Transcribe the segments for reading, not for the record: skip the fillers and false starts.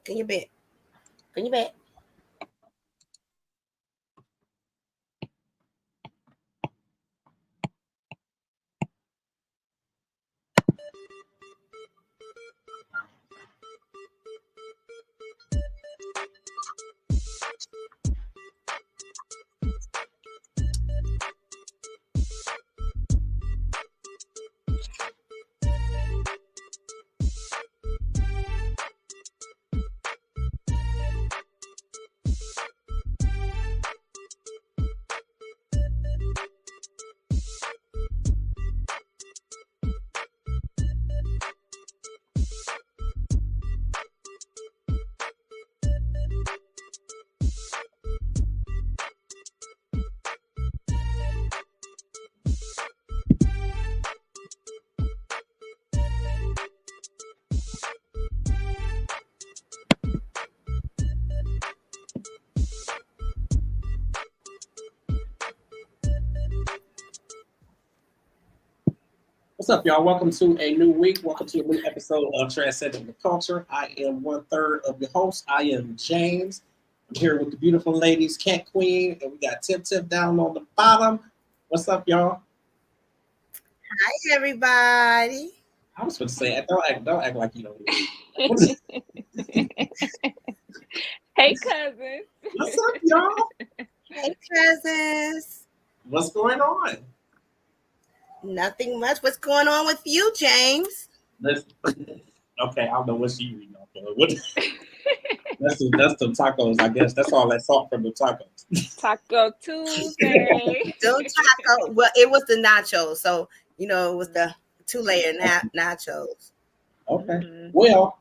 Can you bet? Can you bet? What's up, y'all? Welcome to a new week. Welcome to a new episode of Transcending the Culture. I am 1/3 of your host. I am James. I'm here with the beautiful ladies, Cat Queen, and we got Tip Tip down on the bottom. What's up, y'all? Hi, everybody. I was going to say, don't act like you don't hear me. Hey, cousins. What's up, y'all? Hey, cousins. What's going on? Nothing much. What's going on with you, James? Okay, I don't know what she reading off of. That's the tacos, I guess. That's all that salt from the tacos. Taco Tuesday. Don't taco. Well, it was the nachos, so it was the 2-layer nachos. Okay. Mm-hmm. Well,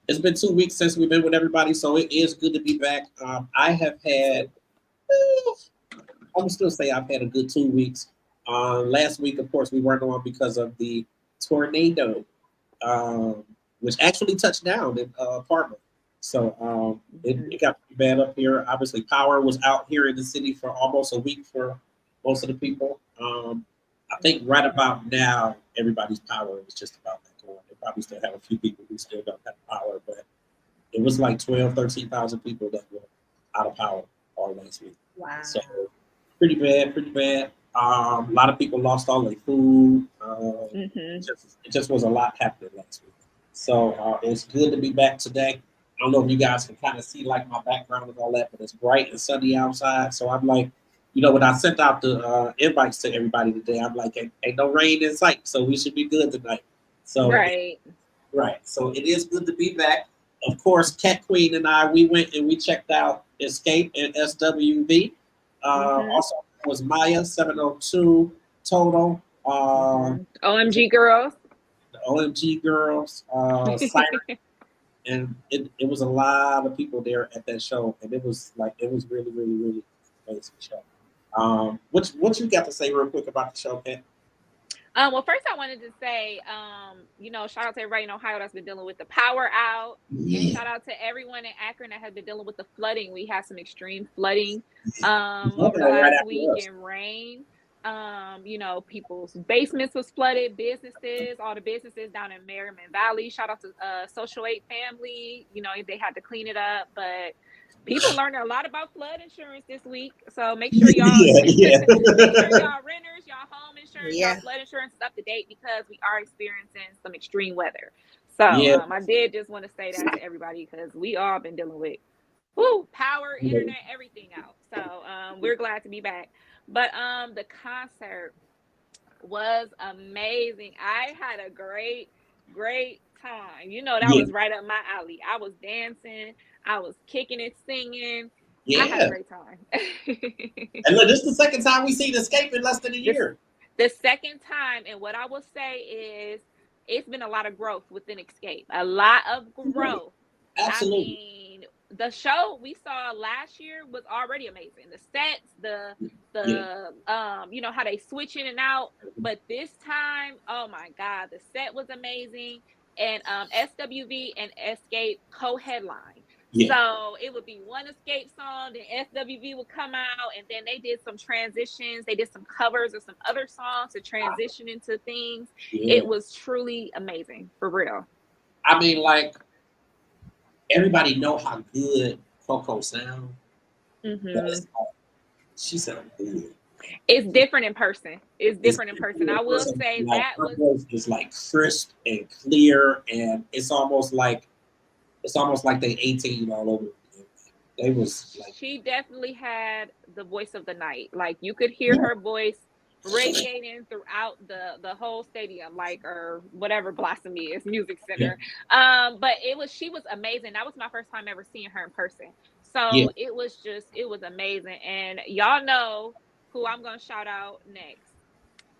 it's been 2 weeks since we've been with everybody, so it is good to be back. I have had, I'm gonna still say I've had a good 2 weeks. Last week, of course, we weren't on because of the tornado, which actually touched down in Parma. So it got pretty bad up here. Obviously, power was out here in the city for almost a week for most of the people. I think right about now, everybody's power is just about that going. They probably still have a few people who still don't have power, but it was like 12, 13,000 people that were out of power all last week. Wow. So pretty bad. A lot of people lost all their food. It just was a lot happening last week. So it's good to be back today. I don't know if you guys can kind of see like my background and all that, but it's bright and sunny outside. So I'm like, when I sent out the invites to everybody today, I'm like, ain't no rain in sight, so we should be good tonight. So Right. So it is good to be back. Of course, Cat Queen and I, we went and we checked out Escape and SWV. Also was Maya 702 Total. OMG girls. The OMG girls. Siren. And it was a lot of people there at that show, and it was really, really, really amazing show. What you got to say real quick about the show, Kat? Well, first I wanted to say, shout out to everybody in Ohio that's been dealing with the power out. Yeah. And shout out to everyone in Akron that has been dealing with the flooding. We had some extreme flooding over the last week and rain. People's basements was flooded, businesses, all the businesses down in Merriman Valley. Shout out to Social 8 family. They had to clean it up, but people learned a lot about flood insurance this week. So make sure y'all, make sure y'all renters, y'all home insurance, y'all flood insurance is up to date because we are experiencing some extreme weather. So I did just want to say that to everybody because we all been dealing with power, internet, everything out. So we're glad to be back. But the concert was amazing. I had a great time. That was right up my alley. I was dancing. I was kicking and singing. Yeah. I had a great time. And look, this is the second time we seen Escape in less than a year. The second time, and what I will say is it's been a lot of growth within Escape. A lot of growth. Absolutely. I mean, the show we saw last year was already amazing. The sets, how they switch in and out. But this time, oh my God, the set was amazing. And SWV and Escape co-headline. Yeah. So it would be one Escape song, then SWV would come out, and then they did some transitions. They did some covers of some other songs to transition into things. Yeah. It was truly amazing, for real. I mean, like, everybody know how good Coco sound. Mm-hmm. She sounded good. It's different in person. It's different in person. I will say like, that her voice is like crisp and clear, and it's almost like they 18 all over. They was like, she definitely had the voice of the night. Like you could hear her voice radiating throughout the whole stadium, like or whatever Blasphemy is music center. But she was amazing. That was my first time ever seeing her in person. So it was amazing. And y'all know who I'm gonna shout out next.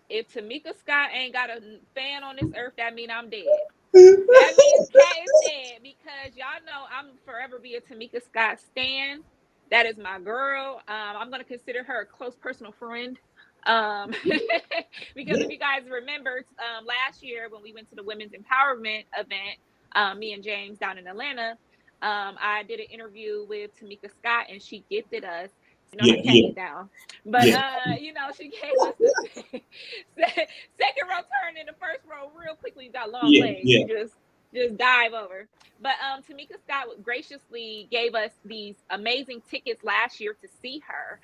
If Tamika Scott ain't got a fan on this earth, that means I'm dead. That means Cat is dead, because y'all know I'm forever be a Tamika Scott stan. That is my girl. I'm gonna consider her a close personal friend. Because if you guys remember, last year when we went to the women's empowerment event, me and James down in Atlanta, I did an interview with Tamika Scott, and she gifted us. Her cat get down, but she gave us the second row turn in the first row real quickly. You got long legs, you just dive over. But Tamika Scott graciously gave us these amazing tickets last year to see her,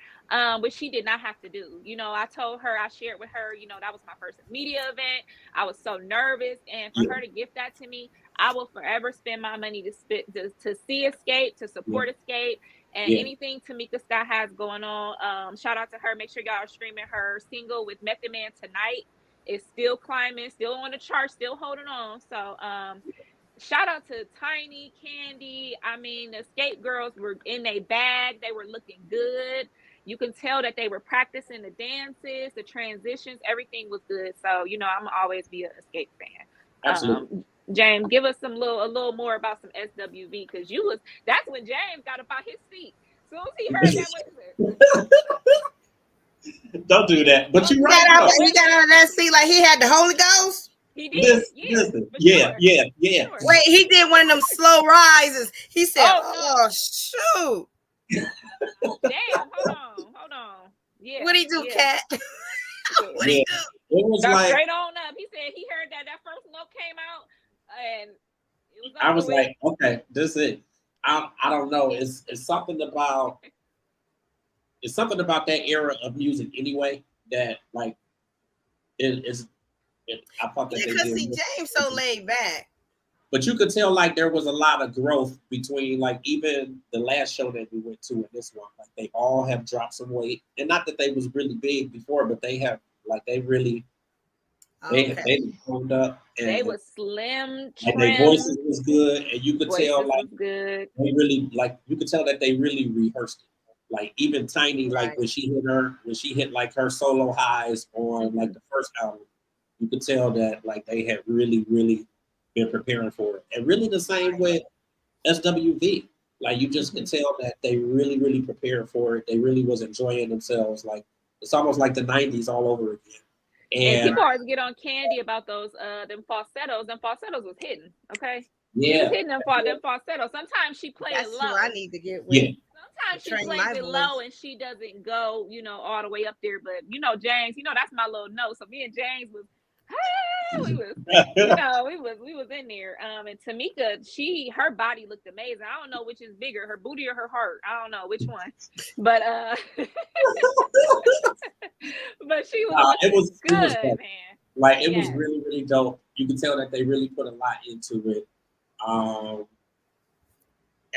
which she did not have to do. I told her, I shared with her, that was my first media event. I was so nervous, and for her to gift that to me, I will forever spend my money to see Escape, to support Escape, and anything Tamika Scott has going on. Shout out to her. Make sure y'all are streaming her single with Method Man tonight. It's still climbing, still on the chart, still holding on. So shout out to Tiny, Candy. I mean, the Escape girls were in their bag. They were looking good. You can tell that they were practicing the dances, the transitions, everything was good. So, I'm always be an Escape fan. Absolutely. James, give us a little more about some SWV, because that's when James got up out his seat. As soon as he heard that, don't do that. But you're right. He got out of that seat like he had the Holy Ghost. He did. Listen. Sure. Wait, he did one of them slow rises. He said, "Oh shoot." Damn, hold on. Yeah. What'd he do, Cat? What'd he do? It was like straight on up. He said he heard that first note came out, and it was I was like, okay, this is it. I don't know. It's something about that era of music anyway that like I thought that because see, James so laid back. But you could tell like there was a lot of growth between like even the last show that we went to and this one. Like they all have dropped some weight, and not that they was really big before, but they have like they really they toned up. And they was slim, and their voices was good, and you could tell like good. They really like you could tell that they really rehearsed it. Like even Tiny, like when she hit like her solo highs on like the first album, you could tell that like they had really, really been preparing for it. And really the same with SWV. Like you just could tell that they really, really prepared for it. They really was enjoying themselves. Like it's almost like the 90s all over again. And people always get on Candy about those them falsettos. Them falsettos was hidden, okay? Yeah. She was hitting them falsettos. Sometimes she plays it low. I need to get with. Yeah. Sometimes she plays it low and she doesn't go, all the way up there. But James, that's my little note. So me and James was, we was in there. And Tamika, her body looked amazing. I don't know which is bigger, her booty or her heart. I don't know which one. But but she was good, man. Like it was really, really dope. You can tell that they really put a lot into it.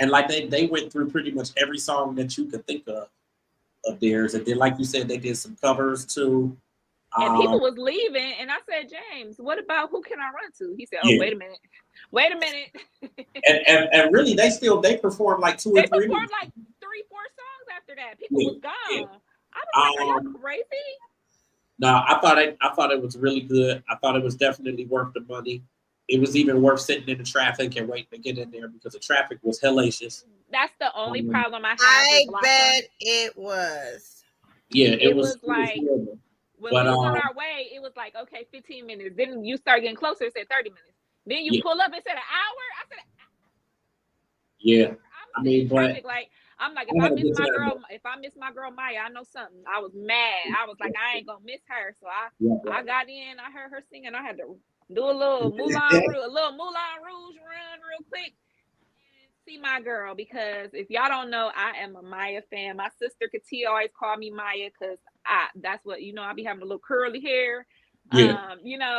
And like they went through pretty much every song that you could think of theirs. And then, like you said, they did some covers too. And people was leaving, and I said, James, what about Who Can I Run To? He said, wait a minute. and really, they performed like 2 or 3. They performed like 3-4 songs after that. People was gone. I was like, are you crazy? No, I thought it was really good. I thought it was definitely worth the money. It was even worth sitting in the traffic and waiting to get in there because the traffic was hellacious. That's the only problem I have. I bet it was. Yeah, it was like when we was on our way, it was like, okay, 15 minutes. Then you start getting closer, it said 30 minutes. Then you pull up and said an hour. I said, yeah. I mean, but I'm like, if I miss my girl Maya, I know something. I was mad. I was like, I ain't gonna miss her. So I got in. I heard her singing. I had to do a little Moulin Rouge run real quick. see my girl, because if y'all don't know, I am a Maya fan. My sister Katia always called me Maya because that's what, I be having a little curly hair. Yeah.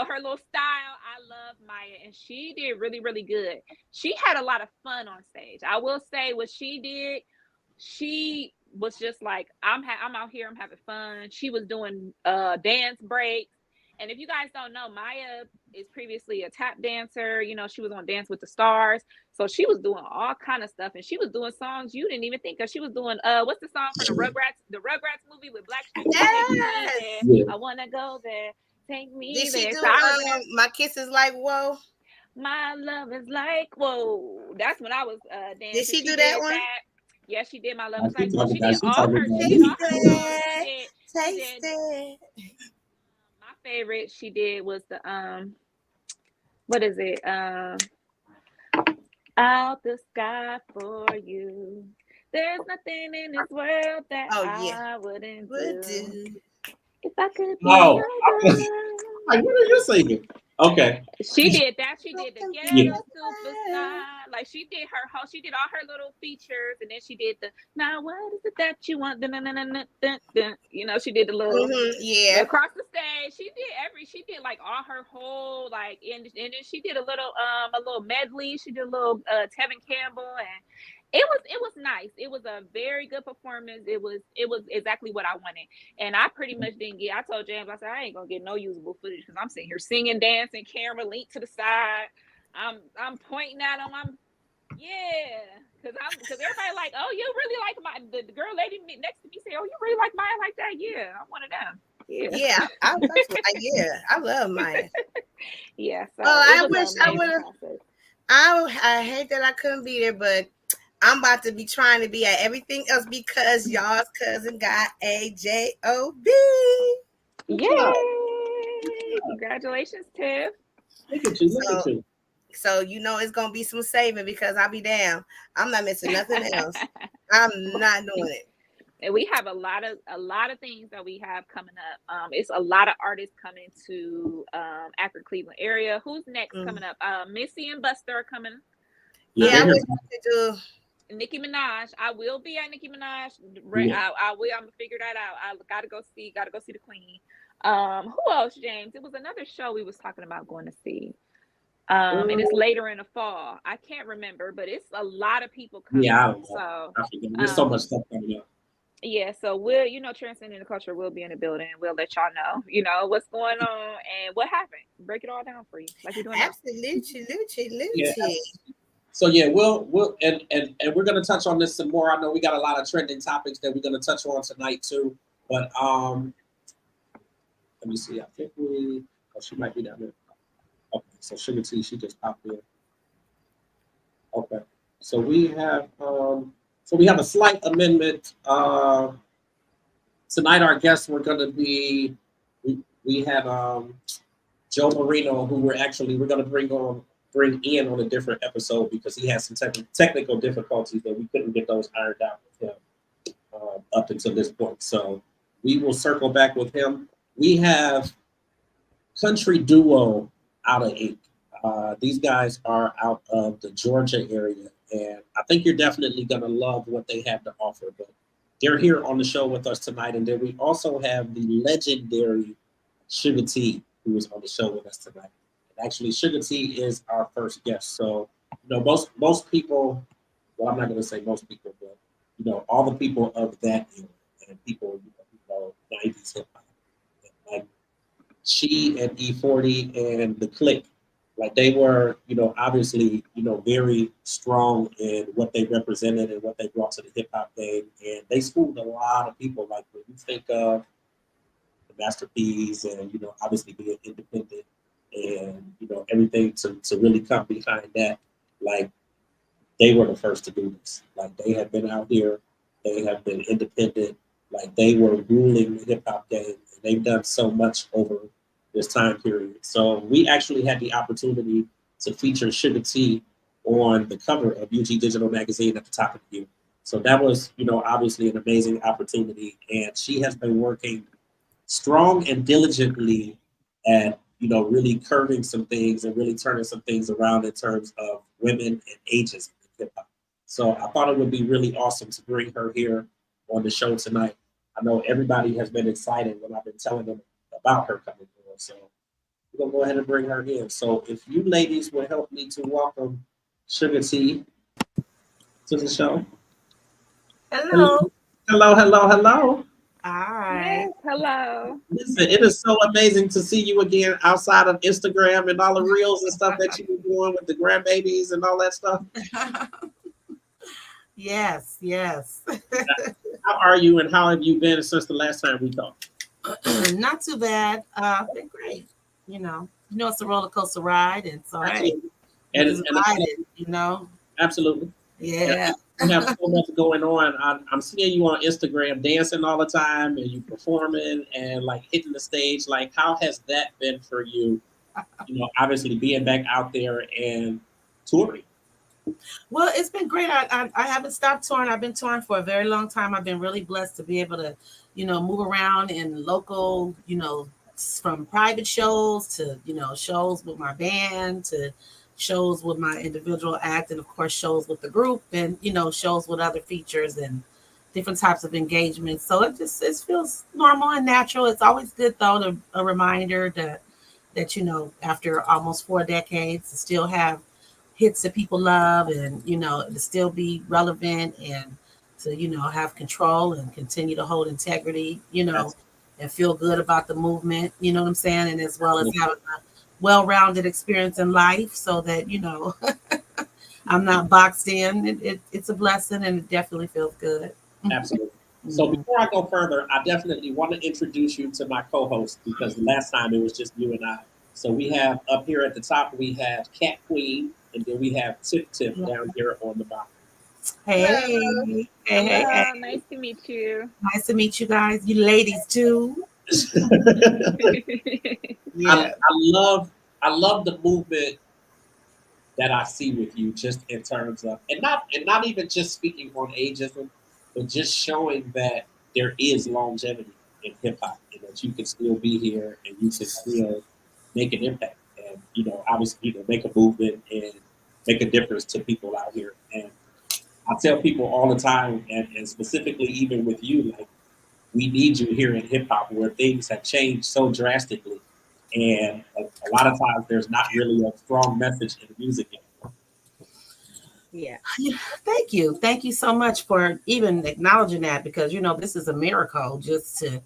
Her little style. I love Maya, and she did really, really good. She had a lot of fun on stage. I will say what she did, she was just like, I'm out here, I'm having fun. She was doing dance breaks. And if you guys don't know, Maya is previously a tap dancer. She was on Dance with the Stars. So she was doing all kind of stuff, and she was doing songs you didn't even think of. She was doing what's the song from the Rugrats movie with Blackstreet? Yes. Yeah. I wanna go there. Take me Did she there. do So I was My Kiss Is Like Whoa? my love is like whoa. That's when I was dancing. Did she do that did one? that. Yeah, she did. My love Oh, is she like whoa. talking She about, did she all talking her. about She did all it. her songs. She Taste did. it. My favorite she did was the what is it? Out the sky for you. There's nothing in this world that I wouldn't do. If I could be Oh, your girl. like, what are you singing? Okay. She did that. She did the Yeah. ghetto superstar. Like she did all her little features, and then she did the now what is it that you want? Dun, dun, dun, dun, dun, dun. She did the little Yeah. across the stage. She did like all her whole like, and then she did a little medley. She did a little Tevin Campbell, and it was nice. It was a very good performance. It was exactly what I wanted. And I pretty much didn't get. I told James, I said I ain't gonna get no usable footage because I'm sitting here singing, dancing, camera linked to the side. I'm pointing at them. Because everybody like, oh, you really like the girl lady next to me say, oh, you really like Maya like that? Yeah, I'm one of them. Yeah, I love Maya. Yeah. So I wish I would have. I hate that I couldn't be there, but I'm about to be trying to be at everything else because y'all's cousin got a job. Yay! Congratulations, Tiff. Look at you. So it's gonna be some saving because I'll be down. I'm not missing nothing else. I'm not doing it. And we have a lot of things that we have coming up. It's a lot of artists coming to Akron, Cleveland area. Who's next coming up? Missy and Buster are coming. Yeah, I wish I could do Nicki Minaj. I will be at Nicki Minaj. Yeah. I will. I'm gonna figure that out. I gotta go see the Queen. Who else, James? It was another show we was talking about going to see. And it's later in the fall. I can't remember, but it's a lot of people coming. Yeah, I don't know. So there's so much stuff coming up. Yeah, so we'll, Transcending the Culture will be in the building. We'll let y'all know, what's going on and what happened. Break it all down for you, like we're doing now. Absolutely. Yeah. So yeah, we'll and we're gonna touch on this some more. I know we got a lot of trending topics that we're gonna touch on tonight too. But let me see. I think she might be down there. Okay, so Suga T, she just popped in. Okay, so we have a slight amendment. Tonight, our guests were going to be. We had Joe Barrino, who we're going to bring in on a different episode because he has some technical difficulties that we couldn't get those ironed out with him up until this point. So we will circle back with him. We have country duo Outta Ink. These guys are out of the Georgia area, and I think you're definitely going to love what they have to offer. But they're here on the show with us tonight, and then we also have the legendary Suga T, who is on the show with us tonight. And actually, Suga T is our first guest. So, most people, well, I'm not going to say most people, but all the people of that era and people, 90s hip hop, like she and E40 and the Click. Like they were, obviously, very strong in what they represented and what they brought to the hip hop game. And they schooled a lot of people. Like when you think of the Master P's and, obviously being independent and, everything to really come behind that, like they were the first to do this. Like they have been out here, they have been independent, like they were ruling the hip hop game. And they've done so much over this time period. So we actually had the opportunity to feature Suga T on the cover of UG Digital Magazine at the top of the year. So that was, obviously an amazing opportunity. And she has been working strong and diligently at, really curving some things and really turning some things around in terms of women and ageism in hip hop. So I thought it would be really awesome to bring her here on the show tonight. I know everybody has been excited when I've been telling them about her coming on. So we're going to go ahead and bring her in. So if you ladies would help me to welcome Suga T to the show. Hello. Hello, hello, hello. All right. Yes, hello. Listen, it is so amazing to see you again outside of Instagram and all the reels and stuff that you've been doing with the grandbabies and all that stuff. Yes, yes. How are you and how have you been since the last time we talked? Not too bad. Been great. It's a roller coaster ride, and so hey, And ride it. Absolutely. Yeah. You have so much going on. I'm seeing you on Instagram dancing all the time and you performing and like hitting the stage. Like, how has that been for you? Obviously being back out there and touring. Well, it's been great. I haven't stopped touring. I've been touring for a very long time. I've been really blessed to be able to, move around in local, from private shows to, shows with my band to shows with my individual act, and of course shows with the group, and shows with other features and different types of engagements. So it feels normal and natural. It's always good though, a reminder that after almost 4 decades to still have hits that people love, and to still be relevant, and to have control and continue to hold integrity, and feel good about the movement, you know what I'm saying, and as well as having a well-rounded experience in life, so that I'm not boxed in. It's a blessing, and it definitely feels good. Absolutely. So before I go further, I definitely want to introduce you to my co-host, because the last time it was just you and I. So we have up here at the top, we have Cat Queen, and then we have Tip down here on the bottom. Hey. Hello. Nice to meet you. Nice to meet you guys. You ladies too. Yeah. I love the movement that I see with you, just in terms of, and not even just speaking on ageism, but just showing that there is longevity in hip hop, and that you can still be here and you can still make an impact, and obviously make a movement and make a difference to people out here. And I tell people all the time, and specifically even with you, like, we need you here in hip hop, where things have changed so drastically, and a lot of times there's not really a strong message in music anymore. Yeah. Thank you so much for even acknowledging that, because this is a miracle. Just to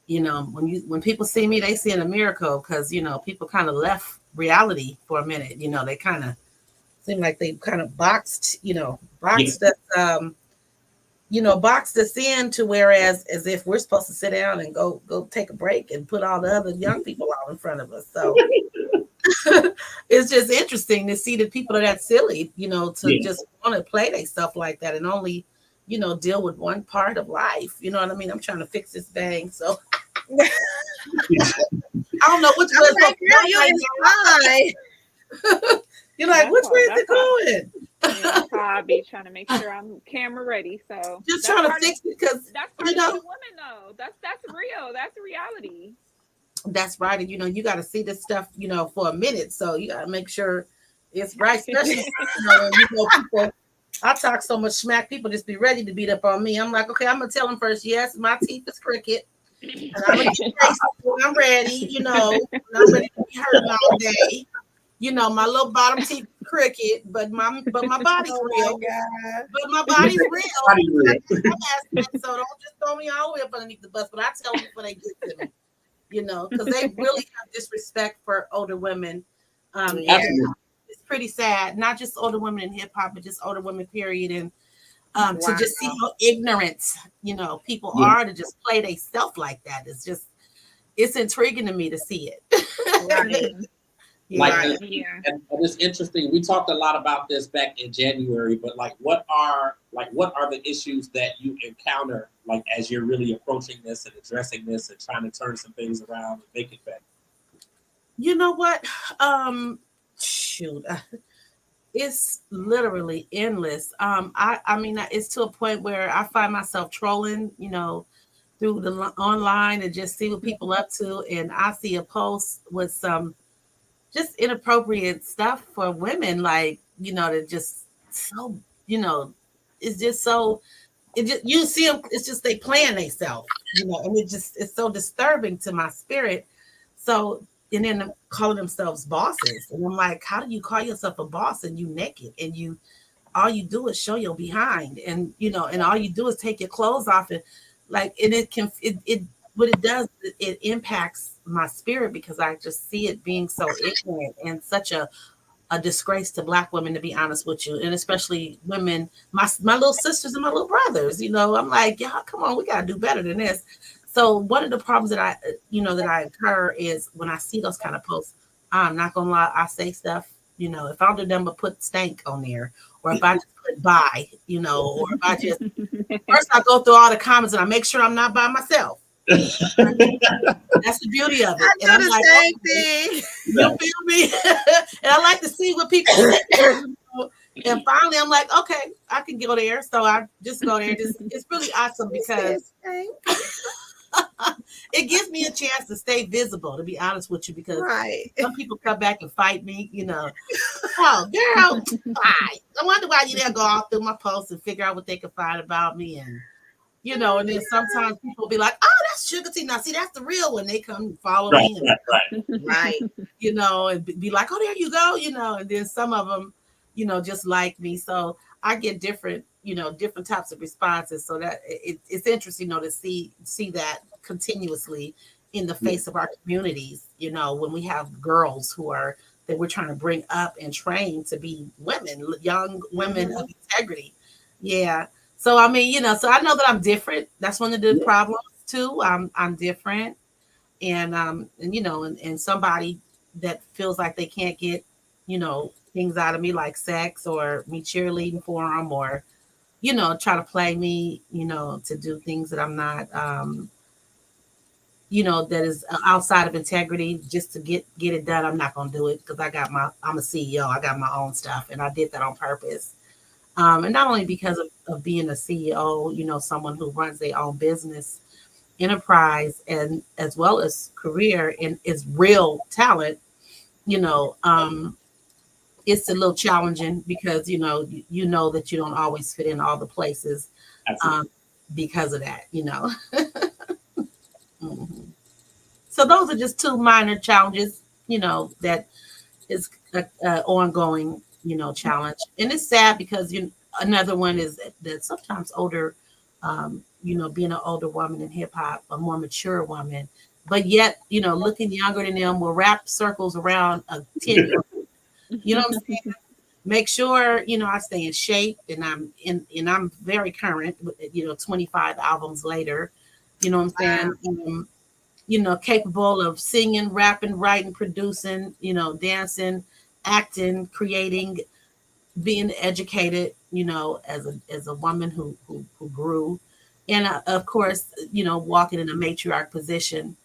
when people see me, they see a miracle, because people kind of left reality for a minute. They kind of seem like they kind of boxed us, boxed us in, to whereas as if we're supposed to sit down and go take a break and put all the other young people out in front of us. So it's just interesting to see that people are that silly, to just want to play they stuff like that, and only, deal with one part of life. You know what I mean? I'm trying to fix this thing. So I don't know which way it's going. You're like, which way is it going? That's how I be trying to make sure I'm camera ready. So just trying to fix it, because that's part of the woman though. That's real. That's reality. That's right. And you got to see this stuff, for a minute. So you got to make sure it's right. Especially people. I talk so much smack, people just be ready to beat up on me. I'm like, okay, I'm gonna tell them first. Yes, my teeth is crooked, and I'm gonna get when I'm ready. When I'm ready to be hurting all day. My little bottom teeth crooked, but my body's real. But my body's real. So don't just throw me all the way up underneath the bus. But I tell them before they get to me, because they really have disrespect for older women. It's pretty sad. Not just older women in hip hop, but just older women, period. And to just see how ignorant, people are to just play they self like that. It's intriguing to me to see it. Right. And it's interesting. We talked a lot about this back in January, but what are the issues that you encounter, as you're really approaching this and addressing this and trying to turn some things around and make it better? You know what? It's literally endless. I mean, it's to a point where I find myself trolling, through the online, and just see what people up to, and I see a post with some just inappropriate stuff for women, to just so you know, it's just so, it just, you see them, it's just they playing themselves, you know, and it's so disturbing to my spirit. So, and then calling themselves bosses. And I'm like, how do you call yourself a boss and you naked and you, all you do is show your behind, and you know, and all you do is take your clothes off, and like, and it can, it what it does, it impacts my spirit because I just see it being so ignorant and such a disgrace to Black women, to be honest with you, and especially women, my little sisters and my little brothers. You know, I'm like, y'all, come on, we gotta do better than this. So one of the problems that I, you know, that I incur is when I see those kind of posts. I'm not gonna lie, I say stuff. You know, if I don't do them but put stank on there, or if I just put bye, you know, or if I just first I go through all the comments and I make sure I'm not by myself. That's the beauty of it. I And I'm do the like, same okay, thing. you feel me? And I like to see what people say. And finally, I'm like, okay, I can go there. So I just go there. It's really awesome because it gives me a chance to stay visible, to be honest with you, because Right. some people come back and fight me, you know. Oh, girl, why? I wonder why you didn't go all through my posts and figure out what they could find about me. And, you know, and then sometimes people be like, oh, that's Suga T. Now, see, that's the real one. They come and follow me. And, Right. you know, and be like, oh, there you go, you know. And then some of them, you know, just like me. So I get different, you know, different types of responses. So that it's interesting, you know, to see that continuously in the face of our communities, you know, when we have girls who are that we're trying to bring up and train to be women, young women of integrity. Yeah. So I mean, you know, so I know that I'm different. That's one of the problems too. I'm different, and you know, and somebody that feels like they can't get, you know, things out of me like sex or me cheerleading for them, or you know, try to play me, you know, to do things that I'm not, you know, that is outside of integrity just to get it done. I'm not gonna do it because I'm a CEO. I got my own stuff, and I did that on purpose. And not only because of being a CEO, you know, someone who runs their own business, enterprise, and as well as career and is real talent, you know, it's a little challenging because you know that you don't always fit in all the places, because of that, you know. Mhm. So those are just two minor challenges, you know, that is a ongoing, you know, challenge. And it's sad because another one is that sometimes older, you know, being an older woman in hip hop, a more mature woman, but yet, you know, looking younger than them will wrap circles around a 10-year-old. You know what I'm saying? Make sure, you know, I stay in shape and I'm very current with, you know, 25 albums later. You know what I'm saying? You know, capable of singing, rapping, writing, producing, you know, dancing, acting, creating, being educated, you know, as a woman who grew, and of course, you know, walking in a matriarch position.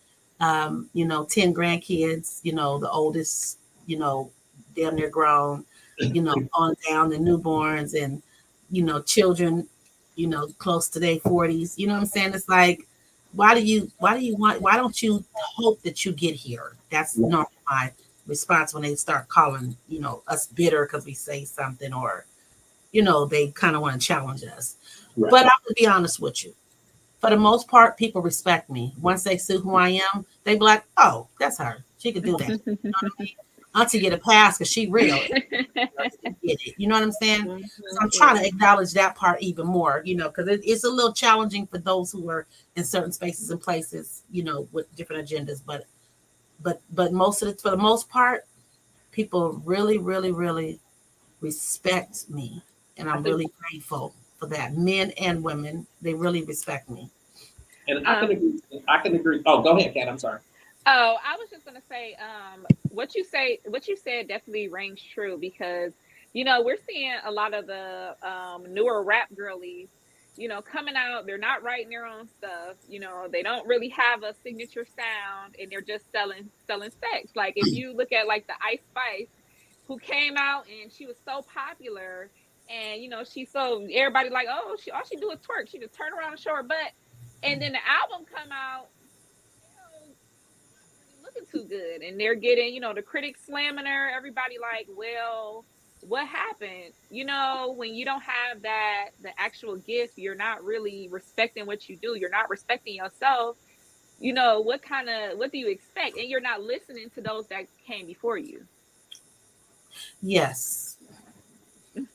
You know, 10 grandkids, you know, the oldest, you know, damn near grown, you know, on down the newborns and, you know, children, you know, close to their 40s. You know what I'm saying? It's like, why don't you hope that you get here? That's normally my response when they start calling, you know, us bitter because we say something, or, you know, they kind of want to challenge us. Right. But I would be honest with you. For the most part, people respect me. Once they see who I am, they be like, oh, that's her. She could do that. You know what I mean? Auntie get a pass because she real. You know what I'm saying? So I'm trying to acknowledge that part even more, you know, because it's a little challenging for those who are in certain spaces and places, you know, with different agendas. But for the most part, people really, really, really respect me, and I'm really grateful for that. Men and women, they really respect me. And I can agree. I can agree. Oh, go ahead, Kat. I'm sorry. Oh, I was just gonna say, what you said definitely rings true because, you know, we're seeing a lot of the newer rap girlies, you know, coming out. They're not writing their own stuff. You know, they don't really have a signature sound, and they're just selling sex. Like if you look at like the Ice Spice, who came out and she was so popular, and you know, everybody like, oh, all she do is twerk. She just turn around and show her butt, and then the album come out looking too good, and they're getting, you know, the critics slamming her, everybody like, well, what happened? You know, when you don't have that, the actual gift, you're not really respecting what you do. You're not respecting yourself. You know, what do you expect? And you're not listening to those that came before you. Yes.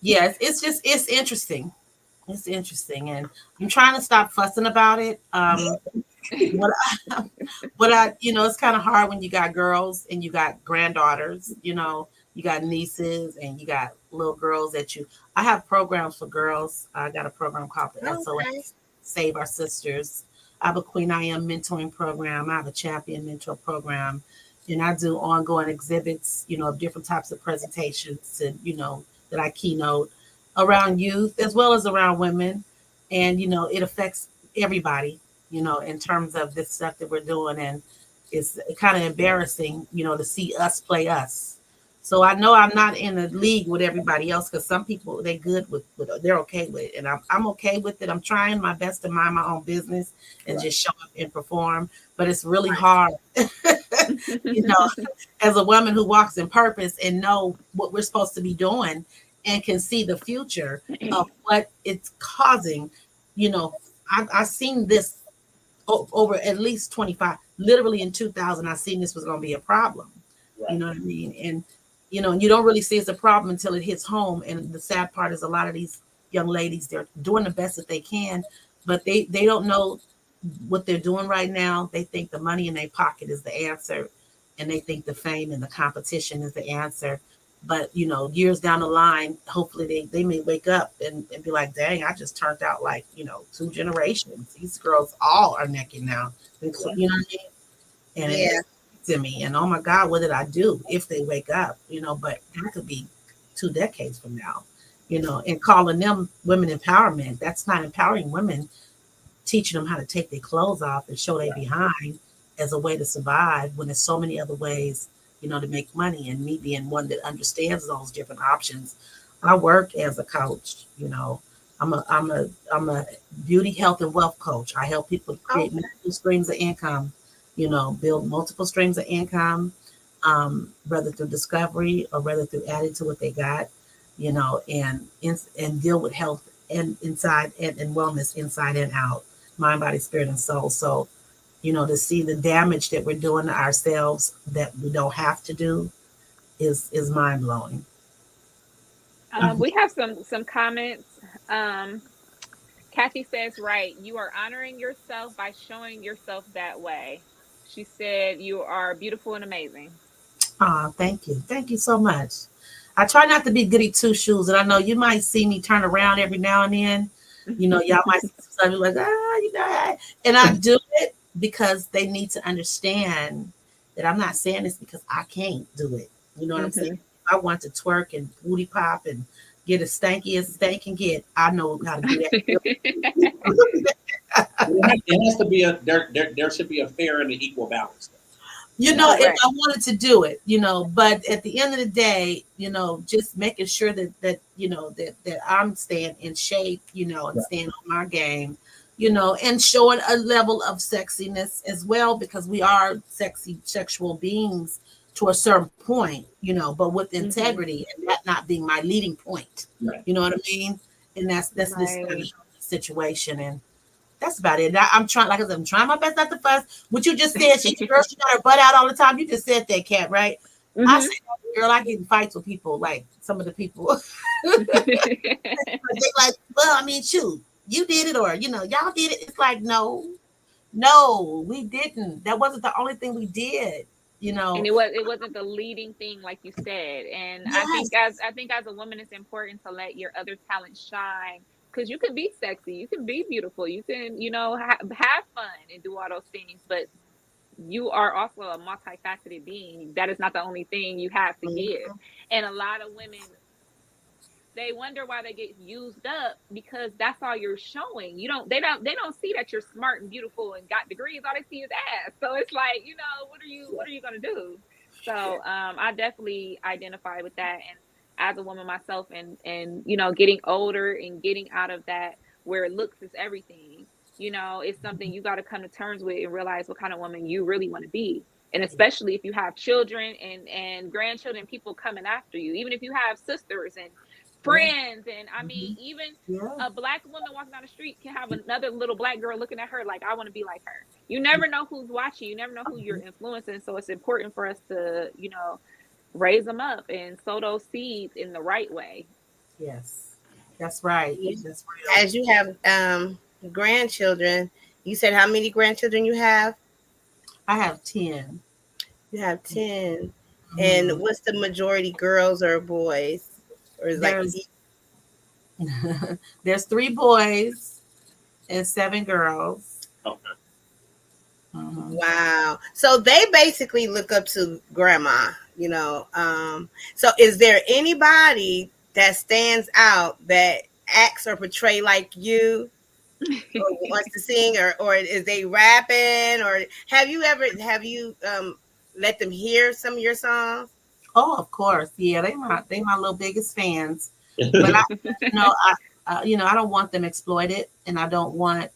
Yes. It's interesting. It's interesting. And I'm trying to stop fussing about it. What I, it's kind of hard when you got girls and you got granddaughters, you got nieces and you got little girls I have programs for girls. I got a program called the SOS, Save Our Sisters. I have a Queen I Am mentoring program. I have a champion mentor program. And I do ongoing exhibits, of different types of presentations that I keynote around youth as well as around women. And, it affects everybody, in terms of this stuff that we're doing. And it's kind of embarrassing, to see us play us. So I know I'm not in a league with everybody else because some people they're good with they're okay with it, and I'm okay with it. I'm trying my best to mind my own business and just show up and perform, but it's really hard, as a woman who walks in purpose and know what we're supposed to be doing and can see the future of what it's causing. I've seen this over at least 25, literally in 2000, I seen this was going to be a problem. Right. You know what I mean? And, and you don't really see it's a problem until it hits home. And the sad part is a lot of these young ladies, they're doing the best that they can, but they don't know what they're doing right now. They think the money in their pocket is the answer. And they think the fame and the competition is the answer. But, years down the line, hopefully they may wake up and be like, dang, I just turned out like, 2 generations. These girls all are necking now. You know what I mean? And it's to me. And oh my God, what did I do if they wake up? But that could be 2 decades from now, and calling them women empowerment. That's not empowering women, teaching them how to take their clothes off and show their behind as a way to survive when there's so many other ways to make money, and me being one that understands those different options. I work as a coach, I'm a beauty, health, and wealth coach. I help people create multiple streams of income, build multiple streams of income, whether through discovery or whether through adding to what they got, and deal with health and inside and wellness inside and out, mind, body, spirit, and soul. So to see the damage that we're doing to ourselves that we don't have to do is mind blowing. We have some comments. Kathy says, right, you are honoring yourself by showing yourself that way. She said, you are beautiful and amazing. Thank you. Thank you so much. I try not to be goody two shoes, and I know you might see me turn around every now and then. Y'all might be like, and I do it because they need to understand that I'm not saying this because I can't do it. You know what I'm saying? If I want to twerk and booty pop and get as stanky as they can get, I know how to do that. It has to be there should be a fair and an equal balance. If I wanted to do it, but at the end of the day, just making sure that I'm staying in shape, and staying on my game, and showing a level of sexiness as well, because we are sexy sexual beings to a certain point, but with integrity and that not being my leading point. Right. You know what I mean? And that's this kind of situation. And that's about it. I'm trying, like I said, I'm trying my best not to fuss. What you just said, she got her butt out all the time. You just said that, Kat, right? I said, girl, I get in fights with people, like some of the people. They're like, well, I mean, shoot, you did it, or y'all did it. It's like, no, we didn't. That wasn't the only thing we did. And it wasn't the leading thing, like you said. And yes. I think as a woman, it's important to let your other talents shine. Because you can be sexy, you can be beautiful, you can, have fun and do all those things, but you are also a multifaceted being. That is not the only thing you have to give. And a lot of women, they wonder why they get used up because that's all you're showing. They don't see that you're smart and beautiful and got degrees. All they see is ass. So it's like, what are you gonna do? So I definitely identify with that. And as a woman myself, and getting older and getting out of that where looks is everything, it's something you got to come to terms with and realize what kind of woman you really want to be. And especially if you have children and grandchildren, people coming after you, even if you have sisters and friends. And I mean, even a Black woman walking down the street can have another little Black girl looking at her like, I want to be like her. You never know who's watching. You never know who you're influencing. So it's important for us to, you know, raise them up and sow those seeds in the right way. Yes, that's right. That's As you have grandchildren, you said how many grandchildren you have? I have 10. You have 10. And what's the majority, girls or boys? Or is there's 3 boys and 7 girls. Okay. Wow. So they basically look up to grandma, you know. So is there anybody that stands out that acts or portray like you or wants to sing, or is they rapping, or have you let them hear some of your songs? Oh, of course. Yeah, they my little biggest fans. But I don't want them exploited, and I don't want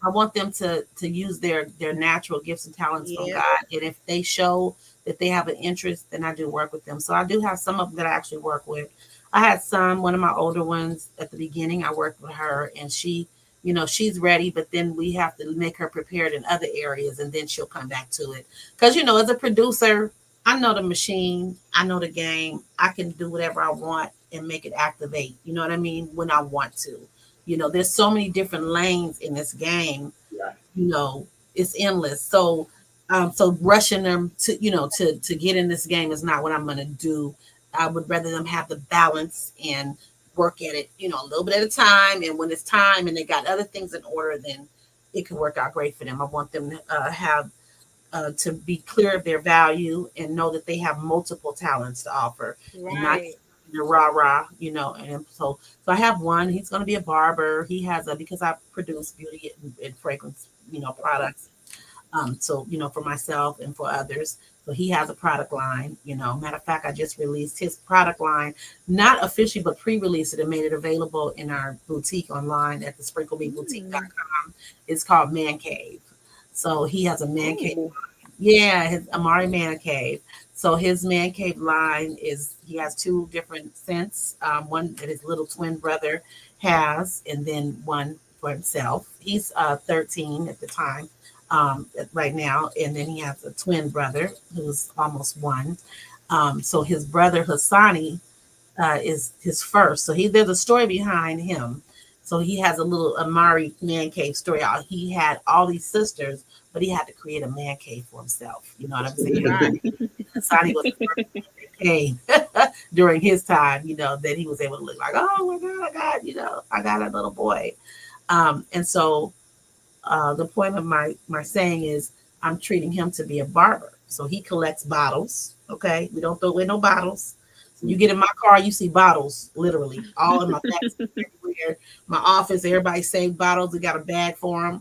I want them to use their natural gifts and talents from God. And if they show that they have an interest, then I do work with them. So I do have some of them that I actually work with. I had one of my older ones at the beginning. I worked with her, and she, she's ready, but then we have to make her prepared in other areas, and then she'll come back to it. Because, as a producer, I know the machine, I know the game. I can do whatever I want and make it activate. You know what I mean? When I want to. There's so many different lanes in this game. Right. It's endless. So rushing them to get in this game is not what I'm going to do. I would rather them have the balance and work at it, a little bit at a time. And when it's time and they got other things in order, then it can work out great for them. I want them to be clear of their value and know that they have multiple talents to offer. Right. And not the rah-rah, and so I have one. He's going to be a barber. He has because I produce beauty and fragrance, products. So, for myself and for others. So he has a product line, Matter of fact, I just released his product line, not officially, but pre-released it and made it available in our boutique online at the sprinklemeatboutique.com. It's called Man Cave. So he has a Man Cave. Yeah, his Amari Man Cave. So his Man Cave line he has 2 different scents. One that his little twin brother has, and then one for himself. He's 13 at the time, right now. And then he has a twin brother who's almost 1. So his brother Hassani is his first. So there's a story behind him. So he has a little Amari Man Cave story. He had all these sisters, but he had to create a man cave for himself. You know what I'm saying? Hassani was the first man cave during his time, that he was able to look like, oh my God, I got a little boy. And so the point of my saying is I'm treating him to be a barber. So he collects bottles. Okay. We don't throw away no bottles. So you get in my car, you see bottles, literally all in my back, everywhere. My office, everybody saved bottles. We got a bag for them,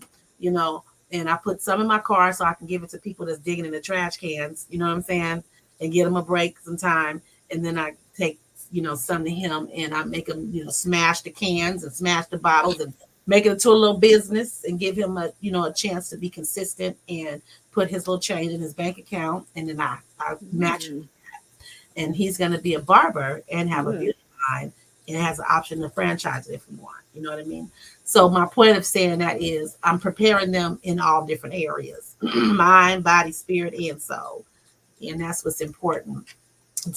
and I put some in my car so I can give it to people that's digging in the trash cans, you know what I'm saying? And get them a break sometime. And then I take, some to him and I make him, smash the cans and smash the bottles and make it into a little business and give him a chance to be consistent and put his little change in his bank account. And then I match him. And he's going to be a barber and have a beauty line and has an option to franchise it if we want. You know what I mean? So my point of saying that is I'm preparing them in all different areas, mind, body, spirit, and soul. And that's what's important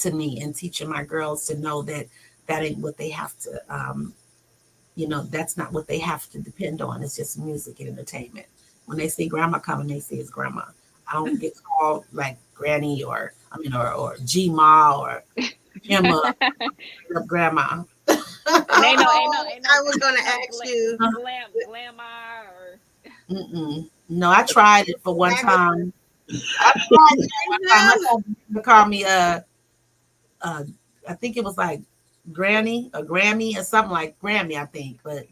to me, and teaching my girls to know that ain't what they have to, that's not what they have to depend on. It's just music and entertainment. When they see grandma coming, they see it's grandma. I don't get called like granny or G-Ma or Gemma, grandma. I was going to ask you. Glamma or... No, I tried it for one time. They called me I think it was like Granny or Grammy or something like Grammy, I think, but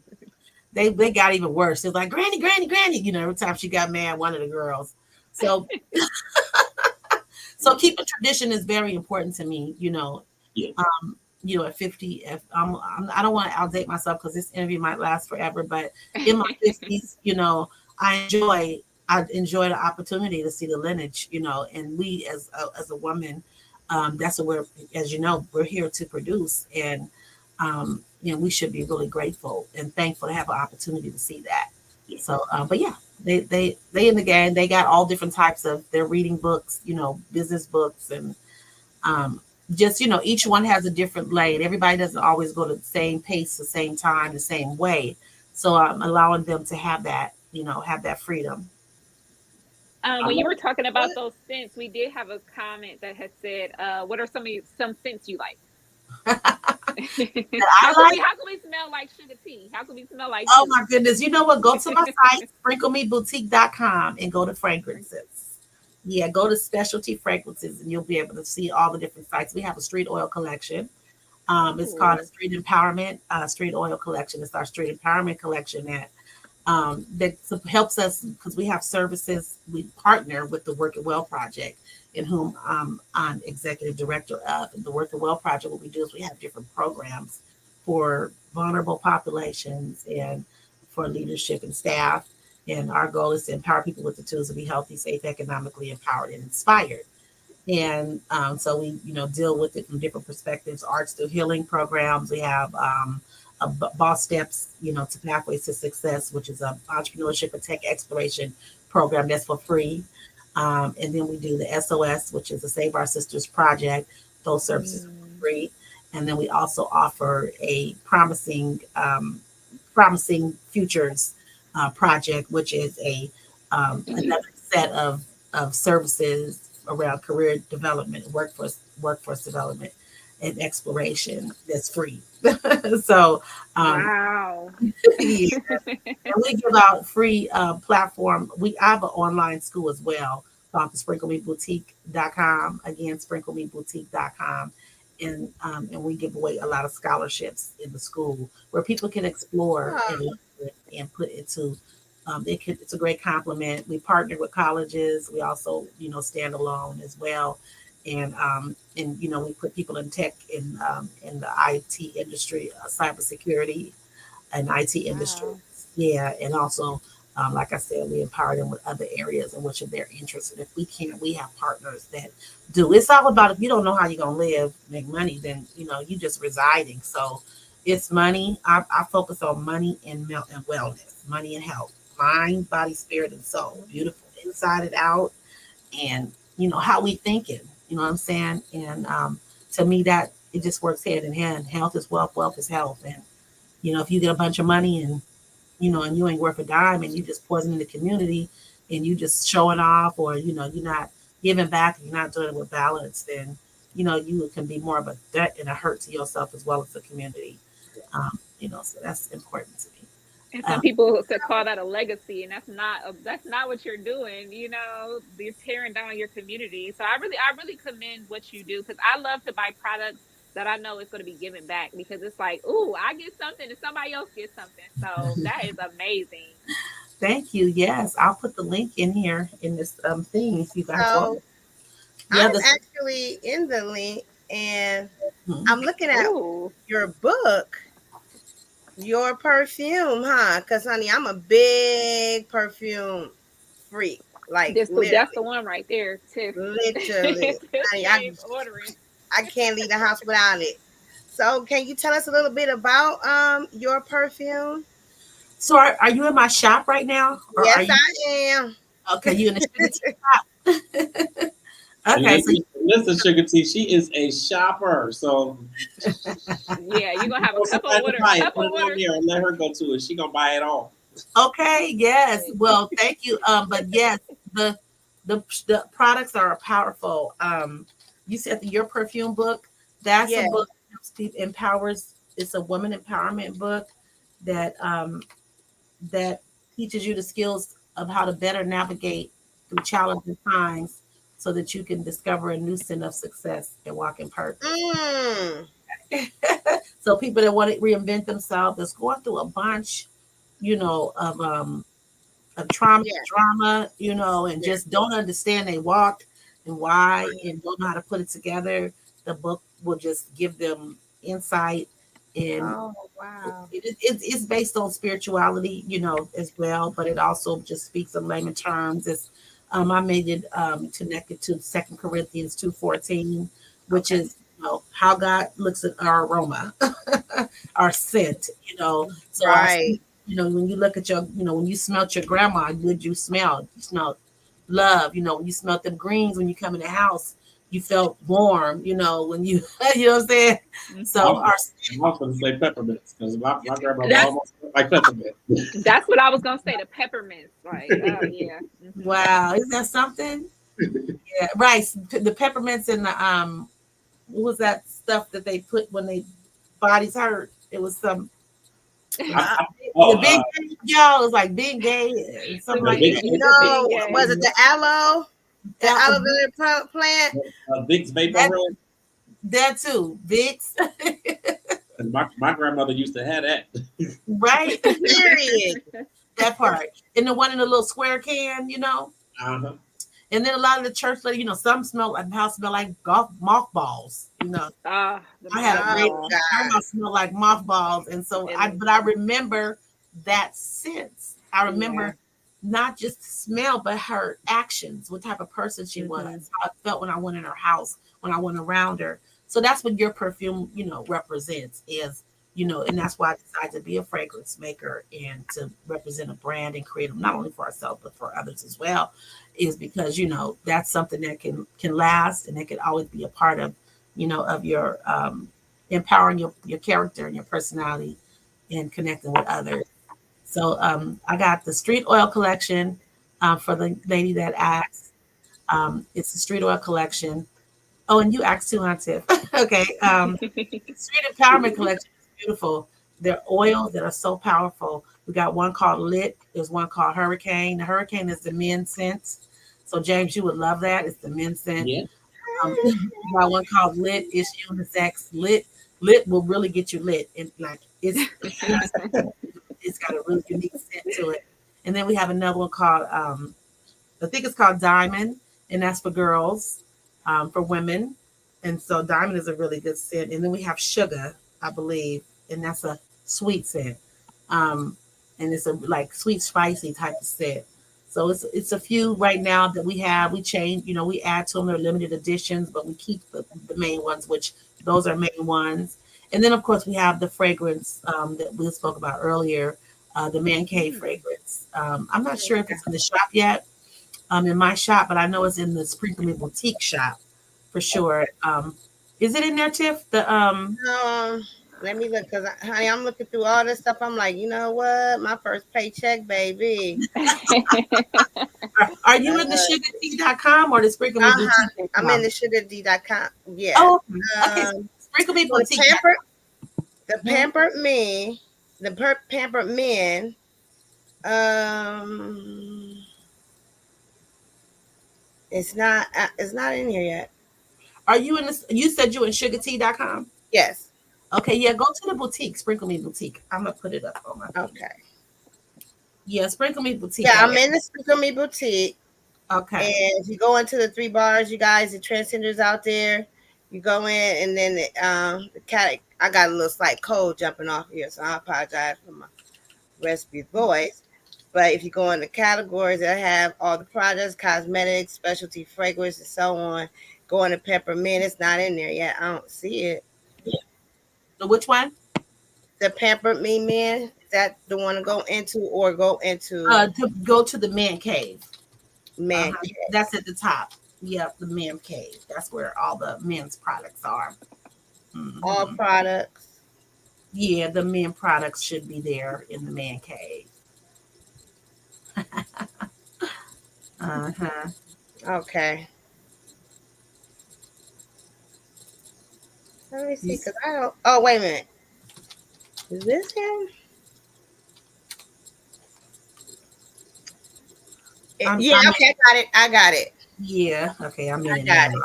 they got even worse. It was like Granny, every time she got mad, one of the girls. So so keeping tradition is very important to me, at 50, I don't want to outdate myself because this interview might last forever, but in my 50s, I enjoy I enjoy the opportunity to see the lineage, and we as a woman, that's what we're, as you know, we're here to produce, and we should be really grateful and thankful to have an opportunity to see that. Yeah. So, but yeah, they in the game. They got all different types of. They're reading books, business books, and just each one has a different lane. Everybody doesn't always go to the same pace, the same time, the same way. So I'm allowing them to have that, have that freedom. When you were talking about those scents, we did have a comment that had said, "What are some scents you like?" How can we smell like Suga T? How can we smell like? Oh my goodness! You know what? Go to my site, sprinklemeboutique.com, and go to fragrances. Yeah, go to specialty fragrances, and you'll be able to see all the different sites. We have a street oil collection. It's called a street empowerment street oil collection. It's our street empowerment collection that helps us because we have services. We partner with the Work It Well Project, in whom I'm executive director of. And the Work It Well Project, what we do is we have different programs for vulnerable populations and for leadership and staff. And our goal is to empower people with the tools to be healthy, safe, economically empowered, and inspired. And so we, deal with it from different perspectives. Arts through healing programs. We have Boss Steps, to Pathways to Success, which is an entrepreneurship and tech exploration program that's for free. And then we do the SOS, which is the Save Our Sisters Project. Those services are for free. And then we also offer a promising futures project, which is another set of services around career development, workforce development, and exploration that's free. So, wow. Yeah. And we give out free platform. I have an online school as well called the sprinklemeboutique.com. Again, sprinklemeboutique.com. And we give away a lot of scholarships in the school where people can explore and put into it's a great compliment. We partner with colleges. We also, stand alone as well. And we put people in tech in the IT industry, cybersecurity and IT industry. Yeah. And also, like I said, we empower them with other areas in which they're interested. If we can't, we have partners that do. It's all about, if you don't know how you're going to live, make money, then, you just residing. So it's money. I focus on money and wellness, money and health, mind, body, spirit, and soul. Beautiful inside and out. And, how we thinking, you know what I'm saying? And to me, that it just works hand in hand. Health is wealth, wealth is health. And, if you get a bunch of money and, and you ain't worth a dime and you just poisoning the community and you just showing off, or, you're not giving back, and you're not doing it with balance, then, you can be more of a threat and a hurt to yourself as well as the community. So that's important to me. And some people could call that a legacy, and that's not what you're doing. You're tearing down your community. So I really commend what you do, because I love to buy products that I know is going to be given back, because it's like, ooh, I get something and somebody else gets something. So that is amazing. Thank you. Yes, I'll put the link in here in this thing if you guys want. I'm actually in the link, and I'm looking at your book. Your perfume, huh? Because, honey, I'm a big perfume freak. Like, that's the one right there, Tiff. Literally. Honey, I can't leave the house without it. So, can you tell us a little bit about your perfume? So, are you in my shop right now? Yes, I am. Okay, you in the Suga T shop? Okay, listen, Suga T, she is a shopper. So yeah, you're gonna have a couple of orders. And let her go to it. She gonna buy it all. Okay, yes. Well, thank you. But yes, the products are powerful. You said your perfume book. That's a book that empowers. It's a woman empowerment book that that teaches you the skills of how to better navigate through challenging times, so that you can discover a new scent of success and walk in purpose. So people that want to reinvent themselves, that's going through a bunch, of trauma, drama, and just don't understand they walk and why, and don't know how to put it together. The book will just give them insight And Oh, wow. it's based on spirituality, as well, but it also just speaks in layman terms. It's I made it connected to 2 Corinthians 2:14, which Okay. is how God looks at our aroma, our scent. So our Right. when you look at your when you smelt your grandma, good you smelled. You smelled love. When you smelt them greens when you come in the house, you felt warm. When you you know what I'm saying. So our I was going to say peppermints because my grandmother That's almost looked like peppermint. that's what I was gonna say. The peppermints, like, oh yeah. Mhm. wow, is that something? Yeah, right. The peppermints and the what was that stuff that they put when they bodies hurt? It was some I, Uh, I, the oh, big y'all. It was like big gay and something The like big, Vicks that. the big no, was gay. it the aloe? The That aloe vera plant? Vicks Vapor that Rub. that too. Vicks, My grandmother used to have that. right? Period. That part. And the one in the little square can. Uh-huh. And then a lot of the church some smell like house smell like golf mothballs. Ah, the I had a great Oh, mothball. her God. house smelled like mothballs. And so And but I remember that sense. I yeah. remember not just the smell, but her actions, what type of person she Mhm. was, how I felt when I went in her house, when I went around her. So that's what your perfume, represents is, and that's why I decided to be a fragrance maker and to represent a brand and create them not only for ourselves, but for others as well, is because, that's something that can last and that can always be a part of your empowering your character and your personality and connecting with others. So I got the street oil collection for the lady that asked. It's the street oil collection. Oh, and you asked too, huh, Tiff? Okay. Street empowerment collection is beautiful. They're oils that are so powerful. We got one called Lit. There's one called Hurricane. The Hurricane is the men's scent. So James, you would love that. It's the men's scent. Yeah. Got one called Lit. It's unisex. Lit will really get you lit. And like it's unisex. It's got a really unique scent to it. And then we have another one called I think it's called Diamond, and that's for girls, for women. And so Diamond is a really good scent. And then we have Sugar, I believe, and that's a sweet scent. Um, and it's a like sweet, spicy type of scent. So it's a few right now that we have. We change, we add to them. They're limited editions, but we keep the main ones, which those are main ones. And then of course we have the fragrance that we spoke about earlier, the Man Cave fragrance. I'm not sure if it's in the shop yet, in my shop, but I know it's in the Sprinkle Me Boutique shop for sure. Is it in there, Tiff? The Let me look, because honey, I'm looking through all this stuff. I'm like, you know what? My first paycheck, baby. are you in the sugartea.com or the Sprinkle Me Uh-huh. I'm in Boutique.com? the sugard.com. Yeah. Oh, okay. Um, Sprinkle Me so Boutique. the pampered me, pampered men. Um, it's not in here yet. Are you in this? You said you in sugartea.com? Yes. Okay, yeah, go to the boutique, Sprinkle Me Boutique. I'm gonna put it up on my page. Okay. Yeah, Sprinkle Me Boutique. Yeah, I'm in the Suga Me boutique. Okay. And if you go into the 3 bars, you guys, the transcenders out there, you go in, and then the cat. I got a little slight cold jumping off here, so I apologize for my raspy voice. But if you go in the categories that have all the products, cosmetics, specialty fragrance, and so on, go into peppermint. It's not in there yet. I don't see it. So which one? The pampered me men. Is that the one to go into, or go into To go to the Man Cave. man? That's at the top. Yep, the Man Cave. That's where all the men's products are. All Mhm. products. Yeah, the men products should be there in the Man Cave. Uh-huh. Okay. Let me see, because I don't. Oh, wait a minute. Is this him? Yeah, I'm okay, I got it. I got it. yeah, okay, I'm in I it got now.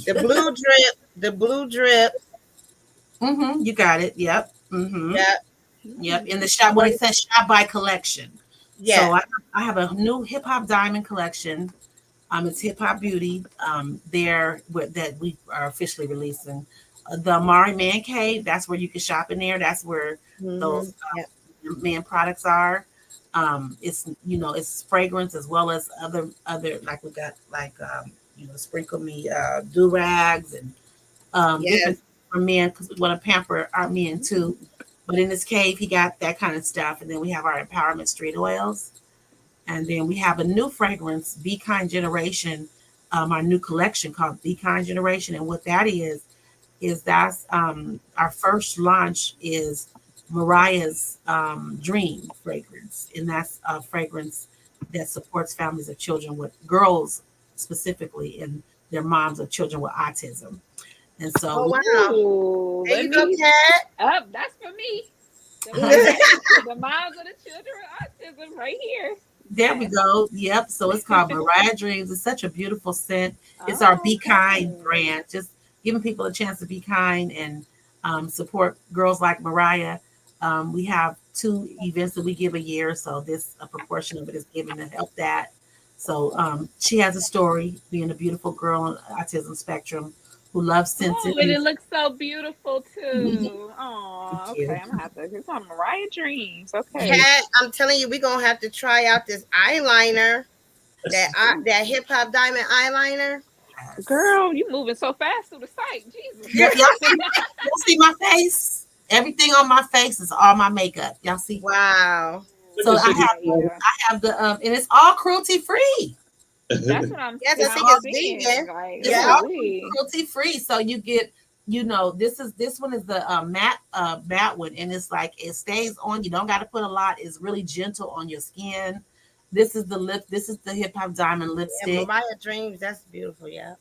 The blue drip. The blue drip. You got it. Yep. Yeah. Yep. In the shop, when it says shop by collection. Yeah. So I have a new hip hop diamond collection. It's Hip Hop Beauty. There that we are officially releasing. the Amari Man Cave. That's where you can shop in there. That's where those Yep. man products are. It's it's fragrance as well as other like we got like sprinkle me do rags and different Yes. for men because we want to pamper our men too. But in this cave, he got that kind of stuff, and then we have our empowerment street oils, and then we have a new fragrance, Be Kind Generation, our new collection called Be Kind Generation, and what that is that's our first launch is Mariah's Dream fragrance, and that's a fragrance that supports families of children with girls specifically and their moms of children with autism. And so Oh wow. Ooh, There let you go, me Kat. up. That's for me. The moms of the children with autism right here. there we go. Yep. So it's called Mariah Dreams. It's such a beautiful scent. It's our Oh, Be Kind okay. brand. Just giving people a chance to be kind and support girls like Mariah. We have 2 events that we give a year, so this a proportion of it is given to help that. So she has a story, being a beautiful girl on the autism spectrum who loves Oh, scented and it music. looks so beautiful too. Thank Oh, okay. you. I'm gonna have to. It's on Mariah Dreams. Okay. Kat, I'm telling you, we're gonna have to try out this eyeliner, that hip hop diamond eyeliner. Yes. Girl, you moving so fast through the site. Jesus. Yep, y'all see my face? Everything on my face is all my makeup. Y'all see? Wow. Good So to I see have you. Yeah. I have the and it's all cruelty free. That's what I'm Yes, I It's I'm think all it's seeing. vegan. Like, it's Yeah. all ooh, cruelty free. So you get this one is the matte one, and it's like it stays on. You don't got to put a lot. It's really gentle on your skin. This is the lip. This is the hip hop diamond Yeah, lipstick. Mariah Dreams. That's beautiful. Yeah.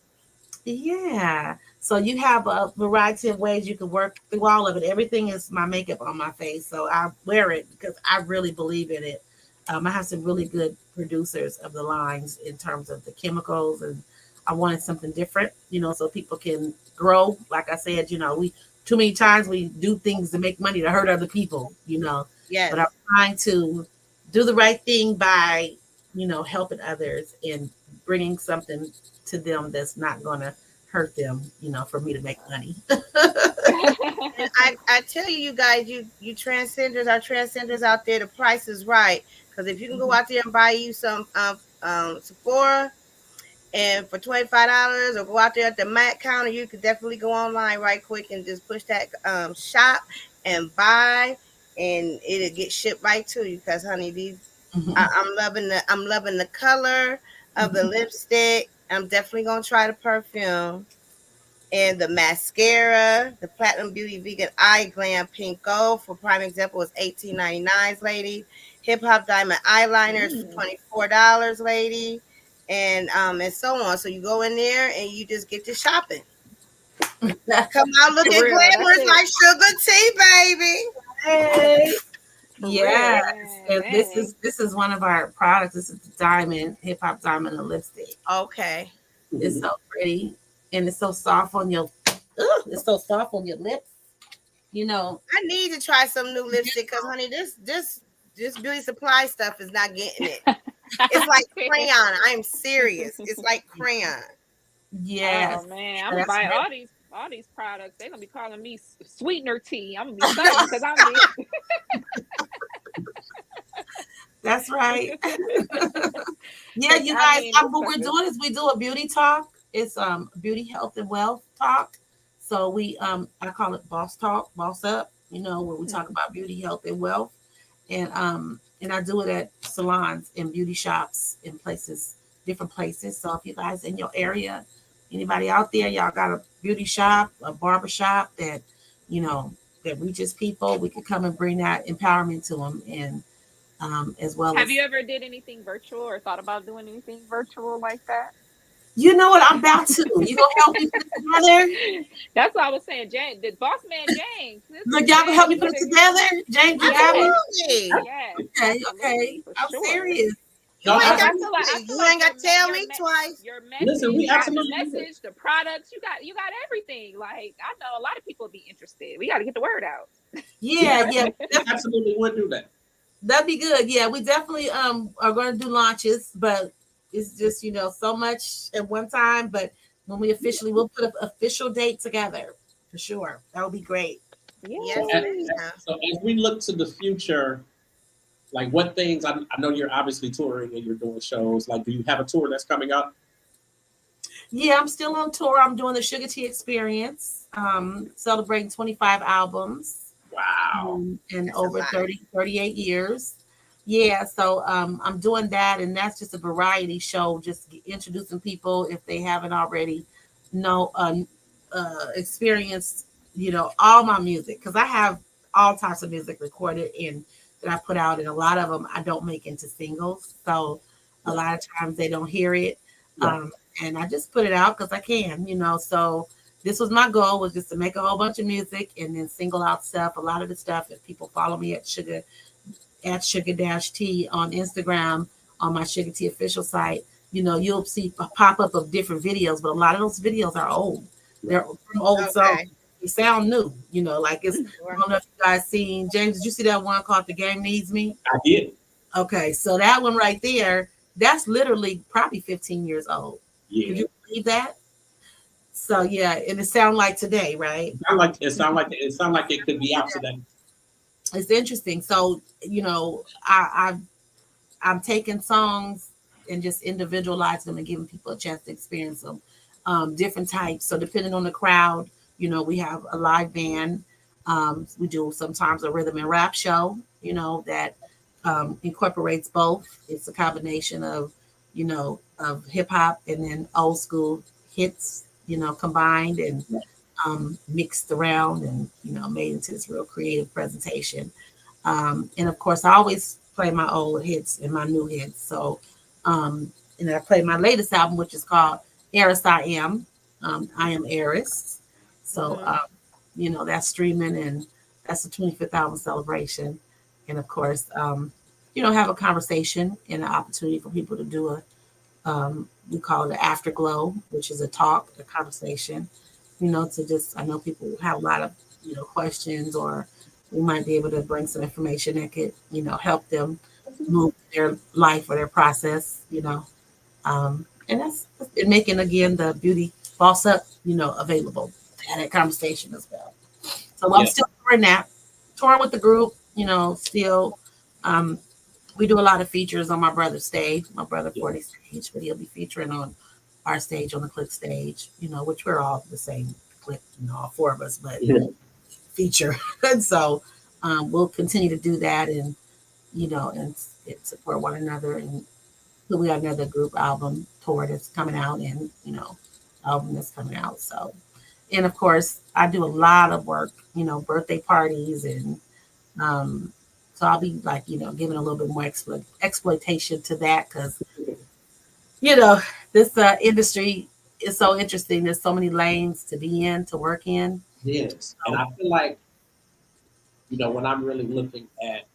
Yeah. So you have a variety of ways you can work through all of it. Everything is my makeup on my face. So I wear it because I really believe in it. I have some really good producers of the lines in terms of the chemicals, and I wanted something different, so people can grow. Like I said, we too many times we do things to make money to hurt other people. But I'm Yes. trying to do the right thing by, helping others and bringing something to them that's not going to hurt them, for me to make money. And I tell you, you guys, you transcenders, our transcenders out there, the price is right. Because if you can go out there and buy you some Sephora and for $25, or go out there at the Mac counter, you could definitely go online right quick and just push that shop and buy, and it'll get shipped right to you. Because honey, I'm loving the color of the lipstick. I'm definitely gonna try the perfume. And the mascara, the Platinum Beauty Vegan Eye Glam Pink Gold, for prime example, is $18.99, lady. Hip Hop Diamond Eyeliner is for mm. $24, lady. And so on. So you go in there and you just get to shopping. Come out For looking real. That's glamorous it. like Sugar T, baby. Hey. For real. Yes. Man, And this dang. is this is one of our products. This is the diamond, hip hop diamond lipstick. Okay. It's so pretty and it's so soft on your it's so soft on your lips. You know, I need to try some new lipstick because honey, this beauty supply stuff is not getting it. It's like crayon. I'm serious. It's like crayon. yes. Oh man, I'm gonna That's buy right. all these products. They're gonna be calling me sweetener tea. I'm gonna be something because I'm it. That's right. Yeah, 'Cause you I guys, mean, this what stuff we're is. doing is we do a beauty talk. It's beauty, health, and wealth talk. So we I call it boss talk, boss up, where we talk about beauty, health, and wealth. And I do it at salons and beauty shops in places, different places. So if you guys in your area, anybody out there, y'all got a beauty shop, a barber shop you know, that reaches people, we could come and bring that empowerment to them, and as well Have as you ever did anything virtual or thought about doing anything virtual like that? you know what I'm about to. You gonna help me put it together? That's what I was saying. James, the boss man James. Look, Listen, y'all gonna help me James, put get it it. together? James, you got me? Yes, Absolutely. yes, Okay, absolutely, okay. for I'm sure. serious. You No, ain't Cause got I to feel like you ain't got to tell me twice. your listen, message, we the absolutely do. message, the products, you got everything. Like I know a lot of people be interested. We got to get the word out. Yeah, yeah. We absolutely would do that. That'd be good. Yeah, we definitely are gonna do launches, but it's just so much at one time. But when we officially we'll put an official date together. for sure. That would be great. Yes, So as, ma'am. so as we look to the future, like what things, I know you're obviously touring and you're doing shows. Like, do you have a tour that's coming up? Yeah, I'm still on tour. I'm doing the Suga T experience, celebrating 25 albums Wow. and That's a over lot. 38 years. Yeah, so I'm doing that, and that's just a variety show, just introducing people if they haven't already know experienced, all my music, because I have all types of music recorded and that I put out, and a lot of them I don't make into singles, so a Right. lot of times they don't hear it, Right. and I just put it out because I can. So this was my goal, was just to make a whole bunch of music and then single out stuff. A lot of the stuff, if people follow me at Sugar T on Instagram, on my Sugar T official site, you'll see a pop up of different videos, but a lot of those videos are old. They're from old songs. Okay. They sound new, like it's, I Sure. don't know if you guys seen, James, did you see that one called The Game Needs Me? I did. Okay, so that one right there, that's literally probably 15 years old. Could Yeah. you believe that? So yeah, and it sound like today, right? It sound like it could be out today. It's interesting. So, I'm taking songs and just individualizing them and giving people a chance to experience them. Different types. So depending on the crowd, we have a live band. We do sometimes a rhythm and rap show, that incorporates both. It's a combination of hip hop and then old school hits, combined and mixed around and, made into this real creative presentation. And of course, I always play my old hits and my new hits. So, and I play my latest album, which is called Eris I Am. I am Eris. So, Mhm. that's streaming, and that's the 25th album celebration. And of course, have a conversation and an opportunity for people to do we call it the afterglow, which is a talk, a conversation, to just, I know people have a lot of, questions, or we might be able to bring some information that could, help them move their life or their process, and that's and making again the beauty boss up, available to have that conversation as well. So I'm Yeah. still touring with the group, still, we do a lot of features on my brother's stage, my brother Yeah. 40 stage, but he'll be featuring on our stage, on the Click stage, which we're all the same Click, all four of us, but Yeah. feature. And so we'll continue to do that, and and support one another. And we got another group album tour that's coming out, and album that's coming out. So, and of course, I do a lot of work, birthday parties, and so I'll be like, giving a little bit more exploitation to that, because you know this industry is so interesting. There's so many lanes to be in, to work in. Yes. And I feel like, when I'm really looking at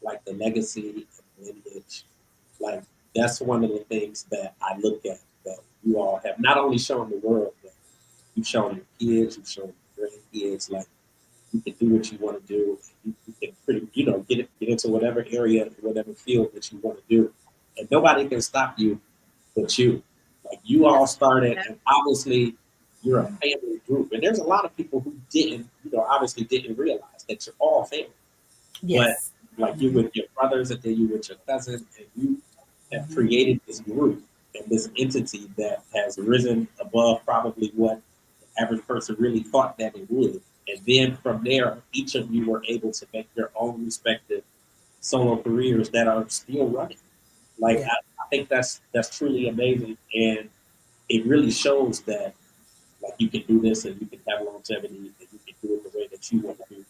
like the legacy and lineage, like that's one of the things that I look at, that you all have not only shown the world, but you've shown your kids, you've shown your grandkids, like you can do what you want to do. You can pretty, get into whatever area, whatever field that you want to do, and nobody can stop you but you. Like you all started, and obviously you're a family group, and there's a lot of people who didn't, obviously didn't realize that you're all family. But Yes. like you with your brothers, and then you with your cousin, and you have created this group and this entity that has risen above probably what the average person really thought that it would. And then from there, each of you were able to make your own respective solo careers that are still running. Like Yeah. I think that's truly amazing, and it really shows that like you can do this and you can have longevity and you can do it the way that you want to do,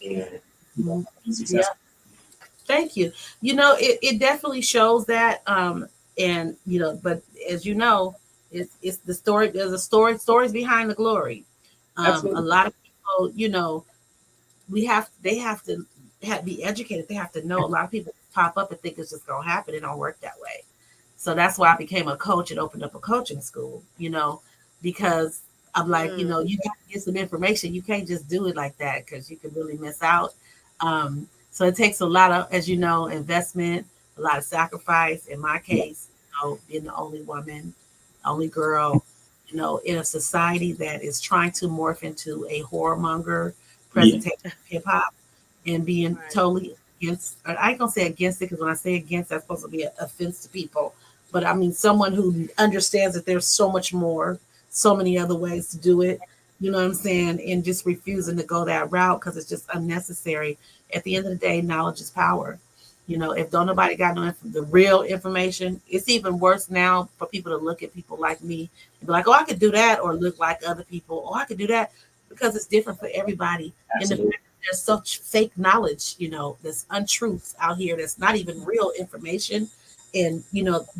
and Mhm. be Yeah. successful. Thank you. It definitely shows that. And but as you know, it's the story. There's a stories behind the glory. A Absolutely. lot of people, they have to be educated. They have to know. A lot of people pop up and think it's just gonna happen. It don't work that way. So that's why I became a coach and opened up a coaching school. Because I'm like, you got to get some information. You can't just do it like that, because you can really miss out. So it takes a lot of, as you know, investment, a lot of sacrifice. In my case, being the only woman, only girl, in a society that is trying to morph into a horrormonger Yeah. presentation of hip hop and being Right. totally against, I ain't gonna say against it because when I say against, that's supposed to be an offense to people. But I mean, someone who understands that there's so much more, so many other ways to do it, you know what I'm saying? And just refusing to go that route because it's just unnecessary. At the end of the day, knowledge is power. If don't nobody got the real information, it's even worse now for people to look at people like me and be like, oh, I could do that, or look like other people, oh, I could do that, because it's different for everybody. And the Absolutely. fact that there's such fake knowledge, that's untruth out here, that's not even real information. And,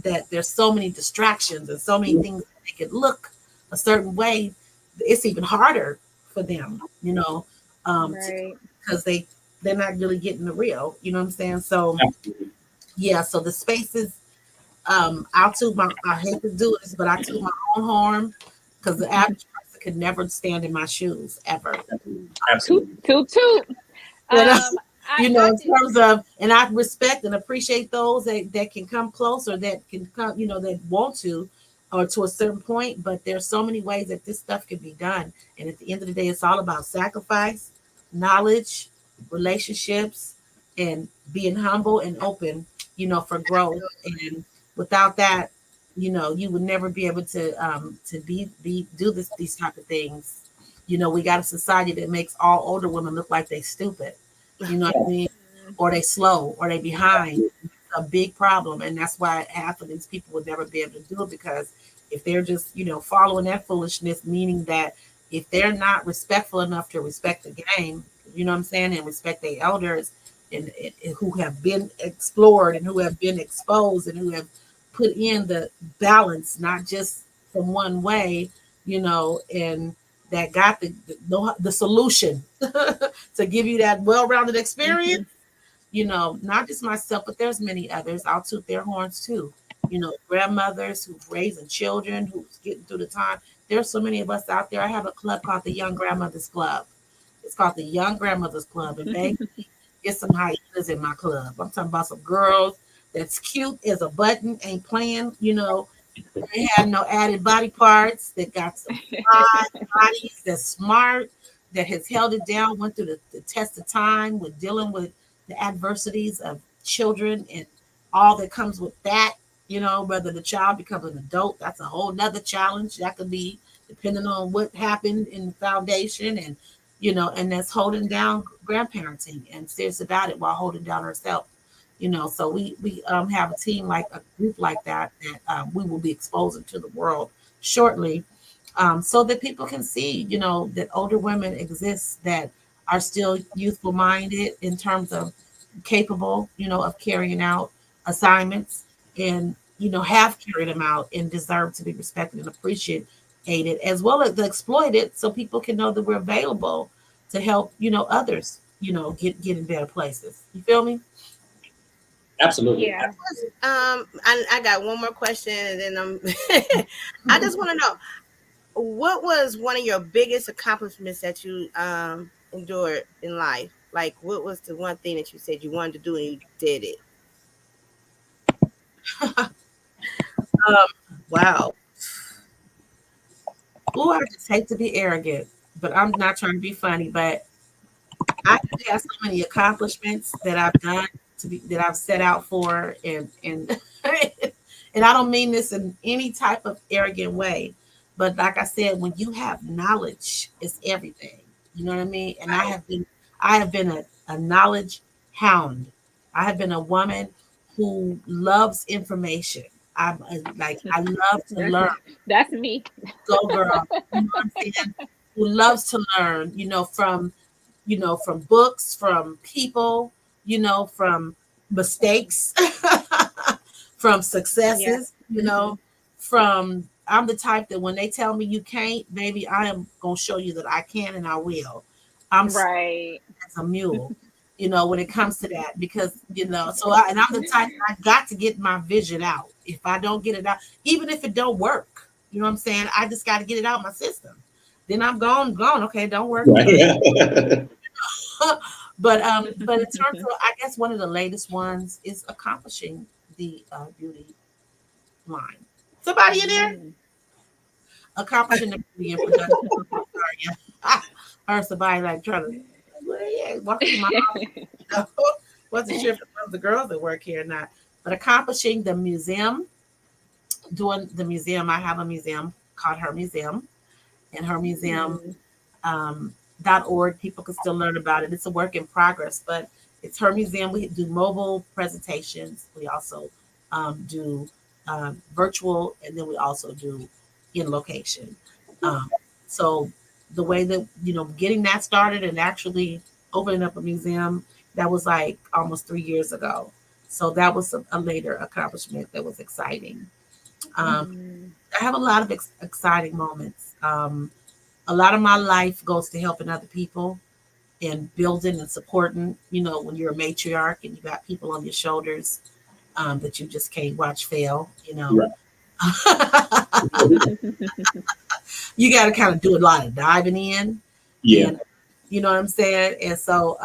that there's so many distractions and so many things that they could look a certain way, it's even harder for them, Right. because they're not really getting the real, you know what I'm saying? So, Absolutely. yeah, so the spaces, I hate to do this, but I toot my own horn because the average person could never stand in my shoes ever. Absolutely. Toot toot. And I in terms of, and I respect and appreciate those that can come close, or that can come, that want to, or to a certain point. But there's so many ways that this stuff can be done. And at the end of the day, it's all about sacrifice, knowledge, relationships, and being humble and open, for growth. And without that, you would never be able to do these type of things. We got a society that makes all older women look like they stupid. You know what I mean? Or they slow, or they behind. It's a big problem, and that's why half of these people would never be able to do it, because if they're just following that foolishness, meaning that if they're not respectful enough to respect the game, you know what I'm saying, and respect their elders, and who have been explored and who have been exposed and who have put in the balance, not just from one way, and that got the solution to give you that well-rounded experience. Not just myself, but there's many others. I'll toot their horns too. Grandmothers who've raising children, who's getting through the time. There's so many of us out there. I have a club called the Young Grandmothers Club. It's called the Young Grandmothers Club, and baby, get some hyenas in my club. I'm talking about some girls that's cute as a button, ain't playing, they have no added body parts, that got some bodies, that's smart, that has held it down, went through the test of time with dealing with the adversities of children and all that comes with that. Whether the child becomes an adult, that's a whole nother challenge. That could be depending on what happened in the foundation, and and that's holding down grandparenting and serious about it while holding down herself. So we have a team, like a group like that we will be exposing to the world shortly, so that people can see, that older women exist that are still youthful minded in terms of capable, of carrying out assignments, and have carried them out and deserve to be respected and appreciated, as well as exploited, so people can know that we're available to help, others, get in better places. You feel me? Absolutely. Yeah. I got one more question, and then I just want to know, what was one of your biggest accomplishments that you endured in life? Like, what was the one thing that you said you wanted to do and you did it? Wow. Oh, I just hate to be arrogant, but I'm not trying to be funny. But I have so many accomplishments that I've done that I've set out for, and and I don't mean this in any type of arrogant way, but like I said, when you have knowledge, it's everything. You know what I mean? And I have been a knowledge hound. I have been a woman who loves information. I love to learn. That's me. Go girl. You know what I'm saying? Who loves to learn, from books, from people, from mistakes, from Yeah. successes, from I'm the type that when they tell me you can't, baby, I am gonna show you that I can, and I will. I'm Right. as a mule, when it comes to that, because and I'm the type, I got to get my vision out. If I don't get it out, even if it don't work, you know what I'm saying, I just got to get it out of my system. Then I'm gone. Okay, don't work. Right. But in terms of, I guess one of the latest ones is accomplishing the beauty line. Somebody in there? accomplishing the beauty and production. Sorry, yeah. I heard somebody like trying to walk through my house. Wasn't sure if it was the girls that work here or not, but accomplishing the museum, doing the museum. I have a museum called Her Museum, and Her Museum .org. People can still learn about it. It's a work in progress, but it's Her Museum. We do mobile presentations. We also do virtual, and then we also do in location. So the way that getting that started and actually opening up a museum, that was like almost 3 years ago. So that was a later accomplishment that was exciting. I have a lot of exciting moments. A lot of my life goes to helping other people and building and supporting. When you're a matriarch and you got people on your shoulders that you just can't watch fail. Right. You got to kind of do a lot of diving in. Yeah. And, you know what I'm saying? And so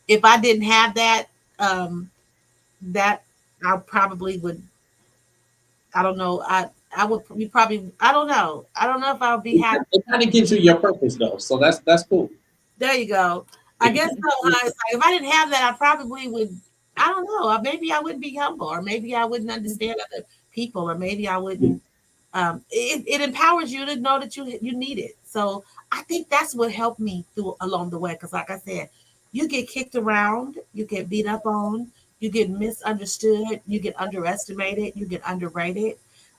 if I didn't have that, that I probably would. I don't know. I would be probably. I don't know. I don't know if I would be happy. It kind of gives you your purpose though, so that's cool. There you go. I guess so. It's like, if I didn't have that, I probably would. I don't know. Maybe I wouldn't be humble, or maybe I wouldn't understand other people, or maybe I wouldn't. It empowers you to know that you need it. So I think that's what helped me through along the way. Because, like I said, you get kicked around, you get beat up on, you get misunderstood, you get underestimated, you get underrated.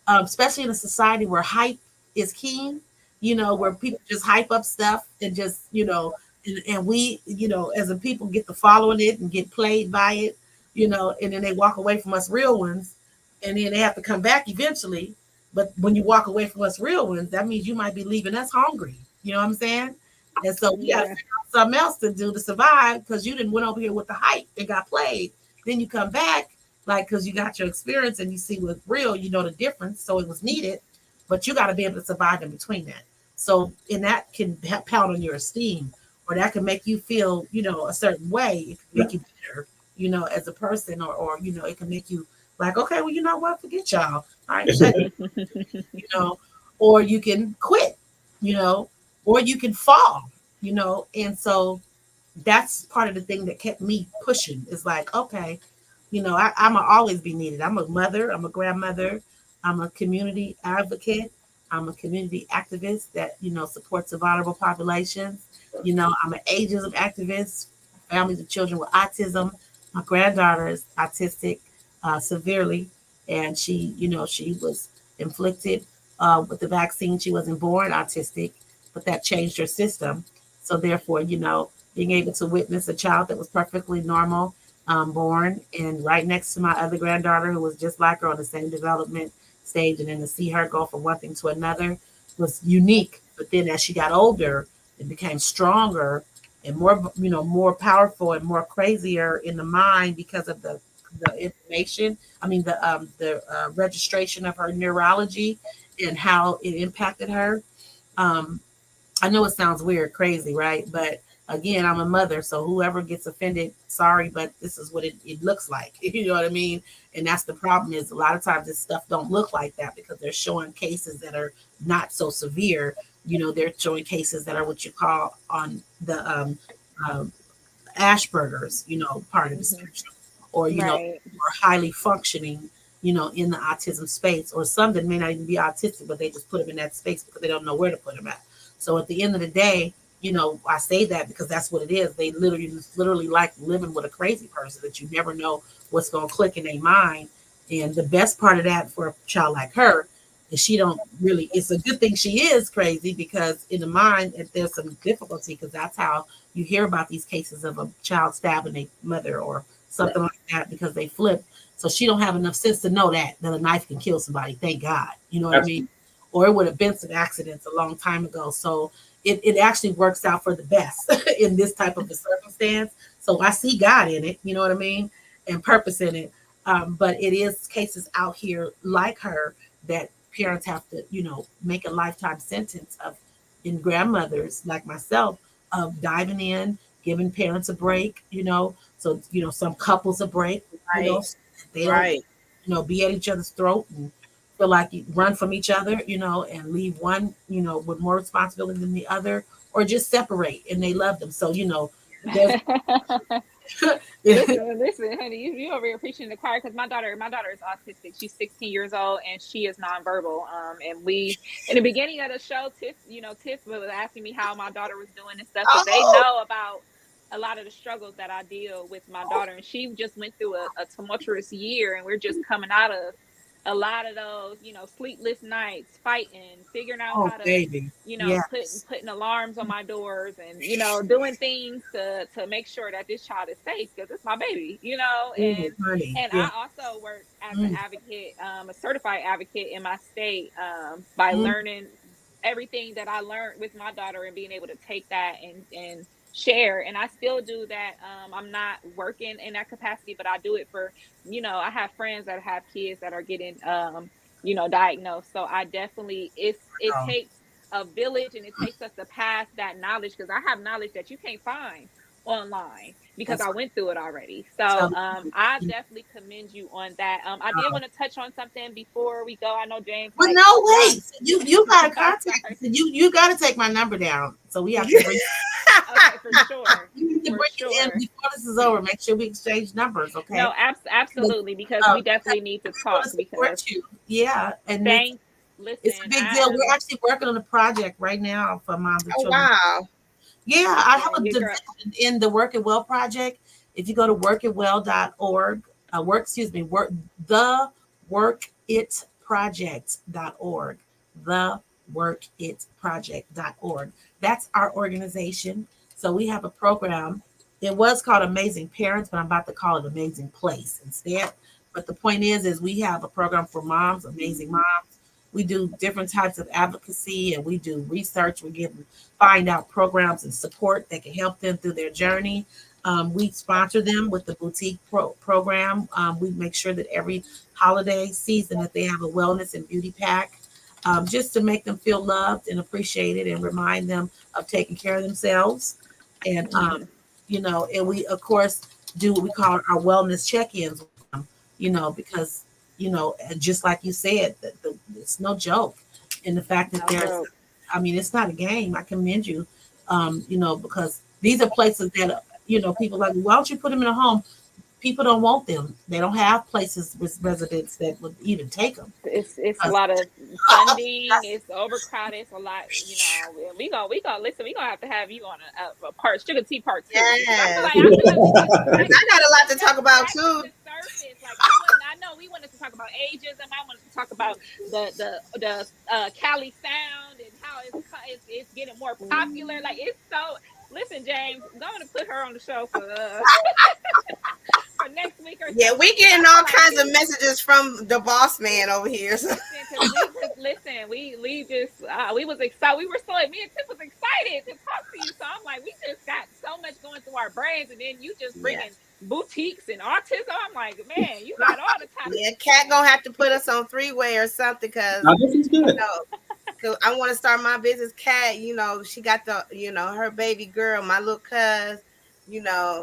Especially in a society where hype is keen. Where people just hype up stuff and just and we as a people get to following it and get played by it, and then they walk away from us real ones, and then they have to come back eventually. But when you walk away from us real ones, that means you might be leaving us hungry. You know what I'm saying? And so we got to figure out something else to do to survive, because you didn't went over here with the hype and got played. Then you come back, like, because you got your experience and you see what's real, the difference. So it was needed, but you got to be able to survive in between that. So, and that can pound on your esteem, or that can make you feel, a certain way. It can make you better, as a person, or it can make you like, okay, well, you know what? Forget y'all. All right, or you can quit, or you can fall, and so that's part of the thing that kept me pushing. Is like, okay, I'm gonna always be needed. I'm a mother, I'm a grandmother, I'm a community advocate, I'm a community activist that supports the vulnerable populations. I'm an ageism activist, families of children with autism. My granddaughter is autistic severely, and she was inflicted with the vaccine. She wasn't born autistic, but that changed her system. So therefore, being able to witness a child that was perfectly normal, born, and right next to my other granddaughter who was just like her on the same development stage, and then to see her go from one thing to another was unique. But then as she got older, it became stronger and more powerful and more crazier in the mind because of the information. I mean, the registration of her neurology and how it impacted her. I know it sounds weird, crazy, right? But again, I'm a mother, so whoever gets offended, sorry, but this is what it looks like. You know what I mean? And that's the problem, is a lot of times this stuff don't look like that because they're showing cases that are not so severe. They're showing cases that are what you call on the Asperger's, part of the spectrum, or, Right. or highly functioning, in the autism space, or some that may not even be autistic, but they just put them in that space because they don't know where to put them at. So at the end of the day, I say that because that's what it is. They literally like living with a crazy person that you never know what's going to click in their mind. And the best part of that for a child like her is she don't really, it's a good thing she is crazy, because in the mind, if there's some difficulty, because that's how you hear about these cases of a child stabbing a mother or something like that, because they flip. So she don't have enough sense to know that a knife can kill somebody. Thank God. You know what I mean? Or it would have been some accidents a long time ago. So it actually works out for the best in this type of a circumstance. So I see God in it, you know what I mean? And purpose in it. But it is cases out here like her that parents have to, make a lifetime sentence of, in grandmothers like myself, of diving in, giving parents a break, so, some couples a break, Right. they don't, be at each other's throat and feel like you run from each other, and leave one, with more responsibility than the other, or just separate and they love them. So, there's listen, honey, you over here preaching to the choir, because my daughter is autistic. She's 16 years old and she is nonverbal. And we, in the beginning of the show, Tiff was asking me how my daughter was doing and stuff, because they Oh, know about a lot of the struggles that I deal with my daughter, and she just went through a tumultuous year, and we're just coming out of a lot of those, sleepless nights, fighting, figuring out oh how to, baby, yes. putting alarms on my doors, and doing things to make sure that this child is safe, because it's my baby, Ooh, honey, and yeah. I also work as an Mm, advocate, a certified advocate in my state, by mm, learning everything that I learned with my daughter and being able to take that and share. And I still do that. I'm not working in that capacity, but I do it for, I have friends that have kids that are getting diagnosed. So I definitely, it oh, takes a village, and it takes us to pass that knowledge, because I have knowledge that you can't find online, because that's I what went through it already. I So tell I you. definitely commend you on that. I did want to touch on something before we go. I know James, Well, like, no, y'all. wait. You got to I'm contact me. sorry. So you got to take my number down. So we have to bring. Okay, for sure. You need to For bring it in sure. before this is over. Make sure we exchange numbers, okay? No, absolutely, because we Because definitely need to we want talk, to because support you. Yeah, and thank it's a listen, big deal. I We're actually working on a project right now for moms and oh children. wow. Yeah, I have yeah, a your girl. division in the Work It Well project. If you go to workitwell.org, the workitproject.org, the workitproject.org. That's our organization. So we have a program. It was called Amazing Parents, but I'm about to call it Amazing Place instead. But the point is we have a program for moms, amazing moms. We do different types of advocacy and we do research. We give find out programs and support that can help them through their journey. We sponsor them with the boutique program. We make sure that every holiday season that they have a wellness and beauty pack, just to make them feel loved and appreciated and remind them of taking care of themselves. And Mhm. and we of course do what we call our wellness check-ins with them. Because just like you said, it's no joke, and the fact that No there's joke. I mean, it's not a game. I commend you, because these are places that, people are like, why don't you put them in a home? People don't want them. They don't have places with residents that would even take them. It's a Because lot of funding. It's overcrowded. It's a lot. We gonna listen. We gonna have to have you on a part Sugar T part two, because I feel Yes. like I feel like we just 'Cause scratched I got a lot to talk just about scratching too. the surface. Like, I know we wanted to talk about ageism. I wanted to talk about the Cali sound and how it's getting more popular. Like, it's so. Listen, James, I'm going to put her on the show for for next week or Yeah, something, we because I getting feel all like kinds of messages from the boss man over here. So. we just we was excited. We were so Me and Tip was excited to talk to you. So I'm like, we just got so much going through our brains, and then you just Yeah. bringing boutiques and autism. I'm like, man, you got all the Yeah, topics Cat today. gonna have to put us on three-way or something, because Now, this is good. cause I want to start my business. Cat, she got her baby girl, my little cuz,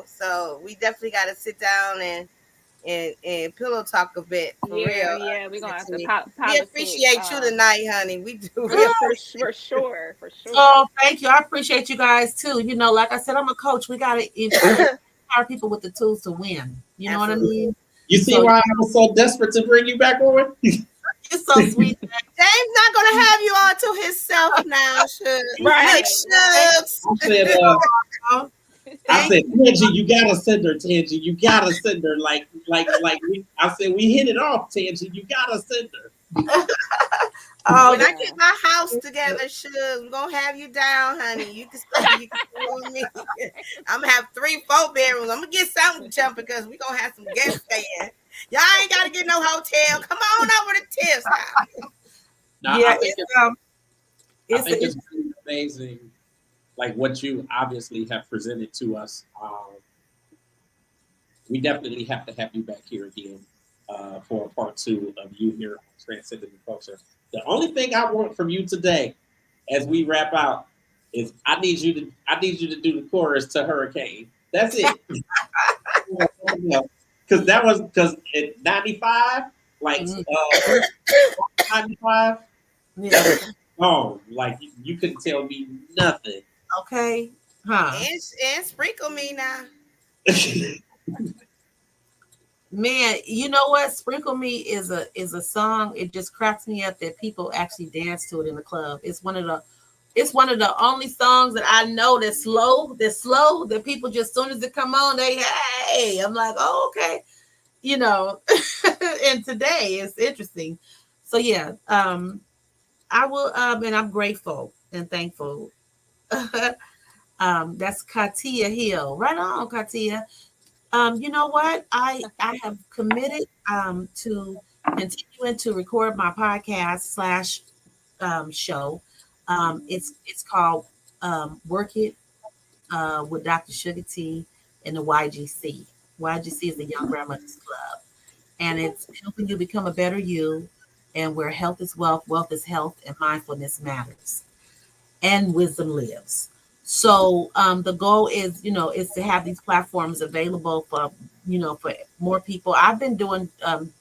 so we definitely got to sit down and pillow talk a bit for real. Yeah, we're gonna have to Anthony. We politic. appreciate you tonight, honey. We do. We For Good. appreciate. for sure, for sure. Oh, thank you. I appreciate you guys too. Like I said, I'm a coach. We got to empower people with the tools to win. You know what I Absolutely. mean? You see So why I was so desperate to bring you back on? you're so sweet. James not gonna have you all to himself now, Shucks. Right, right. Shucks. I said, Oh, I thank said, Tangie, you gotta send her, Tangie. You gotta send her. I said, we hit it off, Tangie. You gotta send her. Oh, When I Yeah. get my house together, Shucks, we're gonna have you down, honey. You can stay. You can stay with me. I'm gonna have 3-4 bedrooms. I'm gonna get something jumping, because we're gonna have some guests staying. Y'all ain't gotta get no hotel. Come on over to Tiff's house. Now, yeah, I think it's it's really amazing, like what you obviously have presented to us. We definitely have to have you back here again for a part two of you here on Transcending the Culture. The only thing I want from you today, as we wrap out, is I need you to do the chorus to Hurricane. That's it. Because in '95 like Mhm. 95. Yeah. Oh, like you couldn't tell me nothing. Okay. Huh. And sprinkle me now. Man, you know what? Sprinkle Me is a song. It just cracks me up that people actually dance to it in the club. It's one of the only songs that I know that's slow, that people just as soon as it come on, they hey. I'm like, oh, okay. You know, and today it's interesting. So yeah, I will and I'm grateful and thankful. That's Katia Hill. Right on, Katia. You know what? I have committed to continuing to record my podcast slash show. It's called Work It with Dr. Suga T and the YGC. YGC is the Young Grandmothers Club, and it's helping you become a better you, and where health is wealth, wealth is health, and mindfulness matters and wisdom lives. So the goal is, is to have these platforms available for, for more people. I've been doing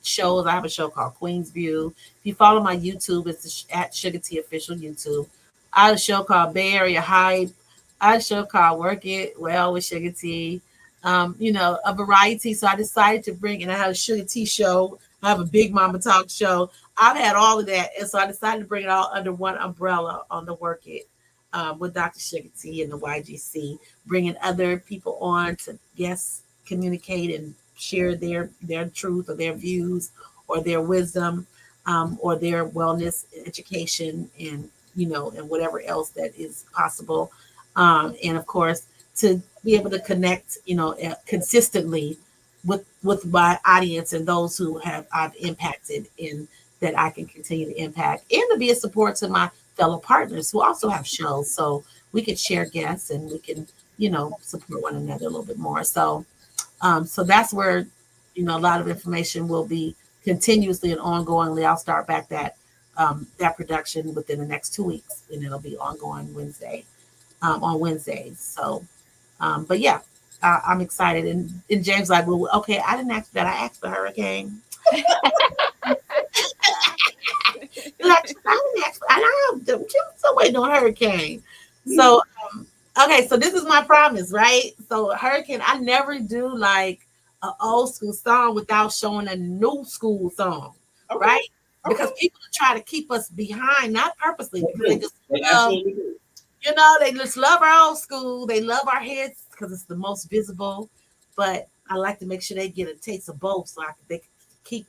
shows. I have a show called Queen's View. If you follow my YouTube, it's at Suga T Official YouTube. I have a show called Bay Area Hype. I have a show called Work It Well with Suga T. A variety. So I decided to bring, and I have a Suga T show. I have a Big Mama Talk show. I've had all of that. And so I decided to bring it all under one umbrella on the Work It with Dr. Suga T and the YGC, bringing other people on to guest communicate and share their truth or their views or their wisdom or their wellness education and whatever else that is possible. And of course, to be able to connect, consistently with my audience and those who I've impacted in that I can continue to impact, and to be a support to my fellow partners who also have shows, so we can share guests and we can support one another a little bit more. So that's where a lot of information will be continuously and ongoingly. I'll start back that production within the next 2 weeks, and it'll be ongoing on Wednesdays. So but yeah, I'm excited. And James like, well, okay, I didn't ask that, I asked for Hurricane. Like, I'm still waiting on Hurricane. So, okay, so this is my promise, right? So, Hurricane, I never do like an old school song without showing a new school song, Okay. right? Because Okay. people try to keep us behind, not purposely, because they just They love, absolutely do. they just love our old school. They love our hits because it's the most visible. But I like to make sure they get a taste of both, so they can keep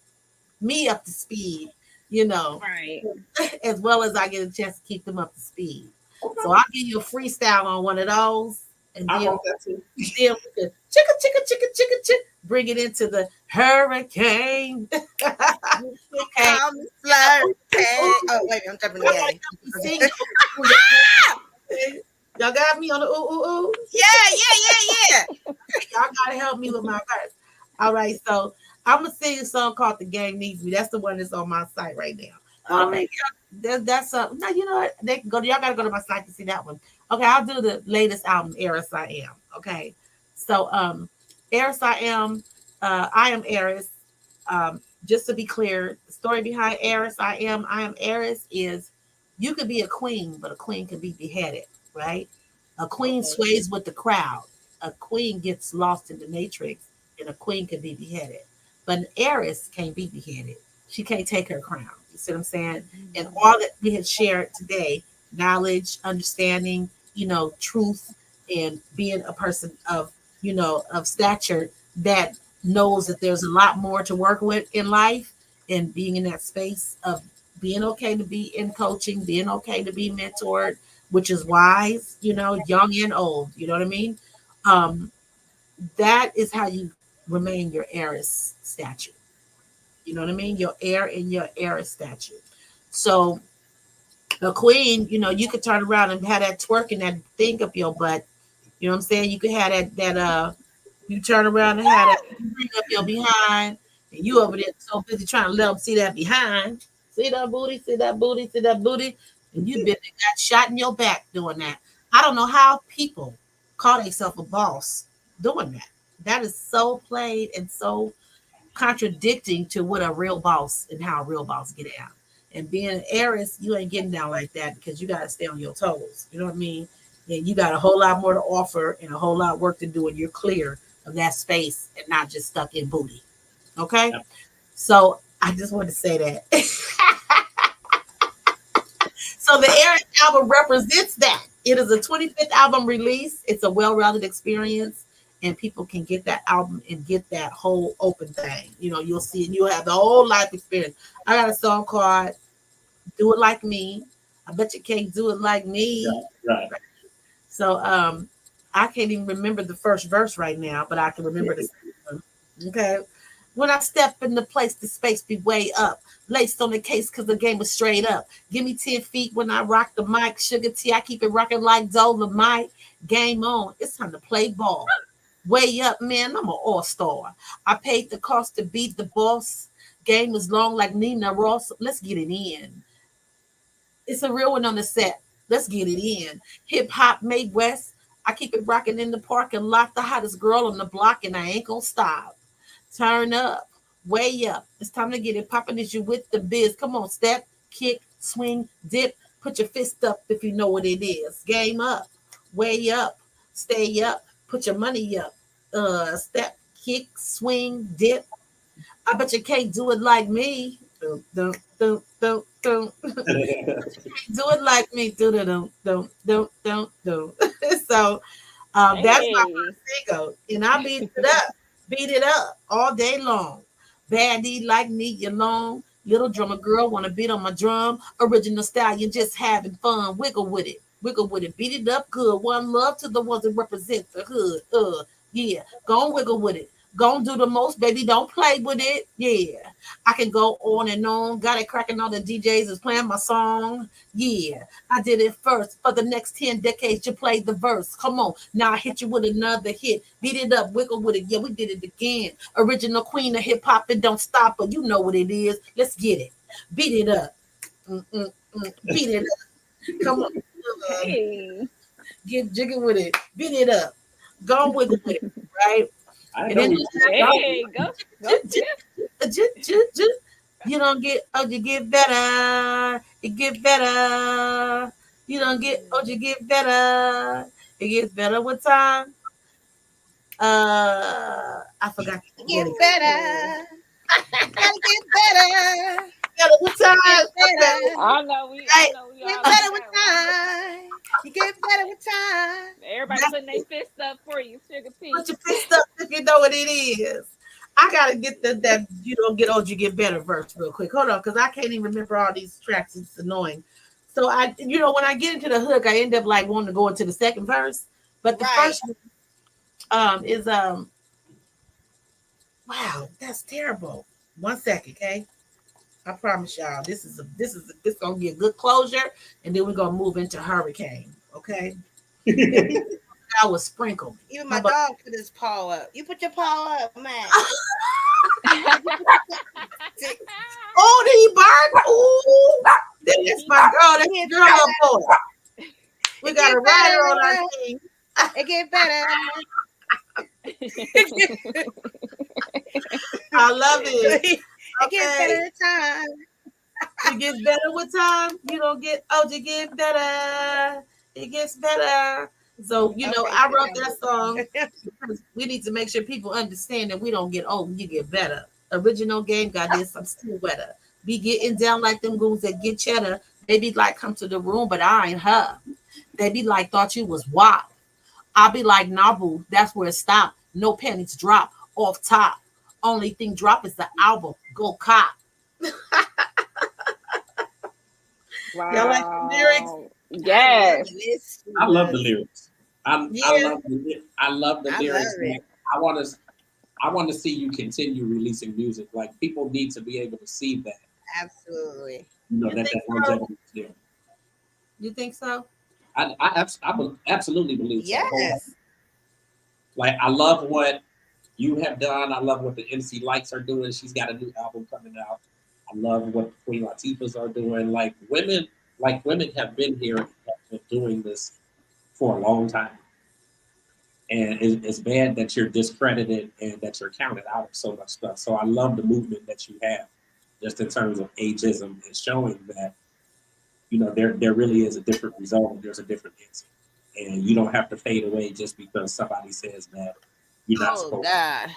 me up to speed, Right. as well as I get a chance to keep them up to speed. Okay. So I'll give you a freestyle on one of those, and I then want that too. we can chicka, bring it into the hurricane. Okay. Flirt. Oh wait, I'm jumping the game. Y'all got me on the ooh. Yeah. Y'all gotta help me with my verse. All right, so I'm gonna sing a song called "The Game Needs Me." That's the one that's on my site right now. All Okay, right. that's now you know what, they can go. Y'all gotta go to my site to see that one. Okay, I'll do the latest album, Eris I Am. Okay, so Eris I Am, I am Eris. Just to be clear, the story behind Eris I Am Eris is you could be a queen, but a queen can be beheaded, right? A queen sways with the crowd. A queen gets lost in the matrix, and a queen can be beheaded. But an heiress can't be beheaded. She can't take her crown. You see what I'm saying? And all that we have shared today, knowledge, understanding, truth, and being a person of stature that knows that there's a lot more to work with in life, and being in that space of being okay to be in coaching, being okay to be mentored, which is wise, young and old, you know what I mean? That is how you remain your heiress statue. You know what I mean? Your heir and your heiress statue. So the queen, you could turn around and have that twerk and that thing up your butt. You know what I'm saying? You could have that you turn around and have that bring up your behind, and you over there so busy trying to let them see that behind. See that booty, see that booty, see that booty. And you been got shot in your back doing that. I don't know how people call themselves a boss doing that. That is so played and so contradicting to what a real boss and how a real boss get out. And being an heiress, you ain't getting down like that because you got to stay on your toes. You know what I mean? And you got a whole lot more to offer and a whole lot of work to do, and you're clear of that space and not just stuck in booty. Okay? Yep. So I just want to say that. So the Heiress album represents that. It is a 25th album release. It's a well-rounded experience, and people can get that album and get that whole open thing. You know, you'll see it. You'll have the whole life experience. I got a song called "Do It Like Me." I bet you can't do it like me. Right. So I can't even remember the first verse right now, but I can remember the second one. Okay. When I step in the place, the space be way up. Laced on the case because the game was straight up. Give me 10 feet when I rock the mic. Suga T, I keep it rocking like Dolomite. Game on. It's time to play ball. Way up, man. I'm an all-star. I paid the cost to beat the boss. Game was long like Nina Ross. Let's get it in. It's a real one on the set. Let's get it in. Hip hop made West. I keep it rocking in the park and lock the hottest girl on the block, and I ain't gonna stop. Turn up, way up. It's time to get it popping as you with the biz. Come on, step, kick, swing, dip. Put your fist up if you know what it is. Game up, way up, stay up. Put your money up. Step, kick, swing, dip. I bet you can't do it like me. Dun, dun, dun, dun, dun. Do it like me. Do the dun. So that's my first single, and I beat it up all day long. Baddie like me, you long. Little drummer girl wanna beat on my drum. Original stallion, just having fun. Wiggle with it, beat it up good. One love to the ones that represent the hood. Yeah, go and wiggle with it. Go and do the most, baby. Don't play with it. Yeah, I can go on and on. Got it cracking. All the DJs is playing my song. Yeah, I did it first. For the next 10 decades, you played the verse. Come on, now I hit you with another hit. Beat it up, wiggle with it. Yeah, we did it again. Original queen of hip hop, and don't stop. But you know what it is. Let's get it. Beat it up. Beat it up. Come on. Hey. Get jiggy with it. Beat it up. Go wiggle with it. Right. I know. Hey, go. You don't get, oh, you get better. It get better. You don't get, oh, you get better. It gets better with time. I forgot. Get better. Gotta get better. Better with time. I know we Get better with time. You get better with time. Everybody putting their fist up for you, Suga T. Put your fist up if you know what it is. I gotta get that you don't get old, you get better verse real quick. Hold on, because I can't even remember all these tracks. It's annoying. So when I get into the hook, I end up like wanting to go into the second verse. But the first one is wow, that's terrible. 1 second, okay? I promise y'all, this is gonna be a good closure, and then we're gonna move into Hurricane, okay? I was sprinkled. Even my dog put his paw up. You put your paw up, man. Oh, did he bark? Ooh, that's my girl. That's your girl up boy. We got a rider on our team. It get better. I love it. It gets better with time. It gets better with time. You don't get, oh, you get better. It gets better. So, I wrote that song because we need to make sure people understand that we don't get old, you get better. Original game got this, I'm still wetter. Be getting down like them goons that get cheddar. They be like, come to the room, but I ain't her. They be like, thought you was wild. I'll be like, nah, boo, that's where it stopped. No pennies drop off top. Only thing drop is the album. Go cop. Wow. Y'all like the lyrics? Yes. I love the lyrics. I love the lyrics. It. I want to see you continue releasing music. Like, people need to be able to see that. Absolutely. That longevity is there. You think so? I absolutely believe so. Yes. Like, I love what you have done. I love what the MC Lights are doing. She's got a new album coming out. I love what the Queen Latifahs are doing. Like, women have been here and have been doing this for a long time. And it's bad that you're discredited and that you're counted out of so much stuff. So I love the movement that you have, just in terms of ageism and showing that, you know, there really is a different result. There's a different answer, and you don't have to fade away just because somebody says that you're not Oh supposed God.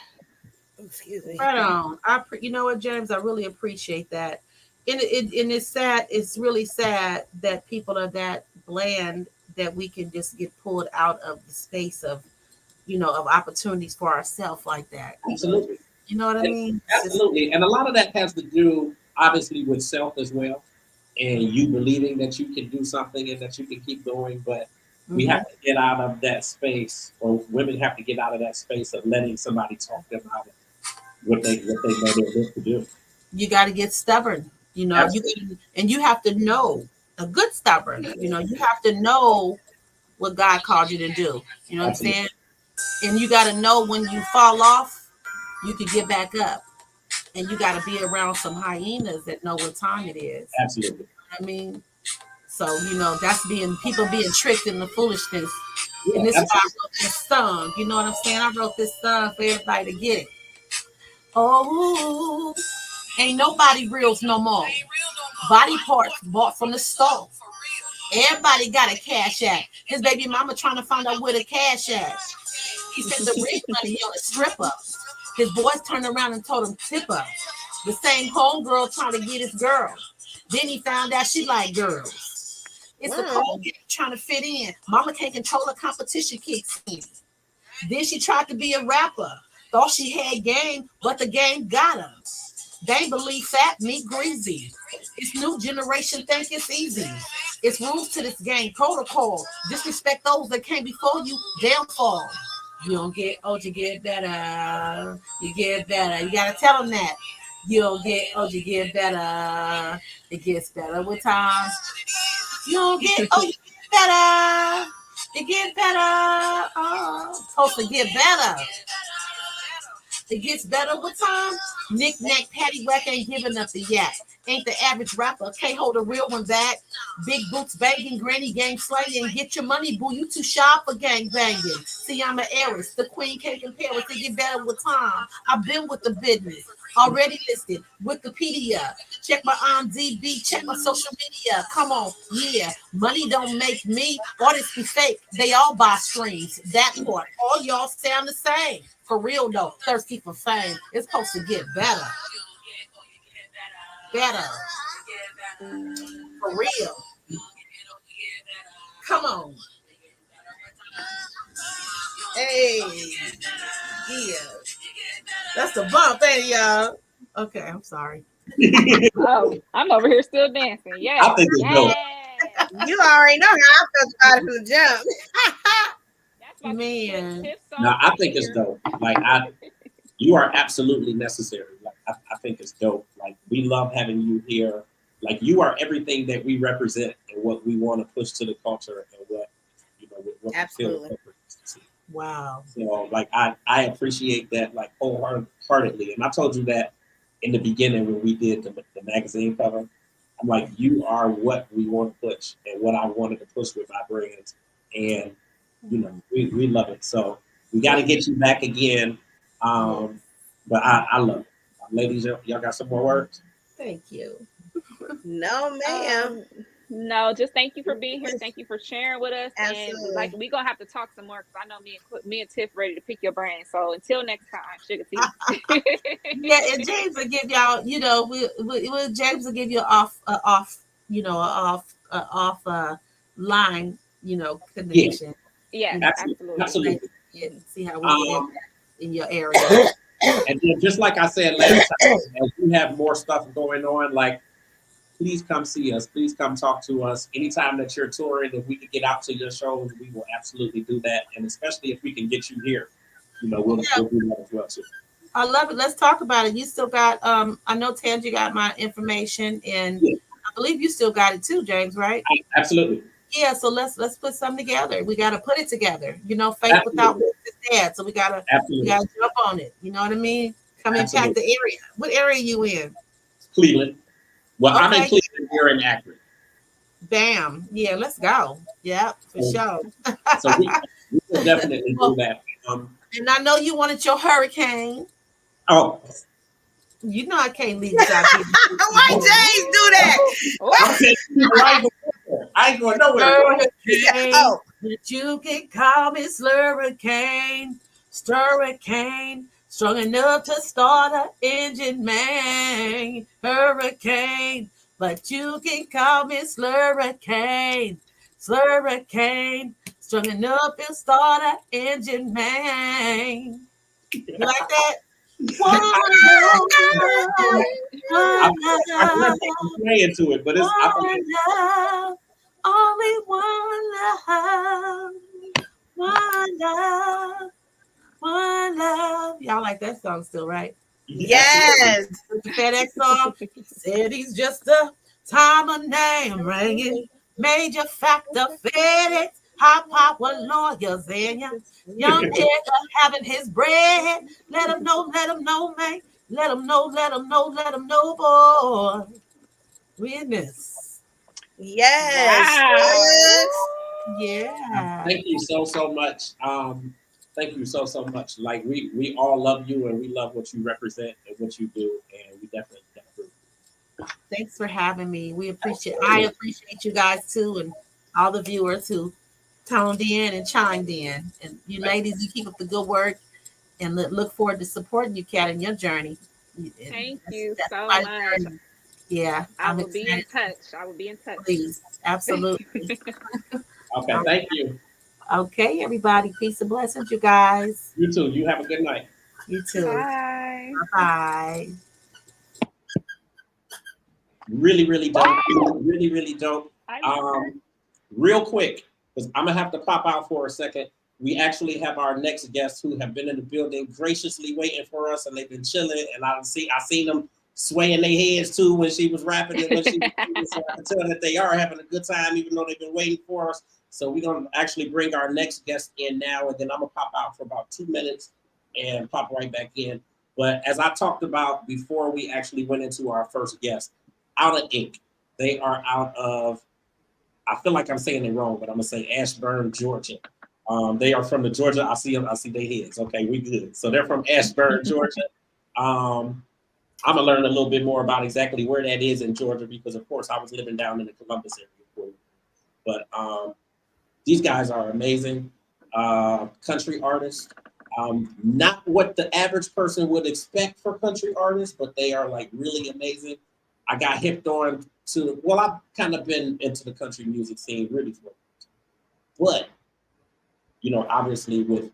Excuse me. Right on. You know what, James? I really appreciate that. And it's sad. It's really sad that people are that bland that we can just get pulled out of the space of, you know, of opportunities for ourselves like that. to. Absolutely. You know what I mean? Absolutely. And a lot of that has to do, obviously, with self as well. And you believing that you can do something and that you can keep going. But we have to get out of that space, or women have to get out of that space of letting somebody talk them out of what they know they're meant to do. You got to get stubborn. You know, you have to know a good stubborn. You know, you have to know what God called you to do. You know what I'm saying? And you got to know when you fall off, you can get back up. And you got to be around some hyenas that know what time it is. Absolutely. I mean, so, you know, that's people being tricked in the foolishness. Yeah, and this is why I wrote this song. You know what I'm saying? I wrote this song for everybody to get it. Oh, ain't nobody reals no more. Body parts bought from the store. Everybody got a cash app. His baby mama trying to find out where the cash at. He spent the real money on a stripper. His boys turned around and told him tip up. The same homegirl trying to get his girl. Then he found out she like girls. It's the cold game trying to fit in. Mama can't control the competition kicks in. Then she tried to be a rapper. Thought she had game, but the game got her. They believe fat meat greasy. It's new generation think it's easy. It's rules to this game, protocol. Disrespect those that came before you, they'll fall. You don't get old, you get better. You get better. You gotta tell them that. You don't get old, you get better. It gets better with time. You don't get old, you get better. It get better. Oh, supposed to get better. It gets better with time. Knick-knack, paddywhack ain't giving up the yak. Ain't the average rapper, can't hold a real one back. Big boots banging, granny gang slanging. Get your money, boo, you too sharp for gang banging. See, I'm an heiress, the queen can't compare it. It get better with time. I've been with the business, already listed. Wikipedia, check my IMDb, check my social media. Come on, yeah, money don't make me. Artists be fake, they all buy streams. That part, all y'all sound the same. For real though, thirsty for fame. It's supposed to get better. Better. For real. Come on. Hey. Yeah. That's the bump, ain't it, y'all? Okay, I'm sorry. Oh, I'm over here still dancing. Yeah. I think it's dope. You already know how I felt about it from the jump. That's my Man. tip song No, I right think it's here. dope. Like you are absolutely necessary. Like I think it's dope. Like we love having you here. Like you are everything that we represent and what we want to push to the culture and what what Absolutely. we feel. Wow. So like I appreciate that like wholeheartedly. And I told you that in the beginning when we did the magazine cover. I'm like, you are what we want to push and what I wanted to push with my brand. And you know, we love it. So we got to get you back again. But I love it. Ladies, y'all got some more words? Thank you. No, ma'am. No, just thank you for being here. Thank you for sharing with us. Absolutely. And like we gonna have to talk some more because I know me and Tiff ready to pick your brain. So until next time, Suga T. Yeah, and James will give y'all, you know, James will give you off line, you know, connection. Yeah, Absolutely. Absolutely. Yeah, see how we get in your area. And then just like I said last time, as we have more stuff going on, like please come see us. Please come talk to us. Anytime that you're touring, if we can get out to your shows, we will absolutely do that. And especially if we can get you here, you know, we'll do that as well too. I love it. Let's talk about it. You still got I know Tangi got my information, and I believe you still got it too, James, right? Absolutely. Yeah, so let's put something together. We got to put it together. You know, faith without works is dead. So we gotta jump on it. You know what I mean? Come impact the area. What area you in? Cleveland. Well, I'm in Cleveland. You're in Akron. Bam. Yeah, let's go. Yeah, for sure. So We will definitely do that. And I know you wanted your hurricane. Oh, You know I can't leave without getting Why James do that? I ain't going nowhere. Oh, But you can call me Slurricane, Sturricane, strong enough to start an engine, man. Hurricane, but you can call me Slurricane, Slurricane, strong enough to start an engine, man. You like that? One I playing to it, but it's love, only one love, one love, one love. Y'all like that song still, right? yes. The FedEx song said he's just a time of name ringing, major factor FedEx, high power lawyers and young nigga having his bread. Let him know, man. Let him know, boy. Witness. Yes. Wow. Yeah. Thank you so much. Thank you so much. Like we all love you and we love what you represent and what you do, and we definitely. Thanks for having me. I appreciate you guys too, and all the viewers who toned in and chimed in. And you ladies, you keep up the good work, and look forward to supporting you, Kat, in your journey. Thank you so my much. journey. Yeah, I I'm will be in excited. touch. I will be in touch. Please, absolutely. Okay, thank you. Okay, everybody. Peace and blessings, you guys. You too. You have a good night. You too. Bye. Bye. Really dope. Really dope. I Real quick, because I'm gonna have to pop out for a second. We actually have our next guests who have been in the building graciously waiting for us, and they've been chilling. And I seen them swaying their heads too when she was rapping and when she was so I can tell that they are having a good time, even though they've been waiting for us. So we're gonna actually bring our next guest in now, and then I'm gonna pop out for about 2 minutes and pop right back in. But as I talked about before we actually went into our first guest, Outta Ink. They are out of, I feel like I'm saying it wrong, but I'm gonna say Ashburn, Georgia. They are from the Georgia. I see them. I see their heads. Okay, we good. So they're from Ashburn, Georgia. I'm gonna learn a little bit more about exactly where that is in Georgia because, of course, I was living down in the Columbus area before. But these guys are amazing country artists. Not what the average person would expect for country artists, but they are like really amazing. I got hipped on to, well, I've kind of been into the country music scene really for, but, obviously with,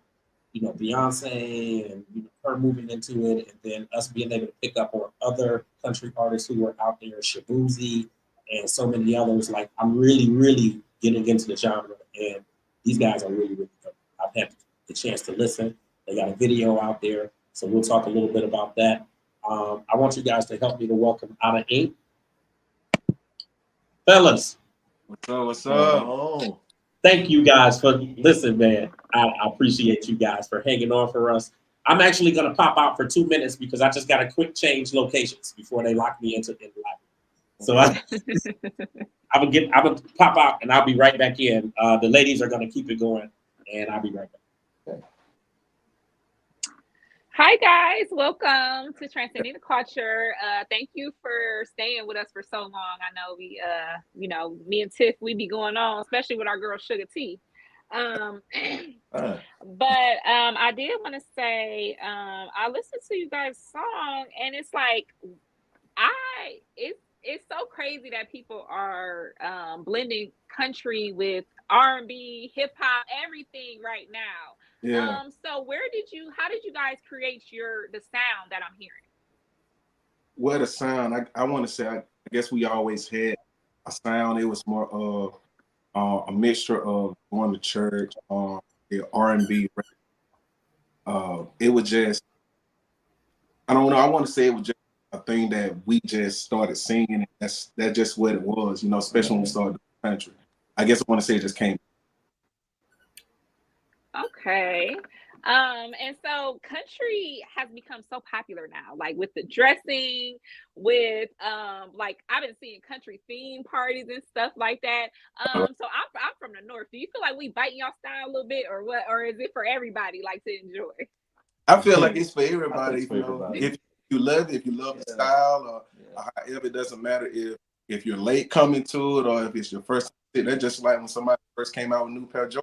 Beyonce and her moving into it, and then us being able to pick up on other country artists who were out there, Shabuzi and so many others, like I'm really getting into the genre, and these guys are really good. I've had the chance to listen. They got a video out there, so we'll talk a little bit about that. I want you guys to help me to welcome Outta Ink. Fellas. What's up? Oh. Thank you guys for, listen, man, I appreciate you guys for hanging on for us. I'm actually going to pop out for 2 minutes because I just got to quick change locations before they lock me into the library. So I'm gonna pop out and I'll be right back in. The ladies are going to keep it going and I'll be right back. Okay. Hi guys, welcome to Transcending the Culture. Thank you for staying with us for so long. I know we, me and Tiff, we be going on, especially with our girl Suga T. But I did want to say, I listened to you guys' song, and it's like, it's so crazy that people are blending country with R&B, hip hop, everything right now. Yeah. So how did you guys create the sound that I'm hearing? Well, the sound, I want to say, I guess we always had a sound. It was more of a mixture of going to church, the R&B. It was just, I don't know. I want to say it was just a thing that we just started singing. And that's just what it was, especially when we started the country. I guess I want to say it just came. Okay. And so country has become so popular now, like with the dressing, with like I've been seeing country theme parties and stuff like that. So I'm from the north. Do you feel like we biting y'all style a little bit, or what, or is it for everybody like to enjoy? I feel like it's for everybody. It's for everybody. If you love it, if you love the style, or however, it doesn't matter if you're late coming to it or if it's your first. That's just like when somebody first came out with a new pair of Jordans.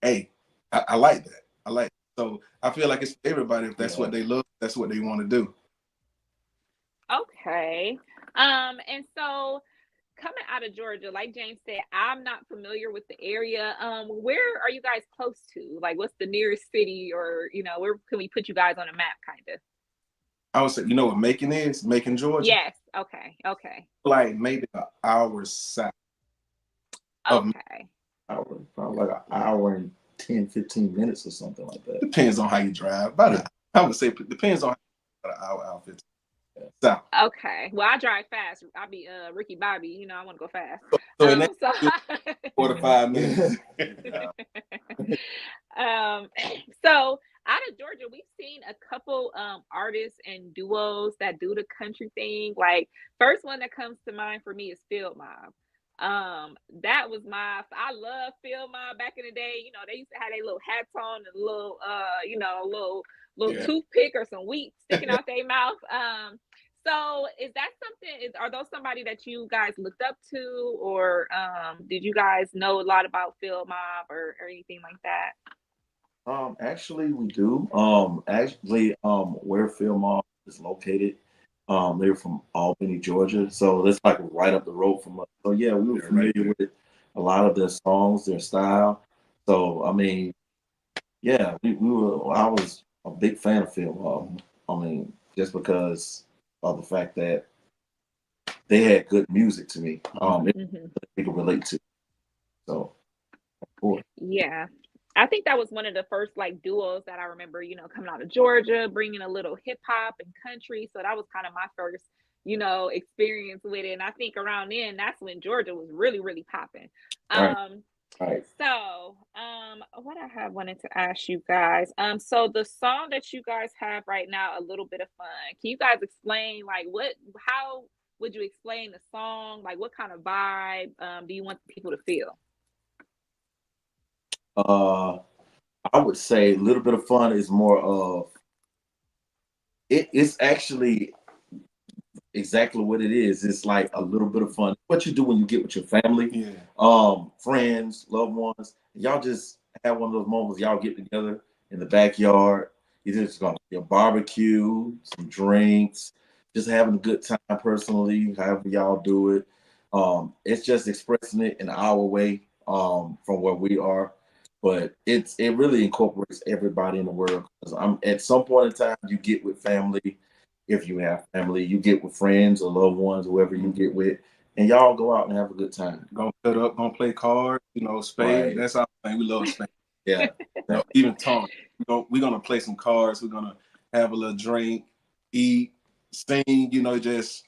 Hey, I like that. I like it. So I feel like it's for everybody. If that's what they love, that's what they want to do. Okay. And so coming out of Georgia, like James said, I'm not familiar with the area. Where are you guys close to? Like, what's the nearest city, or where can we put you guys on a map, kind of? I would say, you know what Macon is? Macon, Georgia. Yes. Okay. Like maybe an hour south. Okay. Probably like an hour and 10, 15 minutes or something like that. Depends on how you drive. But I would say it depends on how an hour, 15. South. Okay. Well, I drive fast. I'll be Ricky Bobby. I want to go fast. So 45 minutes. So out of Georgia, we've seen a couple artists and duos that do the country thing. Like, first one that comes to mind for me is Field Mob. That was I love Field Mob back in the day. They used to have their little hats on and little toothpick or some wheat sticking out their mouth. So is that something, are those somebody that you guys looked up to, or did you guys know a lot about Field Mob or anything like that? Actually we do. Where Field Mob is located, they're from Albany, Georgia. So that's like right up the road from us. So yeah, we were familiar with a lot of their songs, their style. So I mean, yeah, I was a big fan of Field Mob. I mean, just because of the fact that they had good music to me. They could relate to. So of course. Yeah. I think that was one of the first like duos that I remember, coming out of Georgia, bringing a little hip hop and country. So that was kind of my first, experience with it. And I think around then, that's when Georgia was really, really popping. Right. So, what I have wanted to ask you guys. So the song that you guys have right now, A Little Bit of Fun. Can you guys explain how would you explain the song? Like, what kind of vibe do you want people to feel? I would say A Little Bit of Fun is more of it's actually exactly what it is. It's like a little bit of fun. What you do when you get with your family, friends, loved ones, y'all just have one of those moments. Y'all get together in the backyard. You're just gonna be a barbecue, some drinks, just having a good time. Personally, however y'all do it, it's just expressing it in our way from where we are. But it really incorporates everybody in the world. Because at some point in time, you get with family. If you have family, you get with friends or loved ones, whoever you get with, and y'all go out and have a good time. Gonna cut up, gonna play cards, spade. Right. That's our thing. We love spade. Yeah. Even talk. We're gonna play some cards. We're gonna have a little drink, eat, sing. That's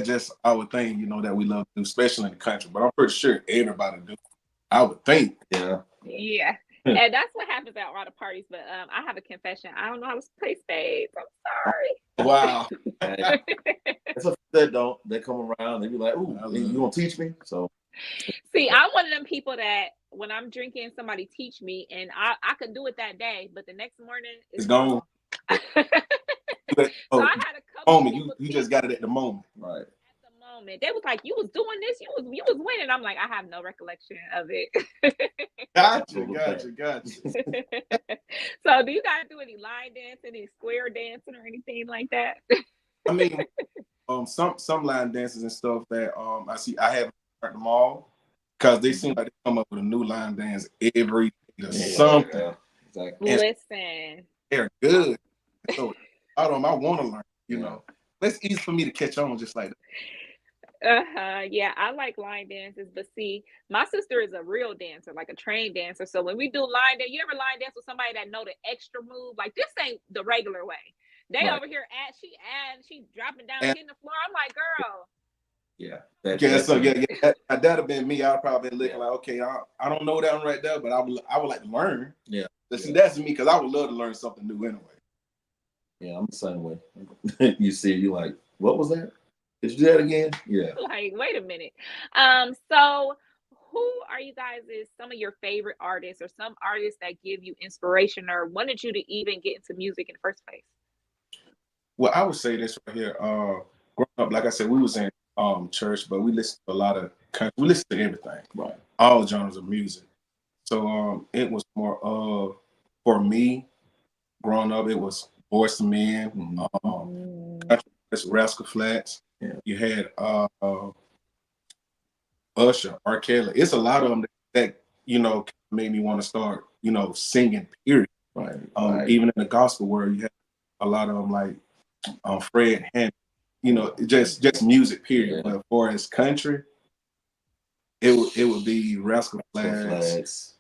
just our thing. That we love to do, especially in the country. But I'm pretty sure everybody do. I would think. Yeah. Yeah. And that's what happens at a lot of parties. But I have a confession. I don't know how to play spades. I'm sorry. Wow. That's a that don't. They come around. They be like, "Ooh, you gonna teach me?" So. See, I'm one of them people that when I'm drinking, somebody teach me, and I could do it that day, but the next morning it's gone. So I had a couple. Moment, you just got it at the moment, right? Moment. They was like, you was doing this, you was winning. I'm like, I have no recollection of it. Gotcha. So do you guys do any line dancing, any square dancing or anything like that? I mean, some line dances and stuff that I haven't heard them all because they seem like they come up with a new line dance every something. Yeah, exactly. Listen. They're good. So I want to learn, It's easy for me to catch on just like that. Yeah, I like line dances, but see, my sister is a real dancer, like a trained dancer. So when we do line dance, you ever line dance with somebody that know the extra move? Like, this ain't the regular way. They over here she dropping down, hitting the floor. I'm like, girl. Yeah. That'd have been me. I'd probably been looking like, okay, I don't know that one right there, but I would like to learn. Yeah. See, that's me, because I would love to learn something new anyway. Yeah, I'm the same way. You see, you like, what was that? Did you do that again? Yeah. Like, wait a minute. So who are you guys is some of your favorite artists or some artists that give you inspiration or wanted you to even get into music in the first place? Well, I would say this right here. Growing up, like I said, we was in church, but we listened to a lot of country. We listened to everything, Right. all genres of music. So it was more of, for me, growing up, it was Boyz II Men, country, Rascal Flatts. Yeah. You had Usher, R. Kelly. It's a lot of them that made me want to start, singing. Period. Right. Even in the gospel world, you have a lot of them like Fred Hammond. Just music. Period. Yeah. But as far as country, it would be Rascal Flatts.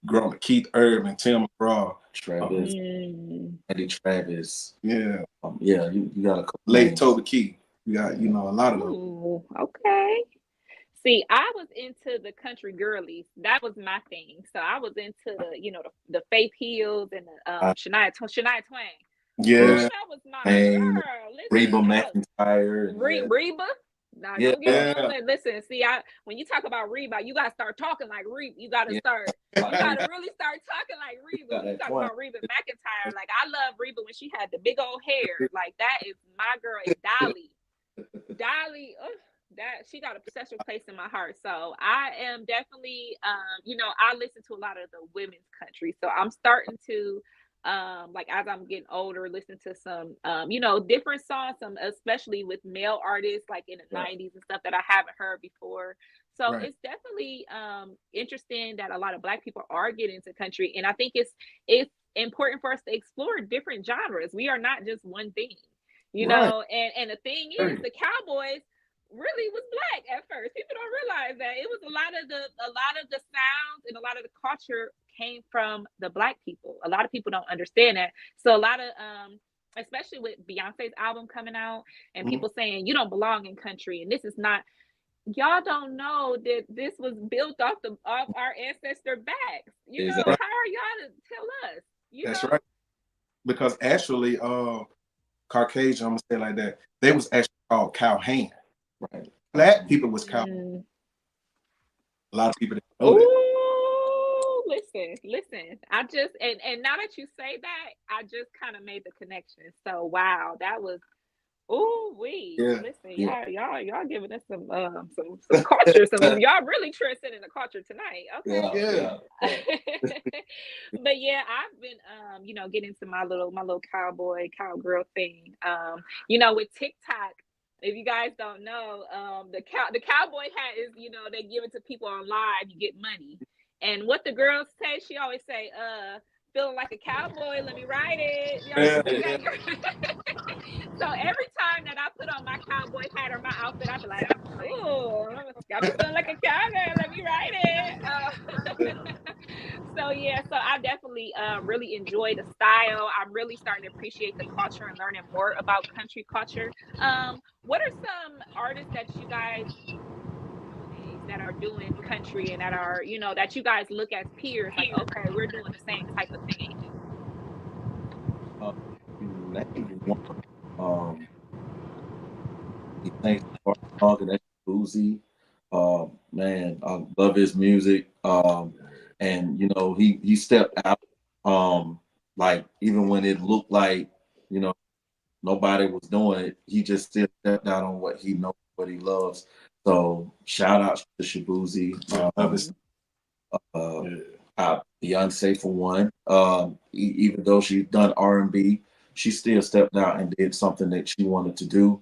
Growing up, Keith Urban, Tim McGraw, Travis, Andy Travis. Yeah. Yeah, you got a couple. Lady Toby Keith. You got, a lot of them. Ooh, okay. See, I was into the country girlies. That was my thing. So I was into the Faith Hills and the Shania Twain. Yeah. Ooh, that was my girl. Reba McEntire. Reba. Nah, yeah. Don't get me. Listen, see, when you talk about Reba, you gotta start talking like Reba. You gotta start. You gotta really start talking like Reba. When you talk about Reba McEntire, like I love Reba when she had the big old hair. Like that is my girl. And Dolly. That she got a special place in my heart. So I am definitely, I listen to a lot of the women's country. So I'm starting to, like as I'm getting older, listen to some, different songs, some especially with male artists, like in the 90s and stuff that I haven't heard before. So it's definitely interesting that a lot of Black people are getting into country, and I think it's important for us to explore different genres. We are not just one thing. And the thing is, the Cowboys really was Black at first. People don't realize that it was a lot of the sounds and a lot of the culture came from the Black people. A lot of people don't understand that. So a lot of especially with Beyonce's album coming out and people saying you don't belong in country and this is not, y'all don't know that this was built off our ancestor backs. How are y'all to tell us? That's right. Because actually Caucasian, I'm gonna say it like that, they was actually called cowhand. Right. Black people was cow. A lot of people didn't know that. Listen. I just and now that you say that, I just kind of made the connection. So wow, that was listen, y'all giving us some culture, y'all really transcending the culture tonight. Okay. But yeah, I've been getting into my little cowgirl thing. With TikTok. If you guys don't know, the cowboy hat is, they give it to people on live, you get money. And what the girls say, she always say, feeling like a cowboy, let me ride it. So every time that I put on my cowboy hat or my outfit, I be like, ooh, got me feeling like a cowboy, let me ride it. So I definitely really enjoy the style. I'm really starting to appreciate the culture and learning more about country culture. What are some artists that you guys nowadays that are doing country and that are, that you guys look as peers, like, okay, we're doing the same type of thing? He thanks for talking. That's Boozy. Man, I love his music. And he stepped out. Like even when it looked like nobody was doing it, he just still stepped out on what he knows, what he loves. So shout out to Shabuzi. Beyonce for one. Even though she's done R&B, she still stepped out and did something that she wanted to do.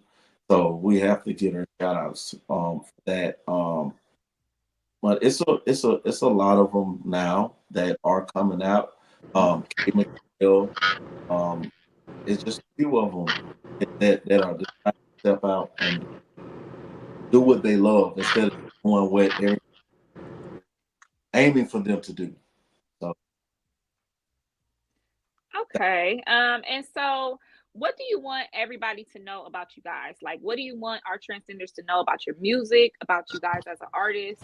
So we have to give her shout outs for that. But it's a lot of them now that are coming out. K McHale, it's just a few of them that are just trying to step out and do what they love instead of doing what they're aiming for them to do. So okay. And so what do you want everybody to know about you guys? Like, what do you want our transcenders to know about your music, about you guys as an artist?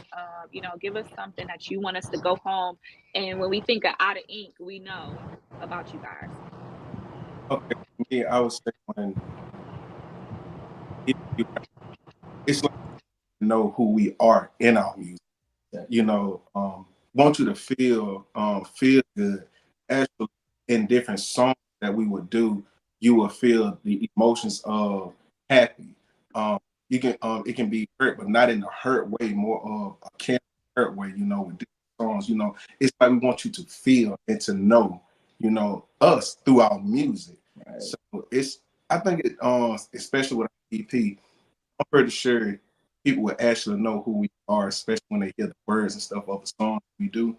You know, give us something that you want us to go home, and when we think of Outta Ink, we know about you guys. Okay, for me, I would say it's like know who we are in our music. You know, want you to feel good. Actually, in different songs that we would do, you will feel the emotions of happy. You can it can be hurt, but not in a hurt way, more of a caring hurt way. You know, with different songs, you know, it's like we want you to feel and to know, you know, us through our music. Right. So it's I think it especially with EP, I'm pretty sure people will actually know who we are, especially when they hear the words and stuff of the song we do.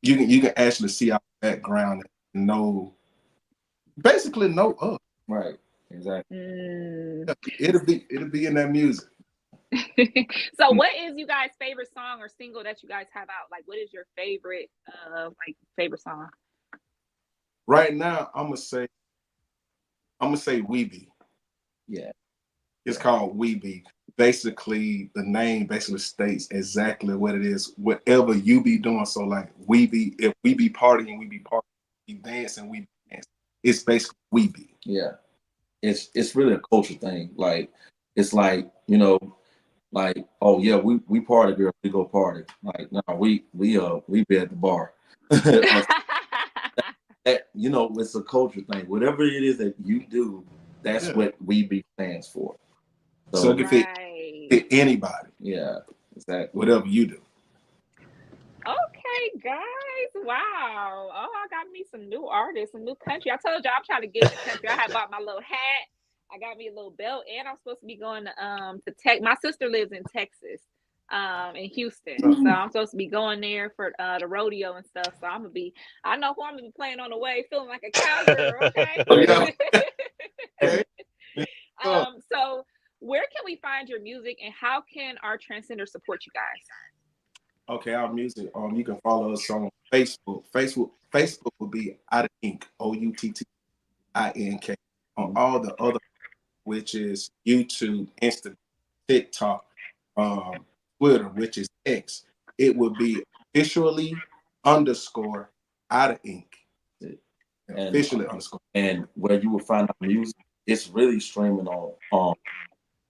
You can actually see our background and know, basically know us. Right. Exactly. It'll be in that music. So what is you guys' favorite song or single that you guys have out? Like, what is your favorite favorite song? Right now, I'm gonna say We Be. Yeah. It's called We Be. Basically, the name basically states exactly what it is. Whatever you be doing, so like if we be partying, we be partying, we dancing, we dance. It's basically We Be. Yeah. It's really a culture thing. Like, it's like, you know, like, oh yeah, we party, girl, we go party. Like, no, we be at the bar. You know, it's a culture thing. Whatever it is that you do, that's what We Be stands for. So it can fit anybody. Yeah, exactly. Whatever you do. Okay, guys. Wow. Oh, I got me some new artists, some new country. I told you I'm trying to get in the country. I had bought my little hat. I got me a little belt, and I'm supposed to be going to Tech. My sister lives in Texas, in Houston. So I'm supposed to be going there for the rodeo and stuff. So I know who I'm gonna be playing on the way, feeling like a cowgirl, okay? So where can we find your music, and how can our transcenders support you guys? Okay, our music. You can follow us on Facebook. Facebook will be Outta Ink, OUTTINK. On all the other, which is YouTube, Instagram, TikTok, Twitter, which is X. It would be officially _ Outta Ink. Officially _ And where you will find our music, it's really streaming on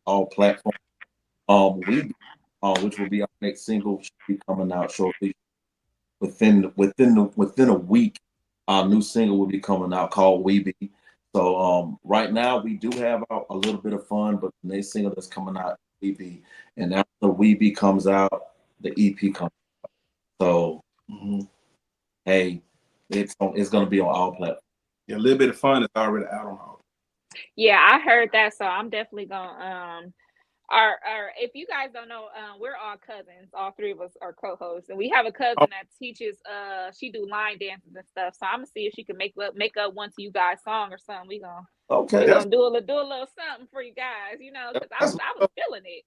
all platforms. Which will be our next single, should be coming out shortly. Within a week, our new single will be coming out called We Be. So right now we do have a little bit of fun, but the next single that's coming out, We Be, and after We Be comes out, the EP comes out. So hey, it's gonna be on all platforms. Yeah, a little bit of fun is already out on all. Yeah, I heard that, so I'm definitely gonna if you guys don't know, we're all cousins. All three of us are co-hosts, and we have a cousin that teaches. She do line dances and stuff. So I'm gonna see if she can make up one to you guys song or something. We gonna do a little something for you guys. You know, because I was feeling it.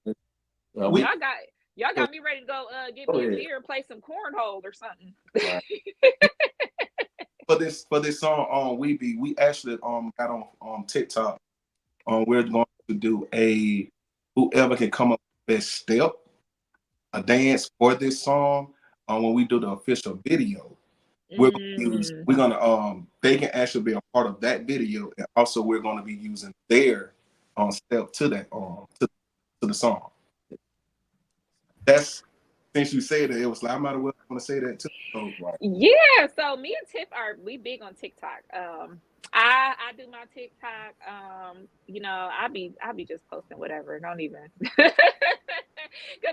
Y'all got me ready to go get me a beer and play some cornhole or something. For this song on We Be, we actually got on TikTok. We're going to do whoever can come up with best step, a dance for this song. When we do the official video, we're gonna they can actually be a part of that video, and also we're gonna be using their step to that to the song. That's, since you said it was like, I might as well want to say that too. So, yeah, so me and Tiff we big on TikTok. I do my TikTok. You know, I be just posting whatever. Don't even, because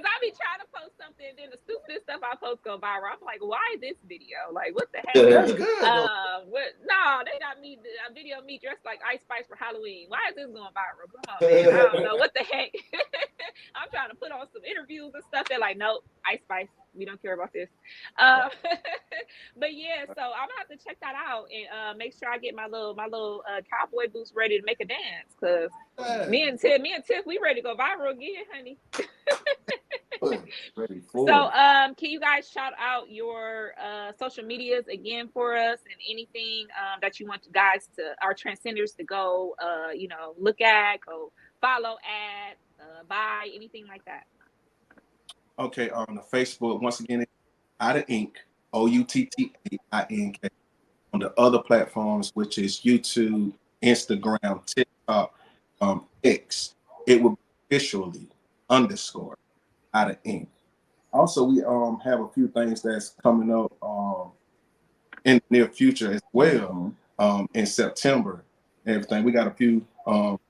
I be trying to post something, and then the stupidest stuff I post go viral. I'm like, why this video? Like, what the heck? That's good. No, they got me a video of me dressed like Ice Spice for Halloween. Why is this going viral? Come on, man. I don't know what the heck. I'm trying to put on some interviews and stuff. They're like, nope, Ice Spice. We don't care about this. But yeah, so I'm gonna have to check that out and make sure I get my little cowboy boots ready to make a dance, because me and Tiff, we ready to go viral again, honey. Ready So, for can you guys shout out your social medias again for us, and anything that you want guys to our transcenders to go, look at, go follow, add, buy, anything like that? Okay, on the Facebook, once again, it's Outta Ink, OUTTAINK. On the other platforms, which is YouTube, Instagram, TikTok, X, it will be officially _ Outta Ink. Also, we have a few things that's coming up in the near future as well. In September and everything. We got a few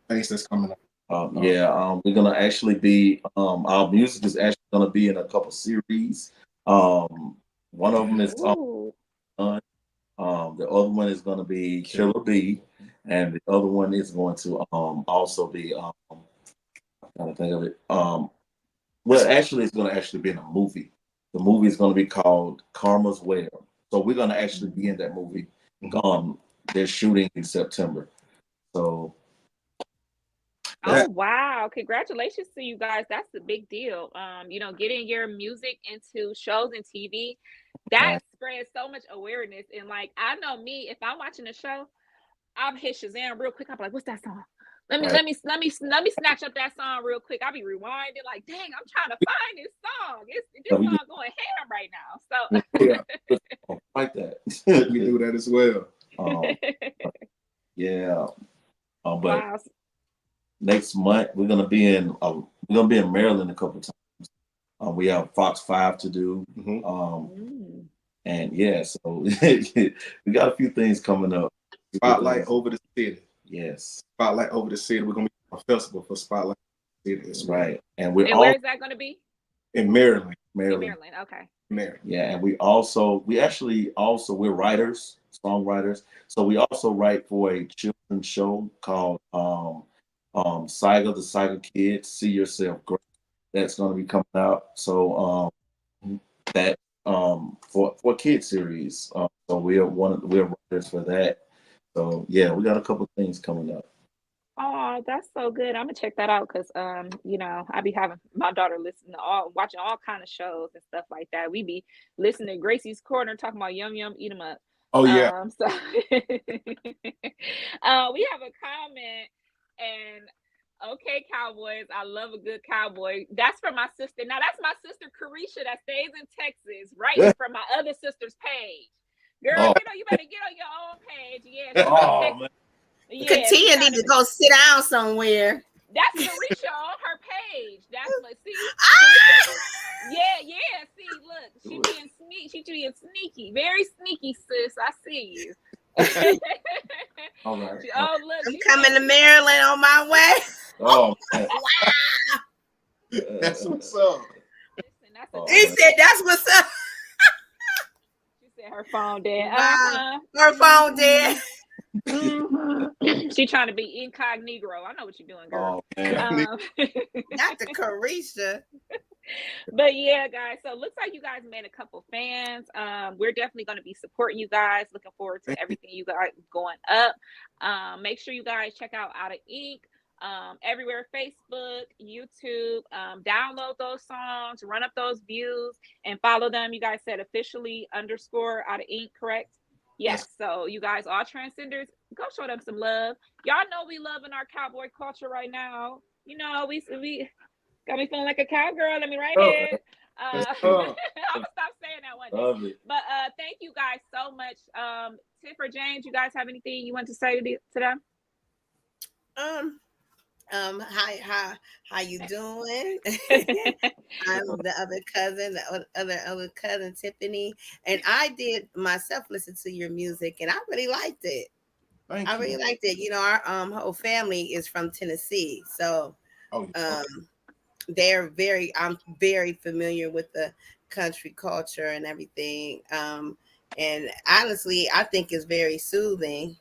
things that's coming up. We're gonna actually be our music is actually gonna be in a couple series. One of them is the other one is gonna be Killer B, and the other one is going to also be I'm trying to think of it. Well, actually, it's gonna actually be in a movie. The movie is gonna be called Karma's Web. So we're gonna actually be in that movie. They're shooting in September. So. Oh wow! Congratulations to you guys. That's a big deal. Getting your music into shows and TV, that spreads so much awareness. And like, I know me, if I'm watching a show, I'll hit Shazam real quick. I'm like, what's that song? Let me snatch up that song real quick. I'll be rewinding, like, dang, I'm trying to find this song. This song going ham right now. So like that. We do that as well. But wow. Next month we're gonna be in Maryland a couple times. We have Fox 5 to do. And so we got a few things coming up. Spotlight over the city. Yes. Spotlight over the city. We're gonna be a festival for Spotlight over the city. Right. And where is that gonna be? In Maryland. In Maryland, okay. Maryland. Yeah, and we're writers, songwriters. So we also write for a children's show called Saga the Saga Kids, See Yourself Great. That's going to be coming out. So that for a kid series. So we're writers for that. So yeah, we got a couple things coming up. Oh, that's so good. I'm gonna check that out because I be having my daughter watching all kind of shows and stuff like that. We be listening to Gracie's Corner talking about yum yum eat 'em up. Oh yeah. So we have a comment, and okay, Cowboys, I love a good cowboy. That's from my sister. Now that's my sister Carisha that stays in Texas, right from my other sister's page. Girl, you better get on your own page. Yeah. Man. Yeah, Katia need to go sit down somewhere. That's Carisha on her page. That's like, see. Yeah. See, look, she being sneaky, very sneaky, sis. I see you. All right. Look, I'm coming to Maryland on my way. Oh, wow. That's what's up. Listen, he said that's what's up. She said her phone dead. Her phone dead. She trying to be incognito. I know what you're doing, girl. Not the Carisha. But yeah, guys. So it looks like you guys made a couple fans. We're definitely going to be supporting you guys. Looking forward to everything you got going up. Make sure you guys check out Outta Ink. Everywhere, Facebook, YouTube. Download those songs, run up those views, and follow them. You guys said officially _ Outta Ink, correct? Yes. So you guys, all transcenders, go show them some love. Y'all know we loving our cowboy culture right now. We got me feeling like a cowgirl. Let me write it. I'm gonna stop saying that one day. But thank you guys so much. Tiff or James, you guys have anything you want to say to them? Hi, how you doing? I'm the other cousin Tiffany, and I did myself listen to your music, and I really liked it. I really liked it. You know, our whole family is from Tennessee, so I'm very familiar with the country culture and everything. And honestly, I think it's very soothing.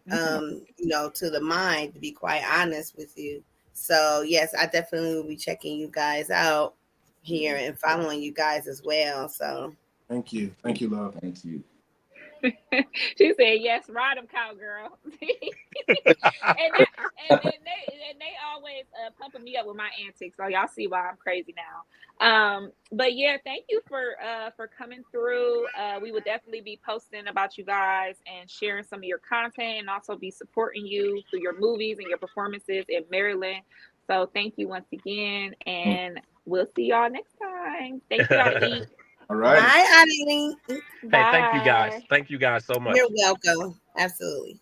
To the mind, to be quite honest with you. So yes, I definitely will be checking you guys out here and following you guys as well. So thank you, love. Thank you. She said, "Yes, ride them, cowgirl." and they always pumping me up with my antics, so y'all see why I'm crazy now. But yeah, thank you for coming through. We will definitely be posting about you guys and sharing some of your content, and also be supporting you through your movies and your performances in Maryland. So thank you once again, and we'll see y'all next time. Thank you, Outta Ink. All right. Bye, Outta Ink. Hey, thank you guys. Thank you guys so much. You're welcome. Absolutely.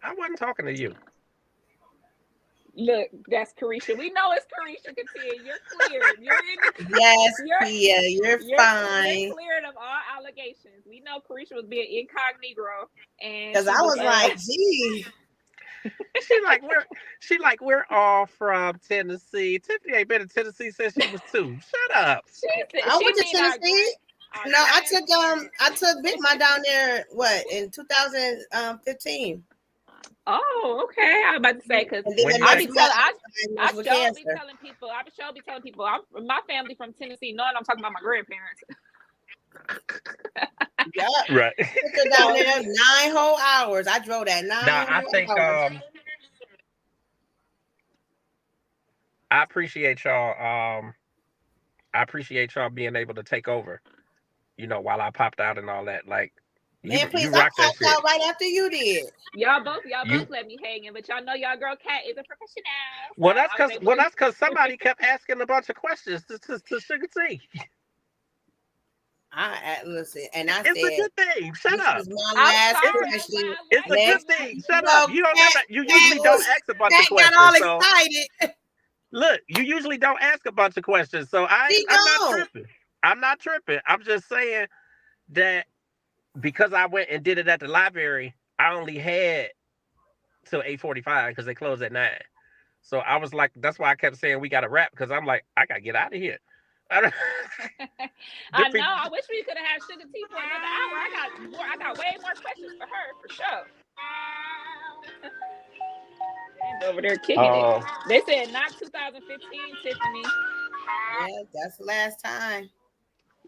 I wasn't talking to you. Look, that's Carisha. We know it's Carisha Katia. You're cleared. You're in the Yes, you're, you're fine. You're cleared of all allegations. We know Carisha was being incognito, and Because I was like, geez. We're all from Tennessee. Tiffany ain't been in Tennessee since she was 2. Shut up. I went to Tennessee. No, I took Big Ma down there. What, in 2015? Oh, okay. I was about to say, because I be telling people, my family from Tennessee, knowing I'm talking about my grandparents. Yeah, right. Took her down there 9 whole hours. I drove that 9 hours. I appreciate y'all. I appreciate y'all being able to take over. You know, while I popped out and all that. Like, man, please, you rock I that popped out right after you did. Y'all both let me hang in, but y'all know y'all girl Cat is a professional. Well, that's because somebody kept asking a bunch of questions to Suga T. Listen, and I it's said, a good thing. Shut up. This is my last question. It's a good thing. Shut up. You usually don't ask a bunch of questions. Got all excited. Look, you usually don't ask a bunch of questions, so I'm not tripping. I'm not tripping. I'm just saying that because I went and did it at the library, I only had till 8:45 because they closed at 9. So I was like, that's why I kept saying we got to wrap, because I'm like, I got to get out of here. I know. I wish we could have had Suga T for another hour. I got way more questions for her, for sure. And over there kicking it. They said not 2015, Tiffany. Yeah, that's the last time.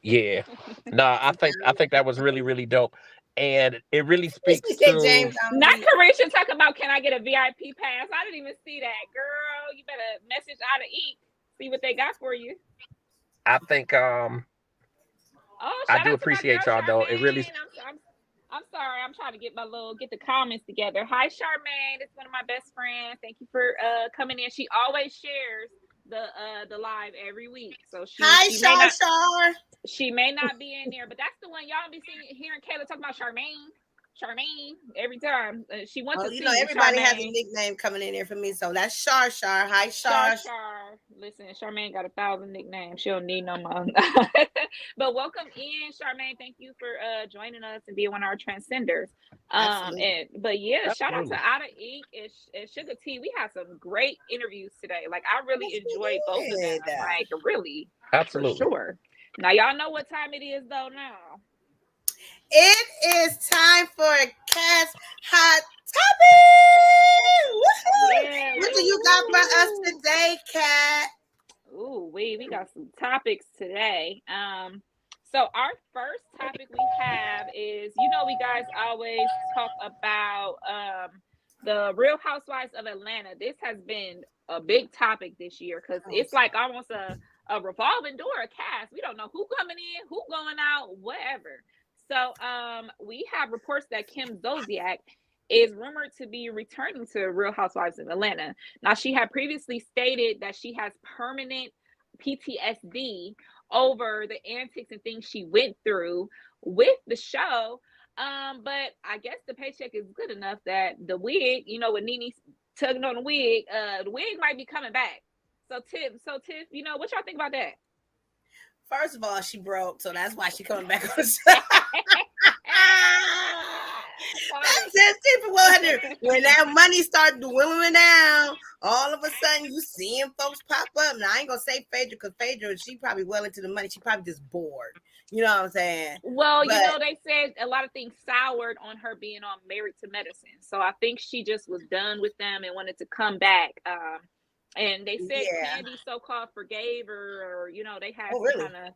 Yeah. No, I think that was really, really dope. And it really speaks to James, not Carisha talking about, can I get a VIP pass? I didn't even see that. Girl, you better message Outta Ink. See what they got for you. I think I do appreciate y'all, though. It really. I'm sorry. I'm trying to get the comments together. Hi, Charmaine. It's one of my best friends. Thank you for coming in. She always shares the live every week. So she may not be in there, but that's the one y'all be hearing Kayla talk about. Charmaine every time. She wants to see everybody Charmaine. has a nickname coming in there for me, so that's Char. Hi, Char. Listen, Charmaine got 1,000 nicknames. She don't need no more. But welcome in, Charmaine. Thank you for joining us and being one of our transcenders. But yeah, shout out to Outta Ink and Suga T. We had some great interviews today. Like, I really enjoyed both of them. Like, really, absolutely, for sure. Now y'all know what time it is, though. Now it is time for a Cast Hot Topic. Yeah, what do you got for us today, Kat? Ooh, we got some topics today. So our first topic we have is, we guys always talk about the Real Housewives of Atlanta. This has been a big topic this year because it's like almost a revolving door of cast. We don't know who coming in, who going out, whatever. So we have reports that Kim Zolciak is rumored to be returning to Real Housewives of Atlanta. Now, she had previously stated that she has permanent PTSD over the antics and things she went through with the show. But I guess the paycheck is good enough that the wig, with Nene tugging on the wig might be coming back. So Tiff, what y'all think about that? First of all, she broke, so that's why she coming back on the show. When that money started dwindling down, all of a sudden you seeing folks pop up. Now I ain't gonna say Phaedra, because Phaedra, she probably well into the money. She probably just bored. You know what I'm saying? Well, they said a lot of things soured on her being on Married to Medicine. So I think she just was done with them and wanted to come back. And they said Candy so-called forgave her, or they had some kind of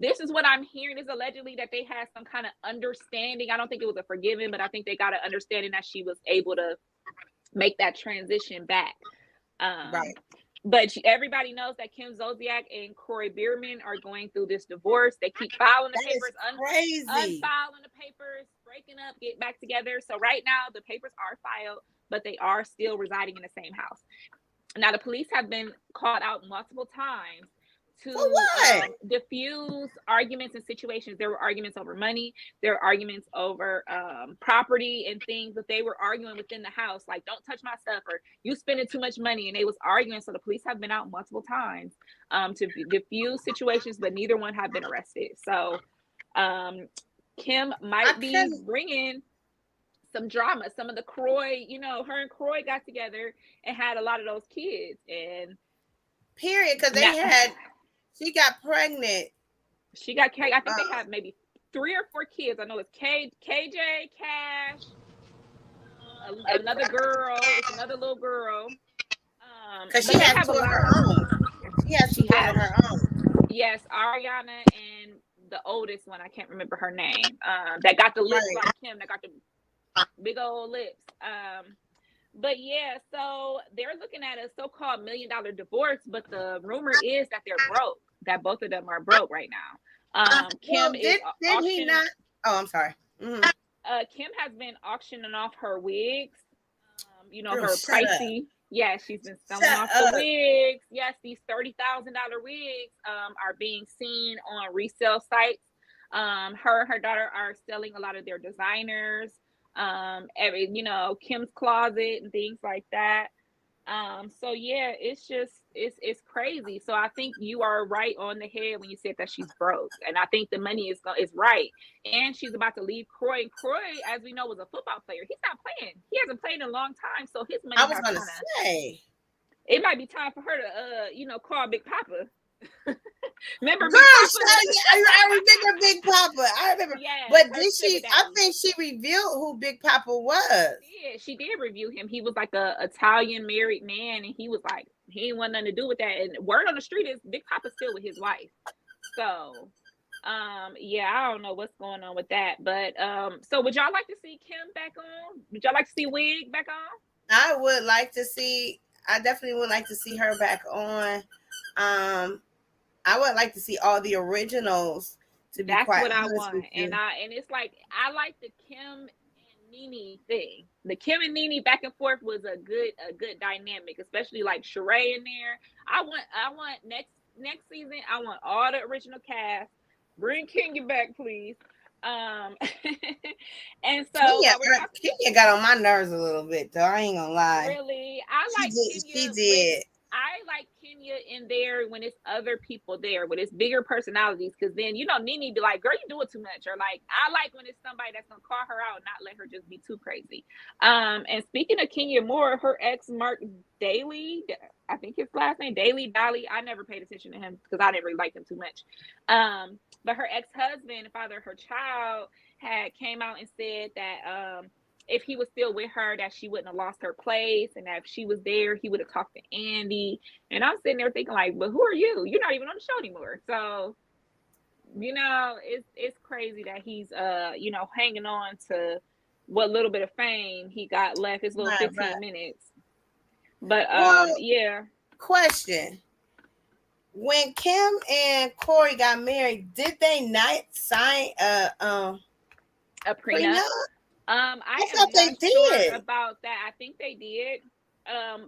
this is what I'm hearing is allegedly that they had some kind of understanding. I don't think it was a forgiving, but I think they got an understanding that she was able to make that transition back. Right. But everybody knows that Kim Zolciak and Corey Bierman are going through this divorce. They keep filing the papers, unfiling the papers, breaking up, get back together. So right now the papers are filed, but they are still residing in the same house. Now the police have been called out multiple times to diffuse arguments and situations. There were arguments over money. There were arguments over property and things that they were arguing within the house, like don't touch my stuff or you spending too much money. And they was arguing. So the police have been out multiple times to diffuse situations, but neither one have been arrested. So Kim might be bringing some drama. Some of the Croy, her and Croy got together and had a lot of those kids. And period, because she got pregnant. She got, I think they have maybe 3 or 4 kids. I know it's KJ, Cash, another girl. It's another little girl. Because she has 2 of her own. She has 2 of her own. Yes, Ariana and the oldest one, I can't remember her name. That got the lips like Kim. That got the big old lips. But yeah, so they're looking at a so-called $1 million divorce, but the rumor is that they're broke, that both of them are broke right now. Kim is did he not? Oh, I'm sorry. Mm-hmm. Kim has been auctioning off her wigs, her pricey. Yeah, she's been selling off the wigs. Yes, these $30,000 wigs are being seen on resale sites. Her and her daughter are selling a lot of their designers. Kim's Closet and things like that. So yeah, it's crazy. So I think you are right on the head when you said that she's broke, and I think the money is right. And she's about to leave Croy. And Croy, as we know, was a football player. He's not playing. He hasn't played in a long time, so his money. I was gonna say it might be time for her to call Big Papa. Remember, girl, I remember Big Papa. I remember. Yeah, but did she? I think she revealed who Big Papa was. Yeah, she did review him. He was like a Italian married man, and he was like he didn't want nothing to do with that. And word on the street is Big Papa's still with his wife. So, yeah, I don't know what's going on with that. But so would y'all like to see Kim back on? Would y'all like to see Wig back on? I would like to see. I definitely would like to see her back on. I would like to see all the originals. That's what I want, and it's like I like the Kim and Nene thing. The Kim and Nene back and forth was a good dynamic, especially like Sheree in there. I want next season. I want all the original cast. Bring Kenya back, please. And so Kenya got on my nerves a little bit, though. I ain't gonna lie. Really, I like Kenya. She did. I like Kenya in there when it's other people there, when it's bigger personalities, because then Nene be like, "Girl, you do it too much," or like, I like when it's somebody that's gonna call her out and not let her just be too crazy. And speaking of Kenya Moore, her ex Mark Daly, I think his last name Daly. I never paid attention to him because I didn't really like him too much. But her ex-husband, father of her child, had came out and said that if he was still with her, that she wouldn't have lost her place, and that if she was there, he would have talked to Andy. And I'm sitting there thinking, like, but who are you? You're not even on the show anymore. So, it's crazy that he's hanging on to what little bit of fame he got left, his little 15 minutes. But yeah. Question. When Kim and Corey got married, did they not sign a prenup? I thought they did about that. I think they did.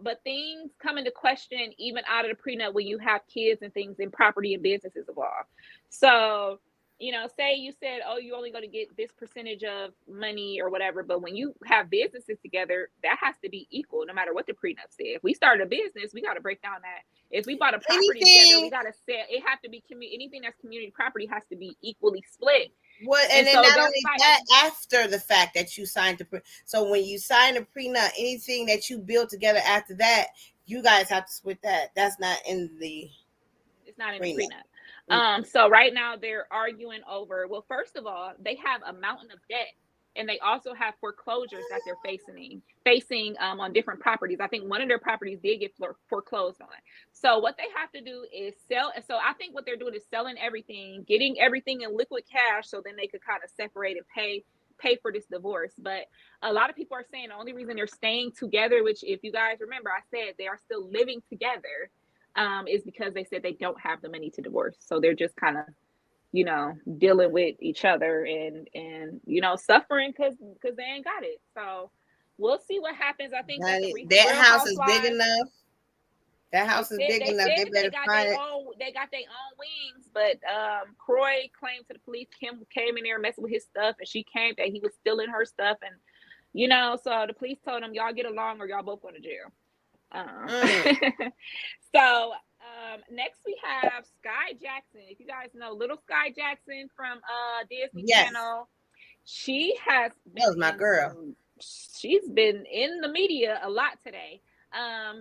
But things come into question even out of the prenup when you have kids and things and property and businesses involved. So, say you said, oh, you're only going to get this percentage of money or whatever. But when you have businesses together, that has to be equal no matter what the prenup said. If we started a business, we got to break down that. If we bought a property together, we got to say it have to be anything that's community property has to be equally split. Well, and then not only that, after the fact that you signed so when you sign a prenup, anything that you build together after that, you guys have to split that. That's not in the. It's not in the prenup. So right now they're arguing over. Well, first of all, they have a mountain of debt and they also have foreclosures that they're facing on different properties. I think one of their properties did get foreclosed on. So what they have to do is sell. So I think what they're doing is selling everything, getting everything in liquid cash, so then they could kind of separate and pay for this divorce. But a lot of people are saying the only reason they're staying together, which if you guys remember, I said they are still living together, is because they said they don't have the money to divorce. So they're just kind of, you know, dealing with each other and you know, suffering because they ain't got it. So we'll see what happens. I think that house is big enough. That house is big enough. They better find it. They got their own wings, but Croy claimed to the police Kim came in there messing with his stuff, and she came that he was stealing her stuff, and you know, so the police told him, y'all get along or y'all both going to jail. So next we have Sky Jackson. If you guys know little Sky Jackson from Disney Channel, she has been, that was my girl. She's been in the media a lot today.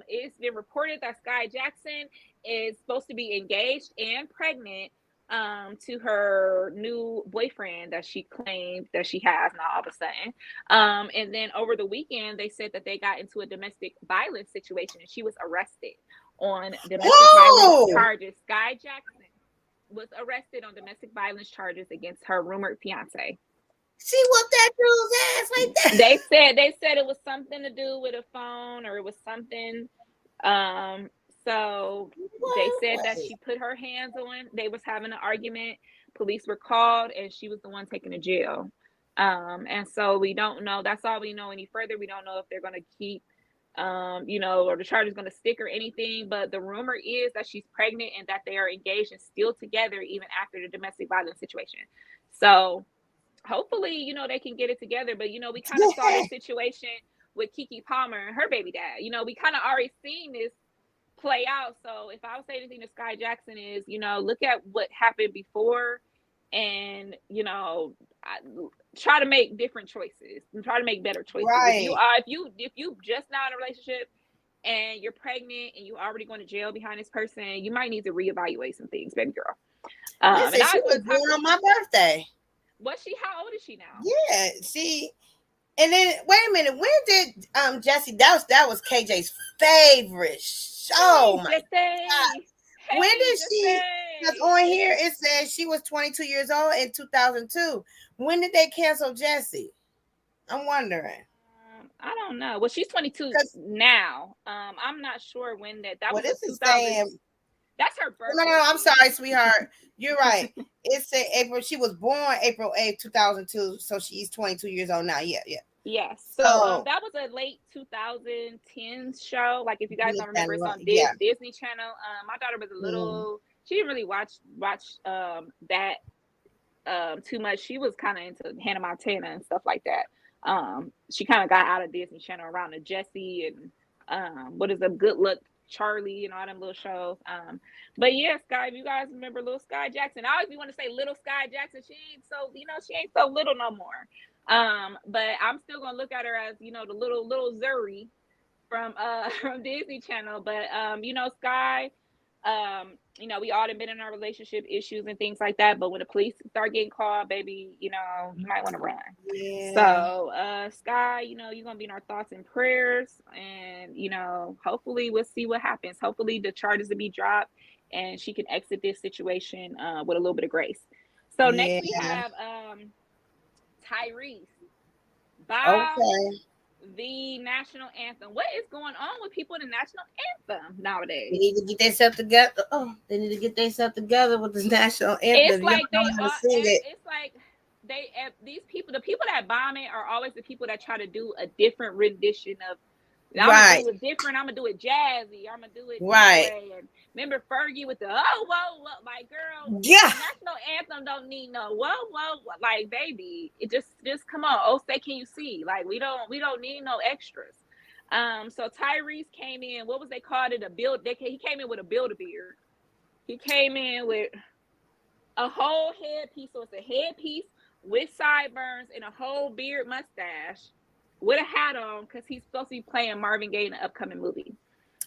It's been reported that Sky Jackson is supposed to be engaged and pregnant to her new boyfriend that she claimed that she has now all of a sudden. And then over the weekend, they said that they got into a domestic violence situation and she was arrested on domestic violence charges. Sky Jackson was arrested on domestic violence charges against her rumored fiance. She whooped that dude's ass like that. They said it was something to do with a phone, or it was something. So they said that she put her hands on. They was having an argument. Police were called, and she was the one taken to jail. And so we don't know. That's all we know any further. We don't know if they're going to keep, you know, or the charge is going to stick or anything. But the rumor is that she's pregnant and that they are engaged and still together even after the domestic violence situation. So hopefully, you know, they can get it together. But, you know, we kind of saw this situation with Keke Palmer and her baby dad. You know, we kind of already seen this play out. So if I would say anything to Sky Jackson is, you know, look at what happened before and, you know, try to make different choices and try to make better choices. Right. If you just now in a relationship and you're pregnant and you're already going to jail behind this person, you might need to reevaluate some things, baby girl. Listen, and she was born on my birthday. Was she? How old is she now? Yeah, see. And then wait a minute, when did Jesse? That was KJ's favorite show. Oh my God. Hey, when did she? Because on here it says she was 22 years old in 2002. When did they cancel Jesse? I'm wondering. I don't know. Well, she's 22 now. I'm not sure when that was. This is saying that's her birthday. No, I'm sorry, sweetheart. You're right. It said April. She was born April 8th, 2002. So she's 22 years old now. Yeah. Yes. So that was a late 2010s show. Like if you guys don't remember, it's on Disney Channel. My daughter was a little. She didn't really watch that too much. She was kind of into Hannah Montana and stuff like that. She kind of got out of Disney Channel around the Jessie and what is a Good Luck Charlie and all them little shows. But yeah, Sky, if you guys remember little Sky Jackson, I always want to say little Sky Jackson. She ain't so little no more. But I'm still gonna look at her as, you know, the little Zuri from Disney Channel. But you know, Sky, you know, we all have been in our relationship issues and things like that. But when the police start getting called, baby, you know, you might want to run. Yeah. So Sky, you know, you're gonna be in our thoughts and prayers, and you know, hopefully we'll see what happens. Hopefully the charges will be dropped and she can exit this situation with a little bit of grace. So next we have Tyrese. The national anthem. What is going on with people in the national anthem nowadays? They need to get themselves together. They need to get themselves together with the national anthem. It's like it's like these people, the people that bomb it are always the people that try to do a different rendition of. I'm gonna do it different. I'm gonna do it jazzy. I'm gonna do it and remember Fergie with the whoa, like girl. Yeah. The national anthem don't need no whoa, like baby. It just come on. Oh, say can you see? Like we don't need no extras. So Tyrese came in. What was they called it? He came in with a Build-A-Beard. He came in with a whole headpiece. So it's a headpiece with sideburns and a whole beard mustache, with a hat on, because he's supposed to be playing Marvin Gaye in the upcoming movie.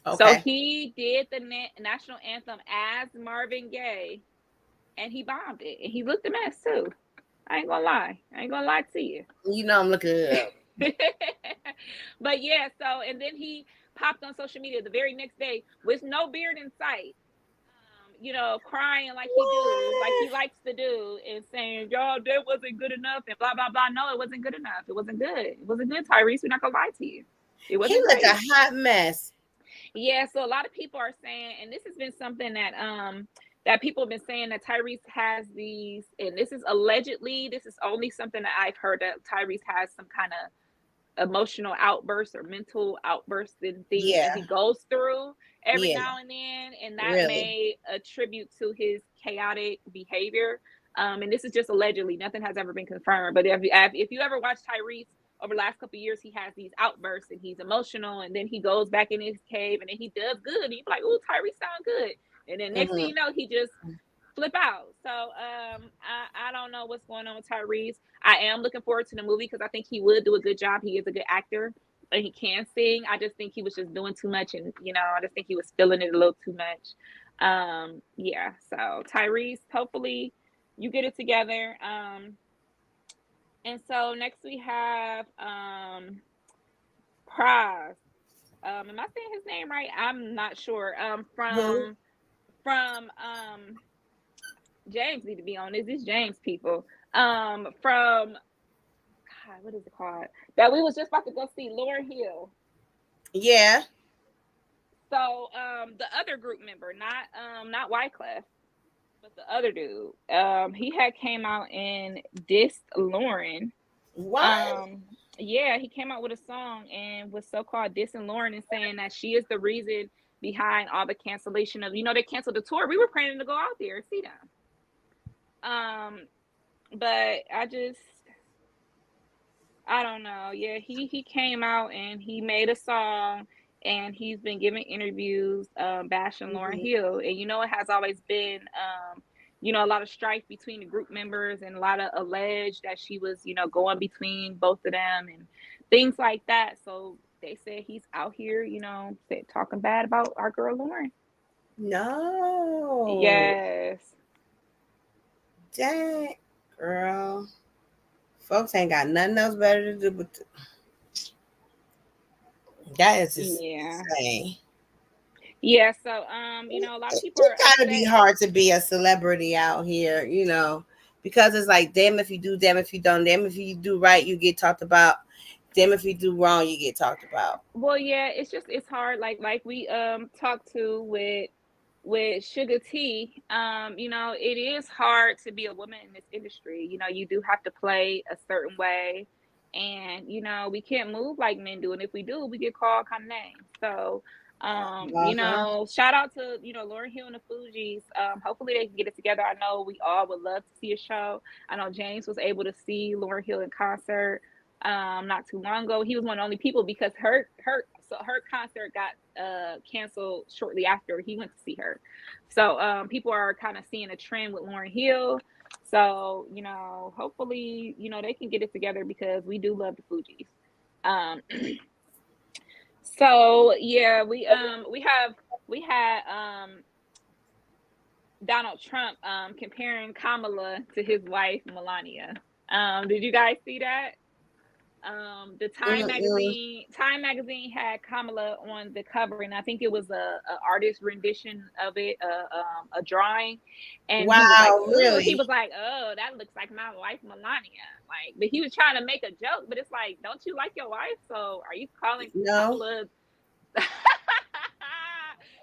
Okay. So he did the national anthem as Marvin Gaye, and he bombed it. And he looked a mess too. I ain't gonna lie. I ain't gonna lie to you. You know I'm looking it up. But yeah, so and then he popped on social media the very next day with no beard in sight. You know, crying like he likes to do, and saying, y'all, that wasn't good enough, and blah blah blah. No, it wasn't good enough. It wasn't good. It wasn't good, Tyrese. We're not gonna lie to you. It wasn't He great. looked a hot mess. Yeah, so a lot of people are saying, and this has been something that that people have been saying, that Tyrese has these, and this is allegedly, this is only something that I've heard, that Tyrese has some kind of emotional outbursts or mental outbursts and things that he goes through every now and then, and that may attribute to his chaotic behavior. And this is just allegedly, nothing has ever been confirmed. But if you ever watch Tyrese over the last couple of years, he has these outbursts and he's emotional, and then he goes back in his cave and then he does good. And you're like, "Oh, Tyrese sound good," and then next thing you know, he just flip out. So I don't know what's going on with Tyrese. I am looking forward to the movie because I think he would do a good job. He is a good actor and he can sing. I just think he was just doing too much, and I just think he was feeling it a little too much. Yeah. So Tyrese, hopefully you get it together. And so next we have Praz. Am I saying his name right? I'm not sure. From James need to be on this. This James people. From God, what is it called? That we was just about to go see Lauryn Hill. Yeah. So the other group member, not Wyclef, but the other dude, he had came out and dissed Lauryn. What? Yeah, he came out with a song and was so-called dissing Lauryn and saying that she is the reason behind all the cancellation of, they canceled the tour. We were planning to go out there and see them. But I don't know. Yeah, he came out and he made a song and he's been giving interviews bashing Lauryn Hill. And it has always been a lot of strife between the group members, and a lot of alleged that she was, going between both of them and things like that. So they said he's out here, talking bad about our girl Lauryn. No. Yes. Dang, girl. Folks ain't got nothing else better to do but that is just insane. Yeah, so a lot of people it's gotta be hard to be a celebrity out here, because it's like, damn if you do, damn if you don't, damn if you do right, you get talked about, damn if you do wrong, you get talked about. Well, yeah, it's hard. Like we talked to with Suga T, it is hard to be a woman in this industry. You do have to play a certain way, and we can't move like men do, and if we do, we get called kind of names. So shout out to Lauryn Hill and the Fugees. Hopefully they can get it together. I know we all would love to see a show. I know James was able to see Lauryn Hill in concert not too long ago. He was one of the only people, because her concert got canceled shortly after he went to see her. So people are kind of seeing a trend with Lauryn Hill. So hopefully they can get it together, because we do love the Fugees. So yeah, we had Donald Trump comparing Kamala to his wife Melania. Did you guys see that? The Time magazine had Kamala on the cover, and I think it was a artist rendition of it, a drawing. And he was like, "Oh, that looks like my wife Melania." Like, but he was trying to make a joke, but it's like, don't you like your wife? So are you calling Kamala?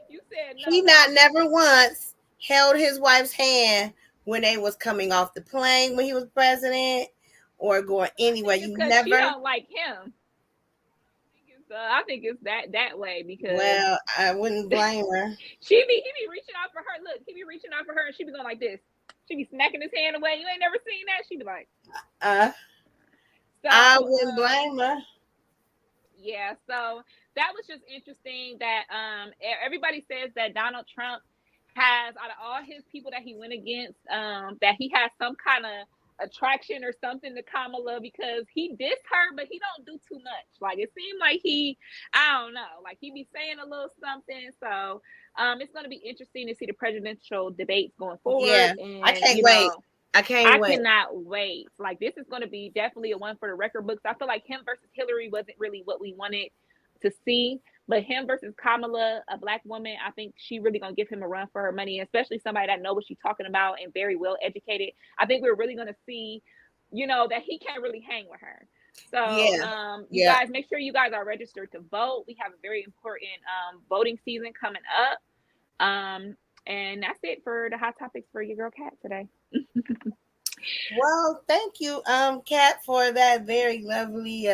You said no. He never once held his wife's hand when they was coming off the plane when he was president, or going anywhere. You never. She don't like him. I think it's that way, because. Well, I wouldn't blame her. he be reaching out for her. Look, he be reaching out for her, and she be going like this. She be smacking his hand away. You ain't never seen that. She be like. So, I wouldn't blame her. Yeah. So that was just interesting that everybody says that Donald Trump has, out of all his people that he went against, that he has some kind of attraction or something to Kamala, because he dissed her, but he don't do too much. Like, it seemed like I don't know, like he be saying a little something. So it's going to be interesting to see the presidential debates going forward. Yeah, and, I can't wait. I can't wait. cannot wait. Like, this is going to be definitely a one for the record books. I feel like him versus Hillary wasn't really what we wanted to see, but him versus Kamala, a Black woman, I think she really going to give him a run for her money, especially somebody that knows what she's talking about and very well educated. I think we're really going to see, that he can't really hang with her. So, you guys, make sure you guys are registered to vote. We have a very important voting season coming up. And that's it for the hot topics for your girl Kat today. Well, thank you, Kat, for that very lovely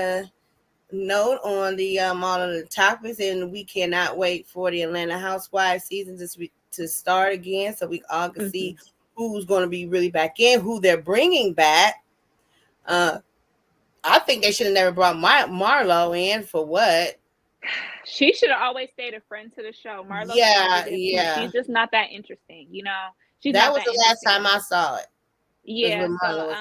note on the all of the topics, and we cannot wait for the Atlanta Housewives season to start again, so we all can see who's going to be really back in, who they're bringing back. I think they should have never brought Marlo in. For what? She should have always stayed a friend to the show. Marlo, she's just not that interesting. That was the last time I saw it. Yeah, so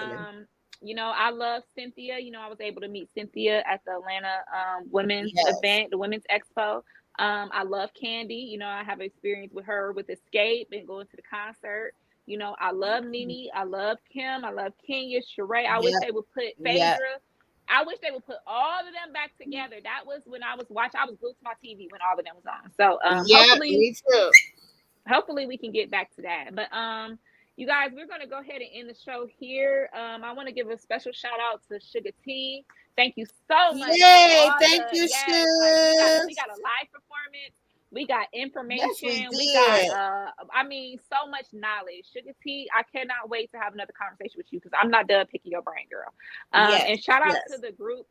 I love Cynthia. I was able to meet Cynthia at the Atlanta women's event, the Women's Expo. I love Candy. I have experience with her with Escape and going to the concert. I love Nene. I love Kim. I love Kenya, Sheree. I wish they would put Phaedra. I wish they would put all of them back together. That was when I was watching. I was glued to my TV when all of them was on. So me too. Hopefully we can get back to that. But you guys, we're going to go ahead and end the show here. I want to give a special shout out to Suga T. Thank you so much. Yay! Thank you, Suga. We got a live performance. We got information. Yes, we got, so much knowledge. Suga T, I cannot wait to have another conversation with you because I'm not done picking your brain, girl. And shout out to the group.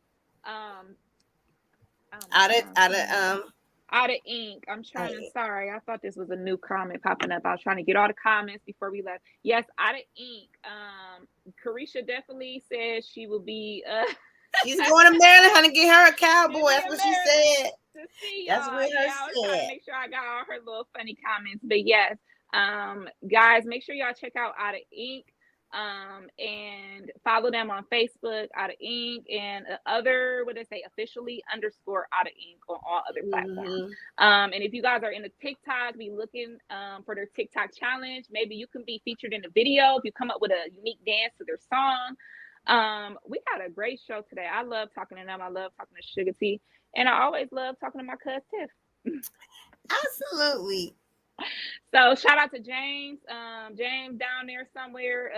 Outta Ink. I'm trying to, sorry, I thought this was a new comment popping up. I was trying to get all the comments before we left. Yes, Outta Ink. Carisha definitely said she will be. She's going to Maryland, honey, get her a cowboy. That's what she said. To see y'all. That's what I was trying to make sure I got all her little funny comments. But yes, guys, make sure y'all check out Outta Ink. And follow them on Facebook, Outta Ink, and officially _ Outta Ink on all other platforms. And if you guys are in the TikTok, be looking for their TikTok challenge. Maybe you can be featured in a video if you come up with a unique dance to their song. We had a great show today. I love talking to them. I love talking to Suga T, and I always love talking to my cousin Tiff. Absolutely. So shout out to James. James down there somewhere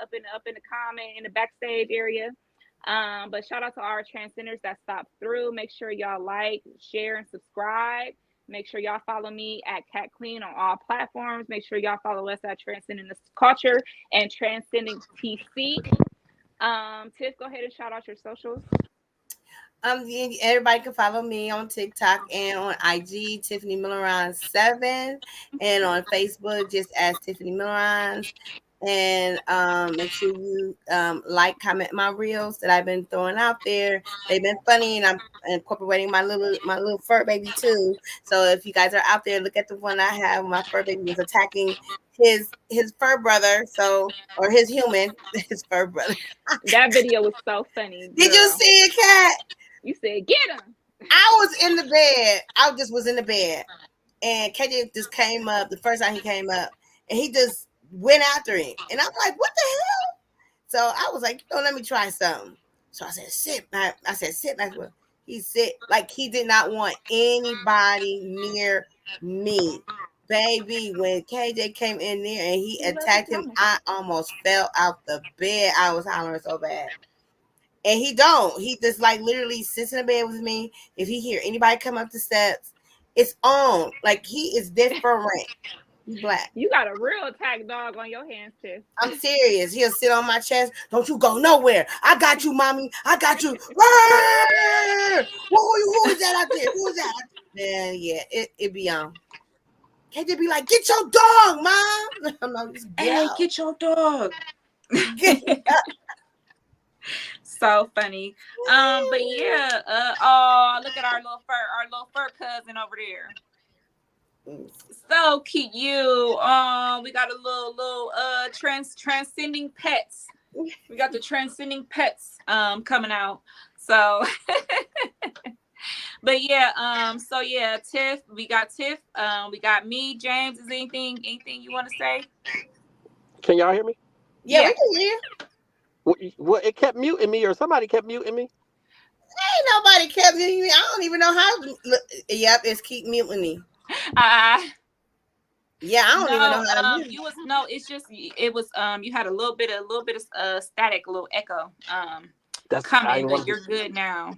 up in the comment in the backstage area. But shout out to our transcenders that stopped through. Make sure y'all like, share, and subscribe. Make sure y'all follow me at Cat Queen on all platforms. Make sure y'all follow us at Transcending The Culture and Transcending TC. Tiff, go ahead and shout out your socials. Everybody can follow me on TikTok and on IG, Tiffany Millerons 7, and on Facebook, just as Tiffany Millerons. And make sure you like, comment my reels that I've been throwing out there. They've been funny, and I'm incorporating my little fur baby too. So if you guys are out there, look at the one I have. My fur baby was attacking his fur brother, or his human, his fur brother. That video was so funny. Did you see it, Kat? You said, get him. I was in the bed. I just was in the bed. And KJ just came up, the first time he came up, and he just went after him. And I'm like, what the hell? So I was like, let me try something. So I said, sit back. I said, sit back. He sit like he did not want anybody near me. Baby, when KJ came in there and he attacked him, I almost fell out the bed. I was hollering so bad. And he just like literally sits in the bed with me. If he hear anybody come up the steps, it's on. Like, he is different. He's Black. You got a real attack dog on your hands, Tiff. I'm serious. He'll sit on my chest. Don't you go nowhere. I got you, mommy. I got you. Who is that out there? Who is that? Then it be on. Can't they be like, get your dog, mom? I'm like, hey, get your dog. So funny. But yeah, look at our little fur cousin over there. So cute. We got a little transcending pets. We got the transcending pets coming out. So but yeah, Tiff, we got Tiff, we got me, James. Is anything you want to say? Can y'all hear me? Yeah, Yeah. we can hear. Well, it kept muting me, or somebody kept muting me. Ain't nobody kept muting me. I don't even know how. Yep, it's keep muting me. Yeah, I don't even know how to mute. You was no. It's just it was you had a little bit of static, a little echo coming, but you're good now.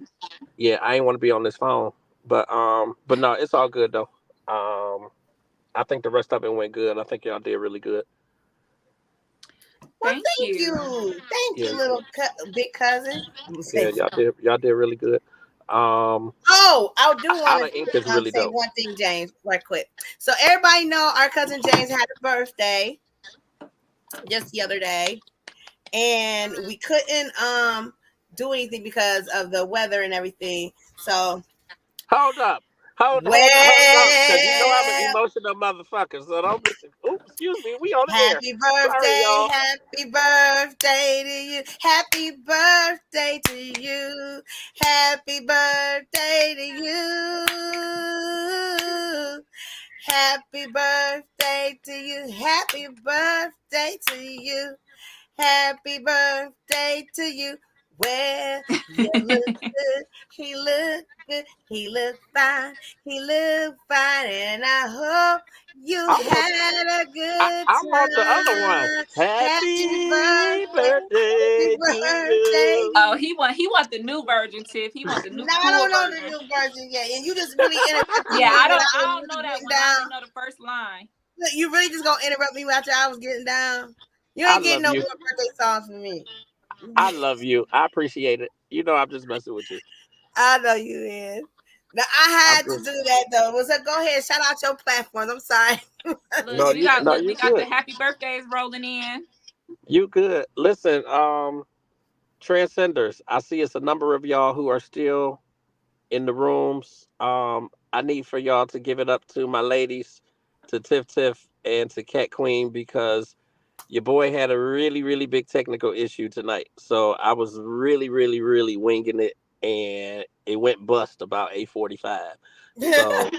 Yeah, I ain't want to be on this phone, but no, it's all good though. I think the rest of it went good. I think y'all did really good. Well, Thank thank you. thank you, Yeah. little big cousin. Yeah, y'all did really good. Oh, I do want Outta Ink is to really say dope. one thing, James, right quick. So everybody know our cousin James had a birthday just the other day, and we couldn't do anything because of the weather and everything. So Hold up. Hold on. Because you know I'm an well, emotional motherfucker. So don't be. Oops, excuse me. We on the air. happy Sorry, birthday, y'all. happy birthday to you. Happy birthday to you. Happy birthday to you. Happy birthday to you. Happy birthday to you. Happy birthday to you. Well, you look good. He look good. He look fine. He look fine. And I hope you had a good I want the other one. time. Happy Happy birthday. Happy birthday to birthday. you. Oh, he want the new version, Tiff. He want the new No, I cool don't know the version. new version yet. And you just really interrupted Yeah, me I when don't I was know that getting one. I only down. know the first line. Look, you really just gonna interrupt me after I was getting down? You I ain't getting love no you. more birthday songs from me. I love you. I appreciate it. You know I'm just messing with you. I know you is. Now I I'm had to just, do that though. So go ahead, shout out your platforms. I'm sorry. no, We got you the good. happy birthdays rolling in. You good. Listen, Transcenders. I see it's a number of y'all who are still in the rooms. I need for y'all to give it up to my ladies, to Tiff Tiff and to Cat Queen, because your boy had a really, really big technical issue tonight. So I was really, really, really winging it, and it went bust about 8:45. So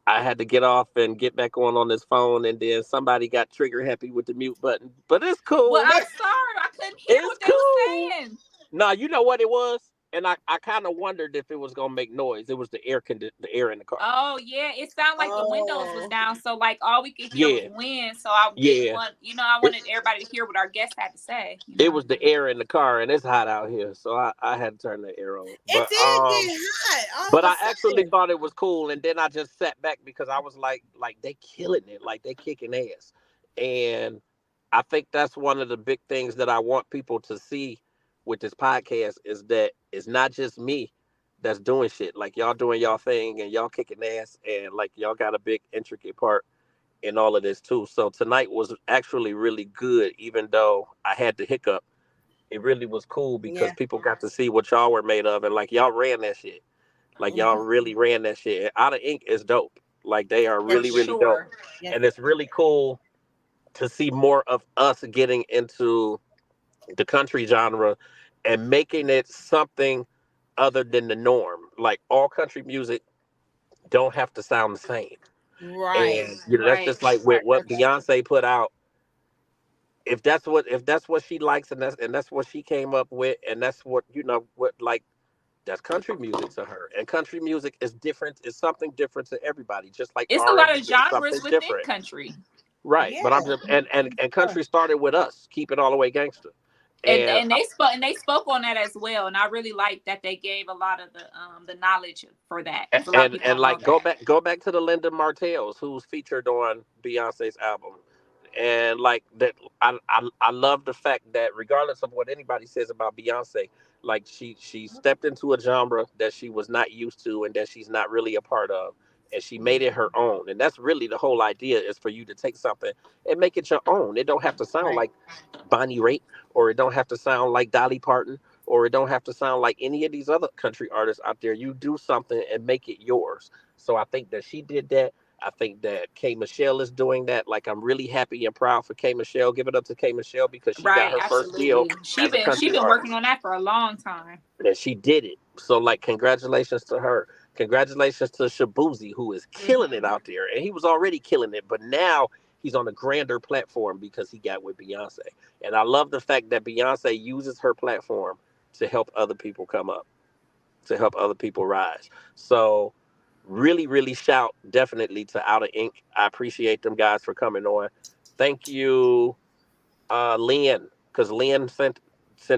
I had to get off and get back on this phone, and then somebody got trigger happy with the mute button. But it's Well, cool. I'm sorry, I couldn't hear It's what they were cool. saying. No, you know what it was? And I kind of wondered if it was gonna make noise. It was the the air in the car. Oh yeah, it sounded like the windows was down, so like all we could hear was Yeah, wind. So I didn't yeah. want, I wanted everybody to hear what our guests had to say. It was the air in the car, and it's hot out here, so I had to turn the air on. It did get hot all But of a I actually sudden. thought it was cool, and then I just sat back because I was like they killing it, like they kicking ass, and I think that's one of the big things that I want people to see with this podcast is that it's not just me that's doing shit. Like y'all doing y'all thing, and y'all kicking ass, and like y'all got a big intricate part in all of this too. So tonight was actually really good, even though I had the hiccup. It really was cool because Yeah. people got to see what y'all were made of, and like y'all ran that shit. Like y'all really ran that shit. And Outta Ink is dope. Like they are For really, really dope. sure. Yeah. And it's really cool to see more of us getting into the country genre and making it something other than the norm. Like all country music don't have to sound the same. Right. And that's just like with what Beyonce put out. If that's what she likes, and that's what she came up with, and that's what what, like, that's country music to her. And country music is different. It's something different to everybody. Just like It's a lot R&B of is something genres within different. country. Right. Yeah. But I'm just and country started with us. Keep it all the way gangster. And And they spoke on that as well, and I really like that they gave a lot of the knowledge for that. 'Cause a lot of people and don't know like that. go back to the Linda Martells who's featured on Beyonce's album. And like that, I love the fact that regardless of what anybody says about Beyonce, like she stepped into a genre that she was not used to and that she's not really a part of, and she made it her own. And that's really the whole idea, is for you to take something and make it your own. It don't have to sound like Bonnie Raitt, or it don't have to sound like Dolly Parton, or it don't have to sound like any of these other country artists out there. You do something and make it yours. So I think that she did that. I think that K Michelle is doing that. Like, I'm really happy and proud for K Michelle. Give it up to K Michelle because she got Right, her first deal absolutely. as a She country been working artist, on that for a long time. and she did it. So, like, congratulations to her. Congratulations to Shabuzi, who is killing it out there, and he was already killing it, but now he's on a grander platform because he got with Beyonce. And I love the fact that Beyonce uses her platform to help other people come up, to help other people rise. So really, really shout definitely to Outta Ink. I appreciate them guys for coming on. Thank you, Lynn, because Lynn sent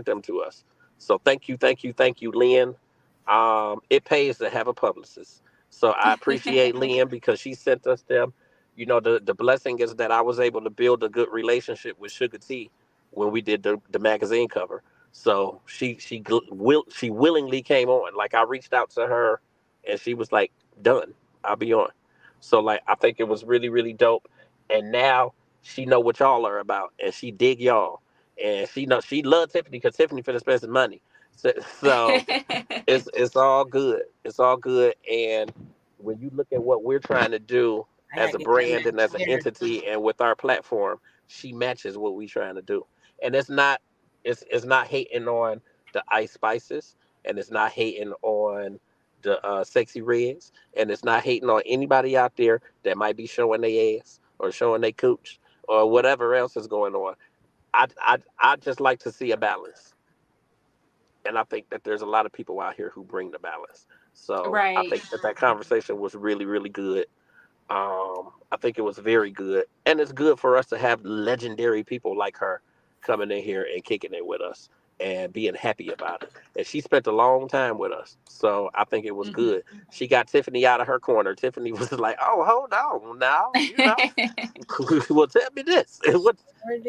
them to us. So thank you, Lynn. It pays to have a publicist. So I appreciate Lynn because she sent us them. You know, the blessing is that I was able to build a good relationship with Suga T when we did the magazine cover. So she willingly came on. Like I reached out to her, and she was like, "Done, I'll be on." So like I think it was really, really dope. And now she know what y'all are about, and she dig y'all, and she know she love Tiffany because Tiffany finna spend some money. So it's all good. It's all good. And when you look at what we're trying to do as a brand and as an entity and with our platform, she matches what we're trying to do. And it's not hating on the Ice Spices, and it's not hating on the Sexy Reds, and it's not hating on anybody out there that might be showing their ass or showing their cooch or whatever else is going on. I just like to see a balance. And I think that there's a lot of people out here who bring the balance. So I think that conversation was really, really good. I think it was very good. And it's good for us to have legendary people like her coming in here and kicking it with us and being happy about it. And she spent a long time with us. So I think it was good. She got Tiffany out of her corner. Tiffany was like, oh, hold on now, well, tell me this.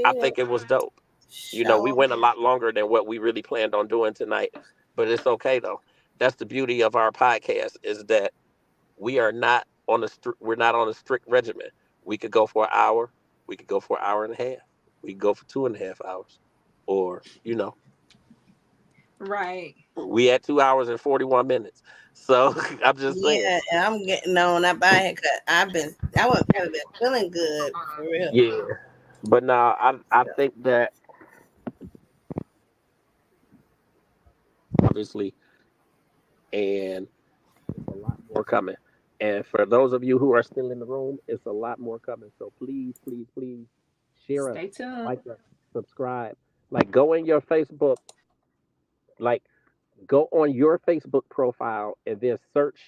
I think it was dope. You know, we went a lot longer than what we really planned on doing tonight, but it's okay though. That's the beauty of our podcast is that we are not on we're not on a strict regimen. We could go for an hour, we could go for an hour and a half, we could go for 2.5 hours, or right. We at 2 hours and 41 minutes. So I'm just saying. Yeah, and I'm getting on up out here because I haven't been feeling good for real. Yeah, but now I think that obviously, and it's a lot more coming. And for those of you who are still in the room, it's a lot more coming. So please, please, please share us, Stay tuned. like us, subscribe. Like go in your Facebook, like go on your Facebook profile and then search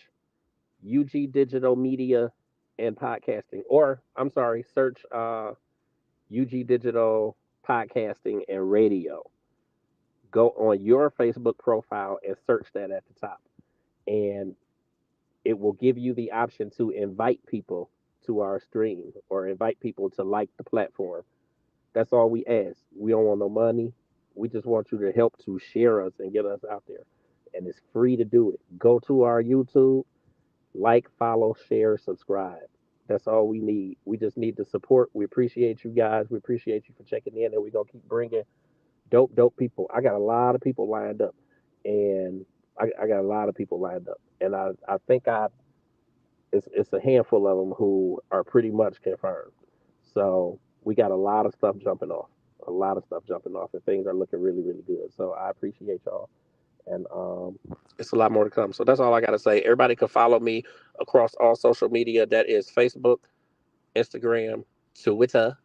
UG Digital Media and Podcasting. Or I'm sorry, search UG Digital Podcasting and Radio. Go on your Facebook profile and search that at the top. And it will give you the option to invite people to our stream or invite people to like the platform. That's all we ask. We don't want no money. We just want you to help to share us and get us out there. And it's free to do it. Go to our YouTube, like, follow, share, subscribe. That's all we need. We just need the support. We appreciate you guys. We appreciate you for checking in, and we're going to keep bringing dope people. I got a lot of people lined up, and I got a lot of people lined up. And I think it's a handful of them who are pretty much confirmed. So we got a lot of stuff jumping off, and things are looking really, really good. So I appreciate y'all, and it's a lot more to come. So that's all I got to say. Everybody can follow me across all social media. That is Facebook, Instagram, Twitter,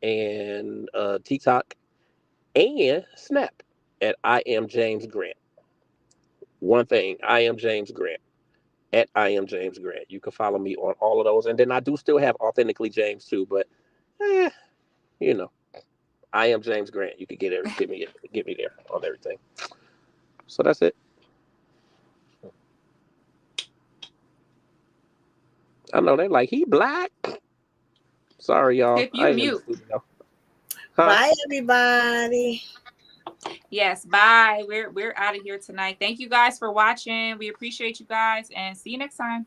and TikTok, and Snap at I am James Grant. One thing, I am James Grant. At I am James Grant. You can follow me on all of those. And then I do still have Authentically James too, but you know, I am James Grant. You can get me there on everything. So that's it. I know they like he black. Sorry, y'all. If you mute. Bye everybody. Yes, bye. We're out of here tonight. Thank you guys for watching. We appreciate you guys and see you next time.